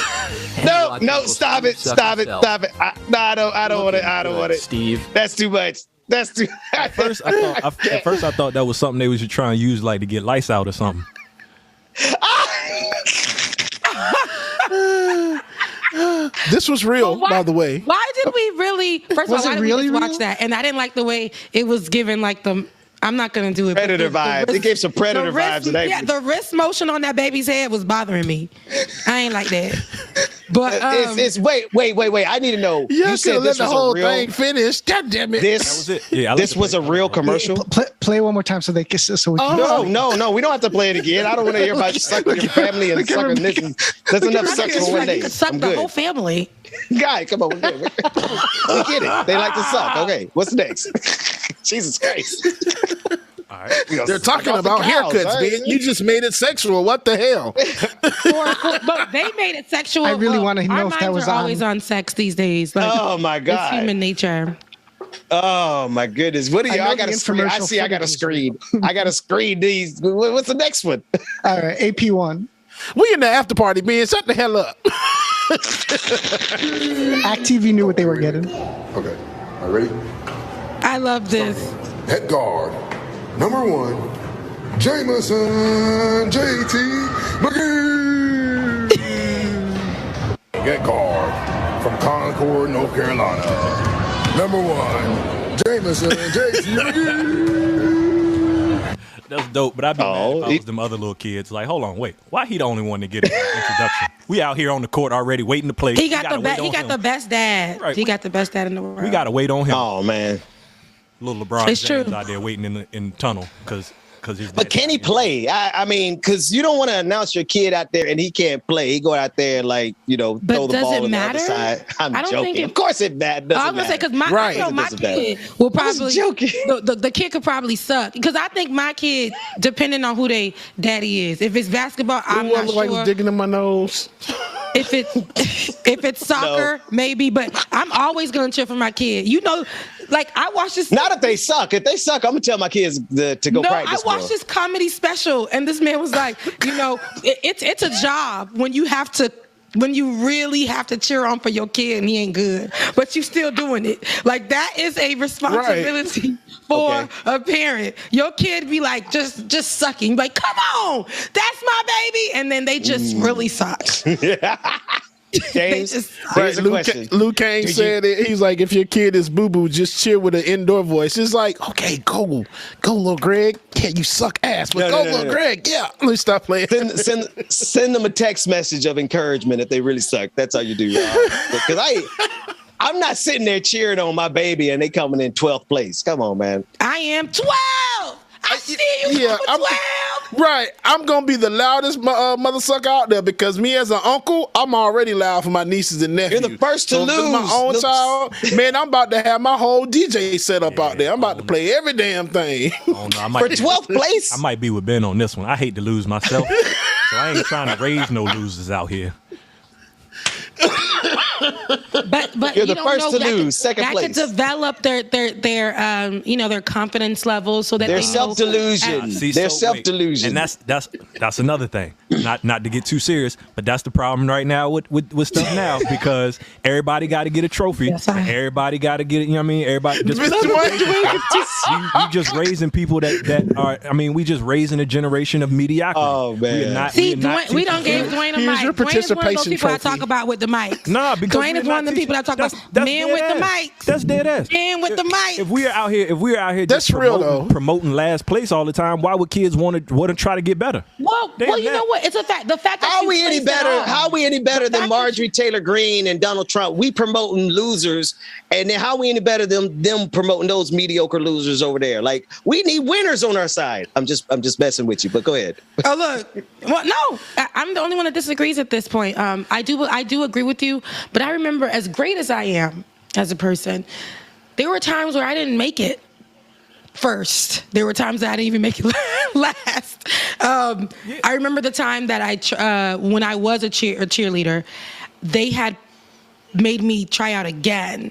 No, stop it. I don't want it. I don't want it. Steve. That's too much. At first, I thought that was something they was trying to use, like to get lice out or something. This was real, by the way. Why did we really? First of all, why did we just watch that? And I didn't like the way it was given, like the. I'm not gonna do it. Predator vibes. It gave some predator vibes. Yeah, the wrist motion on that baby's head was bothering me. I ain't like that. But it's wait. I need to know. You said this the was whole a real thing finish. God damn it! This that was it. Yeah, this was a real commercial. Play one more time so they kiss. So we can. No. We don't have to play it again. I don't want to hear about you sucking your family and sucking this. That's enough sex for one day. Suck the whole family. Guy, come on. We get it. They like to suck. Okay, what's next? Jesus Christ. All right. They're talking about haircuts, man. You just made it sexual. What the hell? But they made it sexual. I really want to know if that was always on sex these days. Like, oh my God. It's human nature. Oh my goodness. What are you? I got a screen. I got a screen. I got to screen these. What's the next one? All right, AP1. We in the after party, man. Shut the hell up. Act TV knew what they were getting. Okay. Are you ready? I love this. Head guard. Number 1, Jameson JT McGee. Get guard from Concord, North Carolina. Number 1, Jameson JT McGee. That's dope, but I'd be mad if I was them other little kids. Like, hold on, wait. Why he the only one to get an introduction? We out here on the court already waiting to play. He got the best dad. Right. He got the best dad in the world. We got to wait on him. Oh, man. Little LeBron James out there waiting in the tunnel because his. But can he play? I mean, because you don't want to announce your kid out there and he can't play. He go out there and throw the ball on the other side. I'm joking. Of course it matters. I was gonna say because my kid will probably joking. The kid could probably suck because I think my kid, depending on who they daddy is, if it's basketball, I'm not sure. Like digging in my nose. If it's soccer, maybe, but I'm always gonna cheer for my kid. You know, like I watch this. Not if they suck. If they suck, I'm gonna tell my kids to go practice. I watched this comedy special, and this man was like, it's a job when you really have to cheer on for your kid and he ain't good, but you still doing it. Like that is a responsibility for a parent. Your kid be like just sucking, like come on, that's my baby, and then they just really suck. James, here's a question. Luke Kane said it. He's like, if your kid is boo-boo, just cheer with an indoor voice. It's like, okay, go, little Greg. Yeah, you suck ass, but little Greg. Yeah, let me stop playing. Send them a text message of encouragement if they really suck. That's how you do. Because I'm not sitting there cheering on my baby and they coming in 12th place. Come on, man. I am 12. I see you. Yeah, I'm 12. Right. I'm going to be the loudest mother sucker out there because me as an uncle, I'm already loud for my nieces and nephews. You're the first to lose. My own child, man, I'm about to have my whole DJ set up out there. I'm about to play every damn thing. Oh, no, I might for 12th place? I might be with Ben on this one. I hate to lose myself, so I ain't trying to raise no losers out here. But you're the first to lose, second place. That could develop their confidence levels so that their self-delusion. Their self-delusion. And that's another thing. Not to get too serious, but that's the problem right now with stuff now because everybody got to get a trophy. Yes, everybody got to get it. You know what I mean? Everybody you just raising people that are. I mean, we just raising a generation of mediocrity. Oh man! We don't give Dwayne a mic. Your participation Dwayne is one of those people trophy. I talk about with the mic. Nah, because Dwayne is one of the people that talk about men with the mics. That's dead ass. Men with the mics. If we are out here, that's real though. Promoting last place all the time. Why would kids want to try to get better? Well, you know what? It's a fact. The fact that how are we any better than Marjorie Taylor Greene and Donald Trump? We promoting losers, and then how are we any better than them promoting those mediocre losers over there? Like, we need winners on our side. I'm just messing with you, but go ahead. Oh look, well, no, I'm the only one that disagrees at this point. I do agree with you, but I remember, as great as I am as a person, there were times where I didn't make it first. There were times that I didn't even make it last. I remember the time that when I was a cheerleader, they had made me try out again.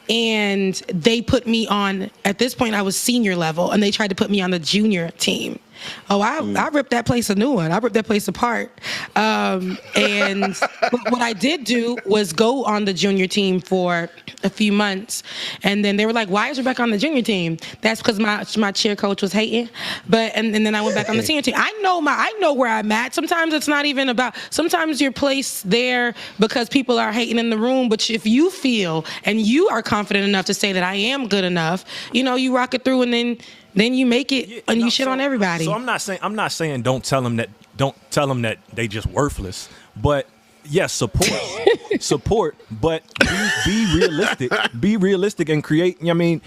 And they put me on, at this point I was senior level, and they tried to put me on the junior team. Oh, I ripped that place a new one. I ripped that place apart. And what I did do was go on the junior team for a few months. And then they were like, why is Rebecca on the junior team? That's because my cheer coach was hating. And then I went back on the senior team. I know where I'm at. Sometimes it's not even about, sometimes you're placed there because people are hating in the room. But if you feel and you are confident enough to say that I am good enough, you rock it through, and then you make it, and you shit on everybody. So I'm not saying don't tell them that they just worthless. But yes, support, but be realistic. Be realistic and create. I mean,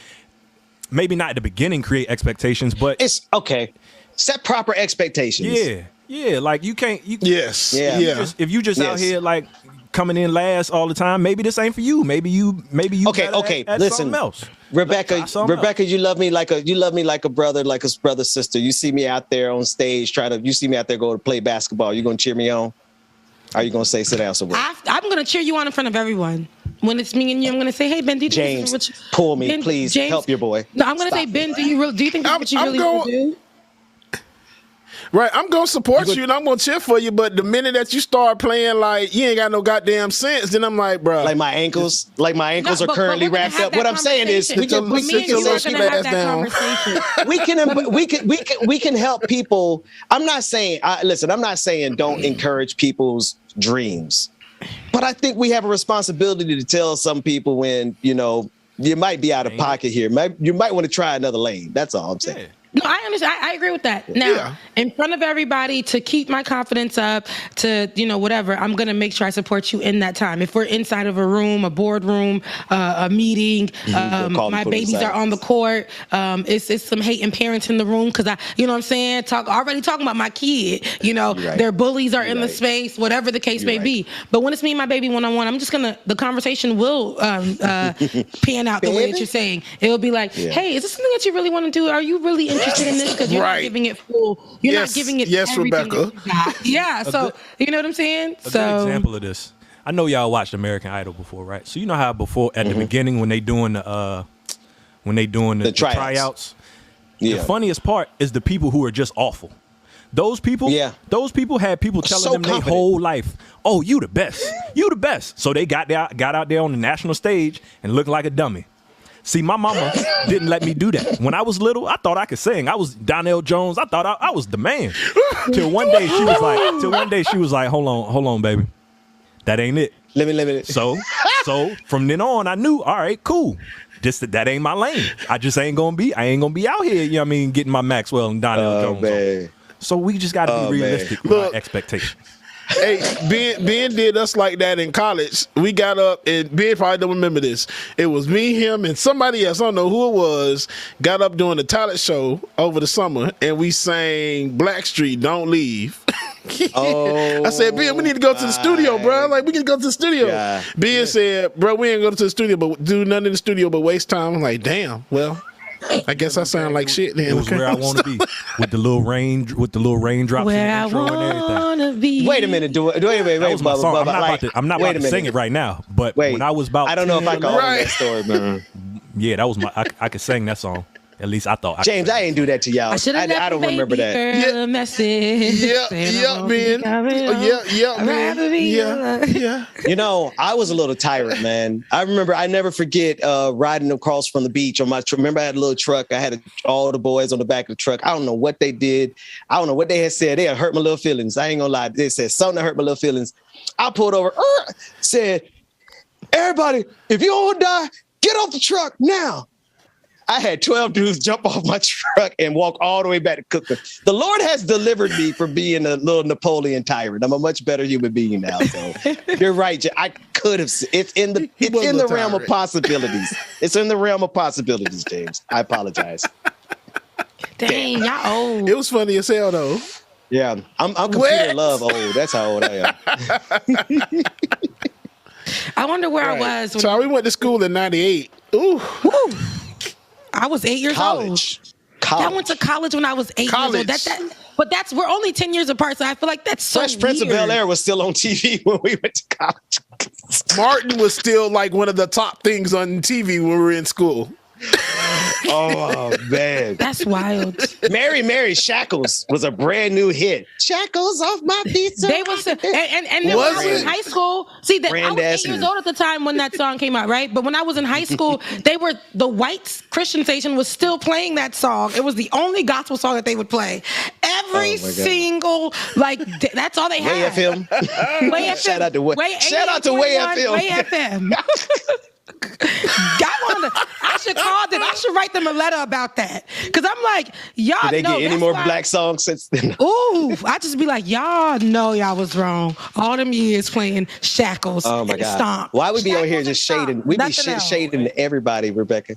maybe not at the beginning create expectations, but it's okay. Set proper expectations. Yeah. Like you can't. Yes. Yeah. If you just out here like coming in last all the time, maybe this ain't for you. Maybe you. Okay. At Listen, something else. Rebecca, you love me like a brother, like a brother, sister. You see me out there on stage you see me out there go to play basketball. You gonna cheer me on? Are you gonna say sit down somewhere? I'm gonna cheer you on in front of everyone. When it's me and you, I'm gonna say, hey Ben, do you think James, pull me, please. Help your boy. No, I'm gonna say, Ben, do you think that's what you really want to do? Right, I'm gonna support you and I'm gonna cheer for you, but the minute that you start playing like you ain't got no goddamn sense, then I'm like, bro, like my ankles are currently wrapped up. What I'm saying is, we can help people. I'm not saying don't encourage people's dreams, but I think we have a responsibility to tell some people when you might be out of pocket here. You might want to try another lane. That's all I'm saying. Yeah. No, I understand. I agree with that. Now, in front of everybody, to keep my confidence up, to, whatever, I'm going to make sure I support you in that time. If we're inside of a room, a boardroom, a meeting, my babies are on the court, it's some hating parents in the room because you know what I'm saying? Already talking about my kid, their bullies are in the space, whatever the case may be. But when it's me and my baby one-on-one, I'm just the conversation will pan out the way that you're saying. It'll be like, hey, is this something that you really want to do? Are you really interested in this? Because you're not giving it full. You're not giving it everything Rebecca. That you got. Yeah. So you know what I'm saying? A good example of this. I know y'all watched American Idol before, right? So you know how before at the beginning when they doing the tryouts. The funniest part is the people who are just awful. Those people had people telling them their whole life, "Oh, you the best. You the best." So they got out there on the national stage and looked like a dummy. See, my mama didn't let me do that. When I was little, I thought I could sing. I was Donnell Jones. I thought I was the man. Till one day she was like, hold on, baby. That ain't it. Let me. So from then on, I knew, all right, cool. That ain't my lane. I ain't gonna be out here, getting my Maxwell and Donnell Jones. Man. So we just gotta be realistic with our expectations. Hey, Ben did us like that in college. We got up, and Ben probably don't remember this. It was me, him, and somebody else, I don't know who it was, got up doing the talent show over the summer, and we sang Blackstreet, Don't Leave. I said, Ben, we need to go to the studio, bro. Like, we can go to the studio. Ben said, bro, we ain't go to the studio, but do nothing in the studio but waste time. I'm like, damn, well, I guess I sound like shit then. It was where I want to be with the little raindrops. Where I want to be. Wait a minute. Wait, I'm not about to sing it right now. But when I was about, I don't know if I can own that story, man. Yeah, that was I could sing that song. At least I thought. James, I ain't do that to y'all. I don't remember that. A message. Ben. Yeah. I was a little tyrant, man. I remember. I never forget riding across from the beach on my truck. Remember, I had a little truck. I had all the boys on the back of the truck. I don't know what they did. I don't know what they had said. They had hurt my little feelings. I ain't gonna lie. They said something that hurt my little feelings. I pulled over. Said, everybody, if you don't die, get off the truck now. I had 12 dudes jump off my truck and walk all the way back to Cooker. The Lord has delivered me from being a little Napoleon tyrant. I'm a much better human being now. So you're right. I could have. It's in the realm of possibilities. It's in the realm of possibilities, James. I apologize. Dang, y'all old. It was funny as hell though. Yeah, I'm computer love old. That's how old I am. I wonder where I was. So we went to school in '98. Ooh. Woo. I was 8 years old. I went to college when I was 8 years old. But we're only 10 years apart, so I feel like that's so Fresh Prince of Bel-Air was still on TV when we went to college. Martin was still like one of the top things on TV when we were in school. Oh man, that's wild. Mary Shackles was a brand new hit. Shackles off my feet. So they was and then when I was in high school. See, I was 8 years old at the time when that song came out, right? But when I was in high school, the white Christian station was still playing that song. It was the only gospel song that they would play. Every single that's all they had. Way FM. Way FM. Shout out to Way FM. Way FM. I should call them. I should write them a letter about that. Because I'm like, y'all know. Did they get any more black songs since then? Ooh, I just be like, y'all know y'all was wrong. All them years playing Shackles and Stomp. Why we be on here just shading? We be shading everybody, Rebecca.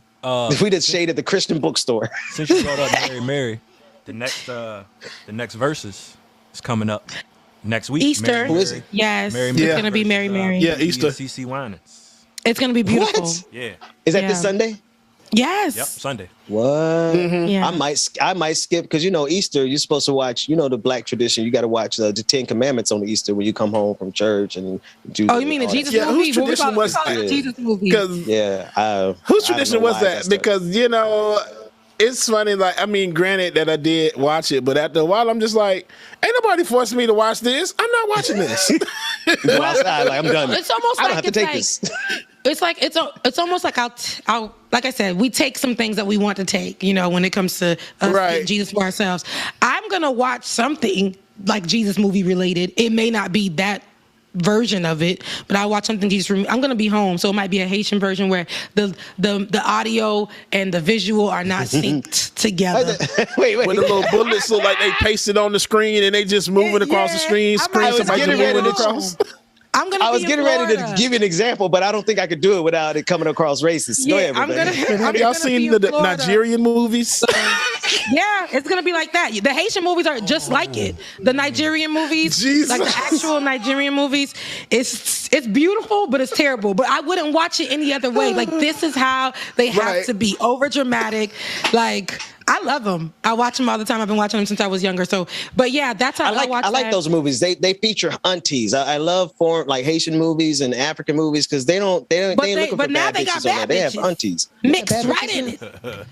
We just shaded the Christian bookstore. Since you brought up Mary, the next verses is coming up next week. Easter. Who is it? Yes. It's going to be Mary. Yeah, Easter. CC Winans. It's going to be beautiful. What? Yeah. Is that this Sunday? Yes. Yep, Sunday. What? Mm-hmm. Yeah. I might skip because Easter. You're supposed to watch. The black tradition. You got to watch the 10 Commandments on Easter when you come home from church and do. Oh, you mean the Jesus movie? Whose tradition was that? Jesus movie. Whose tradition was that? Because it's funny. Granted that I did watch it, but after a while, I'm just like, ain't nobody forcing me to watch this. I'm not watching this. Go outside, I'm done. It's almost I don't have to take this. It's like it's almost like I'll like I said, we take some things that we want to take, when it comes to us getting Jesus for ourselves. I'm gonna watch something like Jesus movie related. It may not be that version of it, but I watch something Jesus. I'm gonna be home, so it might be a Haitian version where the audio and the visual are not synced together. Wait. When the little bullets look like they pasted on the screen and they just moving across the screen. Somebody just moving across. I was getting ready to give you an example, but I don't think I could do it without it coming across racist. Go ahead, have y'all seen the Nigerian movies? Yeah, it's gonna be like that. The Haitian movies are just like it. The Nigerian movies, like the actual Nigerian movies, it's beautiful, but it's terrible. But I wouldn't watch it any other way. Like, this is how they have to be, over dramatic. Like, I love them. I watch them all the time. I've been watching them since I was younger. So, but yeah, that's how I watch. I like those movies. They feature aunties. I love foreign, like Haitian movies and African movies because they ain't looking for bad bitches on there. They have aunties mixed right in it.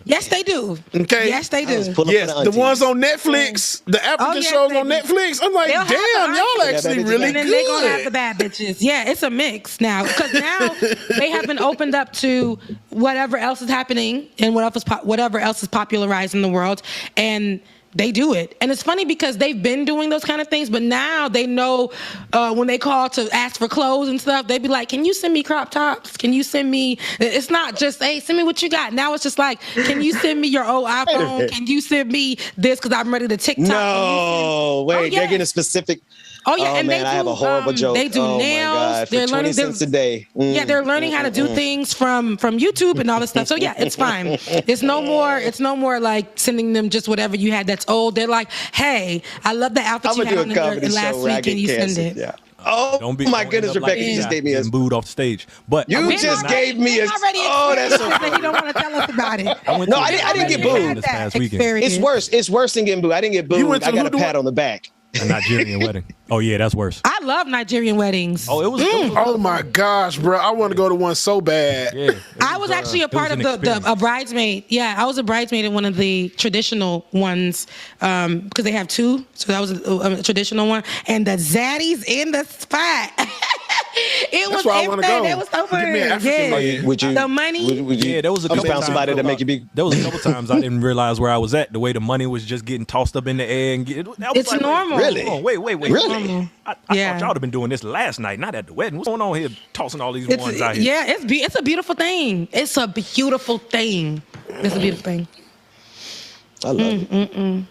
Yes, they do. Okay. Yes, they do. Yes, the ones on Netflix, the African shows on Netflix. I'm like, damn, y'all actually really good. And then they're gonna have the bad bitches. Yeah, it's a mix now because now they have been opened up to whatever else is happening and whatever else is popularized in the world, and they do it. And it's funny because they've been doing those kind of things, but now they know when they call to ask for clothes and stuff, they be like, can you send me crop tops? Can you send me, it's not just, hey, send me what you got. Now it's just like, can you send me your old iPhone? Can you send me this because I'm ready to TikTok? No, wait, they're getting specific. Oh yeah, and man, I have a horrible joke. They do nails. They're learning 20 cents a day. Yeah, they're learning how to do things from YouTube and all this stuff. So yeah, it's fine. It's no more like sending them just whatever you had that's old. They're like, hey, I love the outfit you had on last week. Can you send it? Yeah. Oh my goodness, Rebecca, you just gave me a booed off the stage. But you just gave me a. Oh, that's so funny. You don't want to tell us about it. No, I didn't get booed this past weekend. It's worse. It's worse than getting booed. I didn't get booed. I got a pat on the back. A Nigerian wedding. Oh yeah, that's worse. I love Nigerian weddings. Oh, it was. Oh my gosh, bro! I want to go to one so bad. Yeah, I was actually a part of a bridesmaid. Yeah, I was a bridesmaid in one of the traditional ones because they have two. So that was a traditional one, and the zaddies in the spot. It That's was where I want to go. It was so fun. Give me an African man. Would you? The money. Would you? Yeah, there was a couple found times. somebody to make you be. There was a couple times I didn't realize where I was at. The way the money was just getting tossed up in the air and It's normal. Really? Wait. Really? I thought Yeah. y'all would have been doing this last night, not at the wedding. What's going on here, tossing all these ones out here? Yeah, it's a beautiful thing. It's a beautiful thing. It's a beautiful thing. I love it.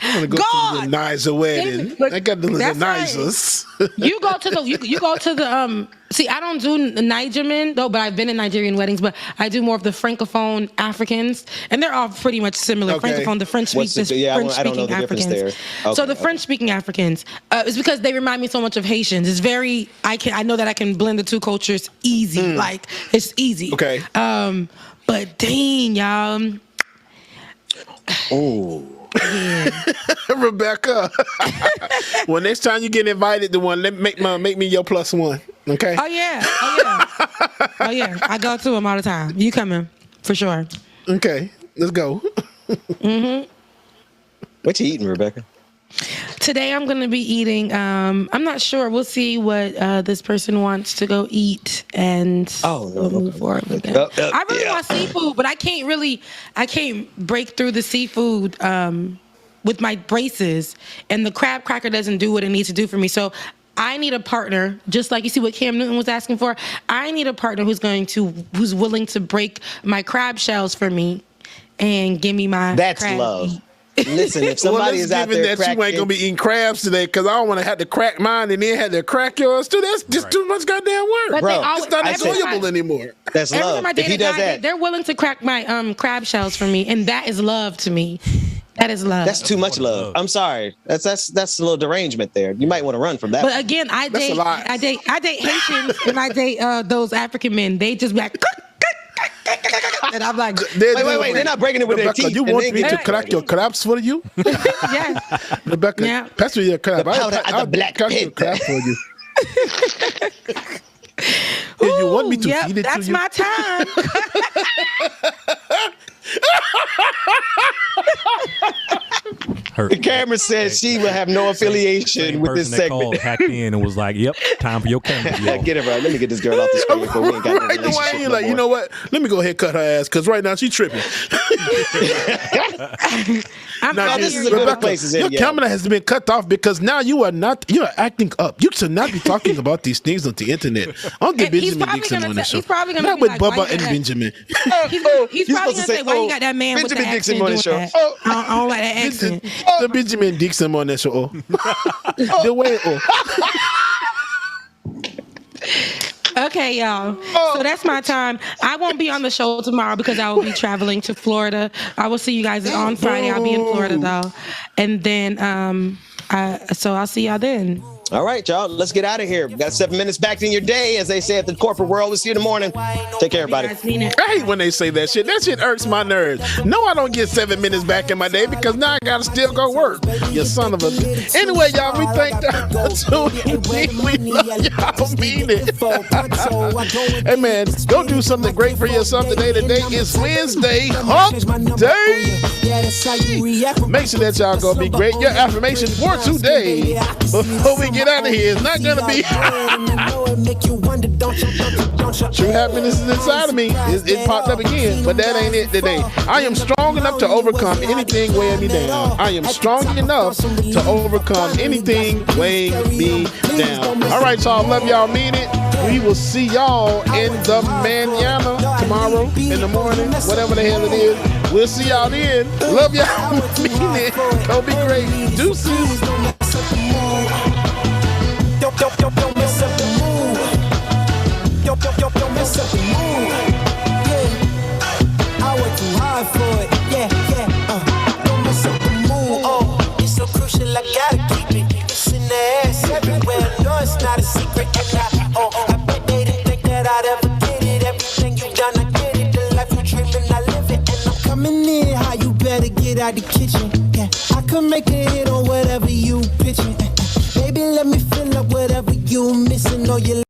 I'm gonna go to the Niza wedding. I got the That's Nizas. You go to the you go to the see, I don't do Nigerian though, but I've been in Nigerian weddings, but I do more of the Francophone Africans, and they're all pretty much similar. Okay. Francophone, the French What's the- speaking yeah, I don't know the difference Africans. there. So Okay, the okay. French speaking Africans is because they remind me so much of Haitians. It's very I know that I can blend the two cultures easy. Like it's easy. Okay. But dang, y'all. Oh. Yeah. Rebecca, well, next time you get invited to one, make me your plus one. Okay. Oh yeah. Oh yeah. I go to them all the time. You coming for sure. Okay. Let's go. What you eating, Rebecca? Today I'm going to be eating. I'm not sure. We'll see what this person wants to go eat, and we'll move forward with that. I really want seafood, but I can't break through the seafood with my braces, and the crab cracker doesn't do what it needs to do for me. So I need a partner, just like you see what Cam Newton was asking for. I need a partner who's willing to break my crab shells for me and give me my. That's crab love. meat. Listen, if somebody is out there that you ain't gonna be eating crabs today, because I don't want to have to crack mine and then have to crack yours too. That's just too much goddamn work, But bro. they always- It's not every time enjoyable anymore. That's Every love. time I If date he a does guy, that, they're willing to crack my crab shells for me, and that is love to me. That is love. that's too much love. I'm sorry. That's a little derangement there. You might want to run from that. But again, I date Haitians and I date those African men. They just be like, and I'm like, wait. They're not breaking it with their Rebecca, teeth. you and want they me get- to crack your crabs for you? yeah. Rebecca, pass me your crab. The powder of the black crack your crab for you. If you want me to feed it to that's you? my time. The camera says she will have no affiliation with this segment. Hacked in and was like, "Yep, time for your camera." to be off." Get it right. Let me get this girl off the screen before we ain't got no Right, relationship Dwayne, no like, you more. know what? Let me go ahead and cut her ass, because right now she's tripping. Now, this is a good place to your end, yeah. camera has been cut off because now you are acting up. You should not be talking about these things on the internet. I'll get And he's Benjamin probably Dixon gonna on the say- show. he's probably gonna Not be with like, why Bubba you and got- Benjamin. He's probably gonna say, "Why you got that man with the Benjamin Dixon accent on doing the show. that? I don't like that accent." The Benjamin Dixon on that show. The way. Okay, y'all. So that's my time. I won't be on the show tomorrow because I will be traveling to Florida. I will see you guys on Friday. I'll be in Florida though, and then so I'll see y'all then. All right, y'all. Let's get out of here. We got 7 minutes back in your day, as they say at the corporate world. We'll see you in the morning. Take care, everybody. I hate when they say that shit. That shit irks my nerves. No, I don't get 7 minutes back in my day because now I gotta still go work. You son of a. Anyway, y'all, we thank y'all for tuning in. We love y'all. Mean it. Hey man, go do something great for yourself today. Today is Wednesday, Hump Day. Make sure that y'all gonna be great. Your affirmation for today, before we get out of here, is not gonna be true happiness is inside of me. It popped up again, but that ain't it today. I am strong enough to overcome anything weighing me down. I am strong enough to overcome anything weighing me down. All right, y'all. Love y'all. Mean it. We will see y'all in the manana tomorrow in the morning, whatever the hell it is. We'll see y'all then. Love y'all. Mean it. Go be great. Deuces. Don't mess up the mood. Don't mess up the mood. Yeah, I work too hard for it. Yeah. Don't mess up the mood. Oh, it's so crucial. I gotta keep it. It's in the ass everywhere. No, it's not a secret. And I bet they didn't think that I'd ever get it. Everything you done, I get it. The life you dreaming, I live it. And I'm coming in how you better get out the kitchen. Yeah, I could make a hit on whatever you pitching. Baby, let me fill up whatever you missing or you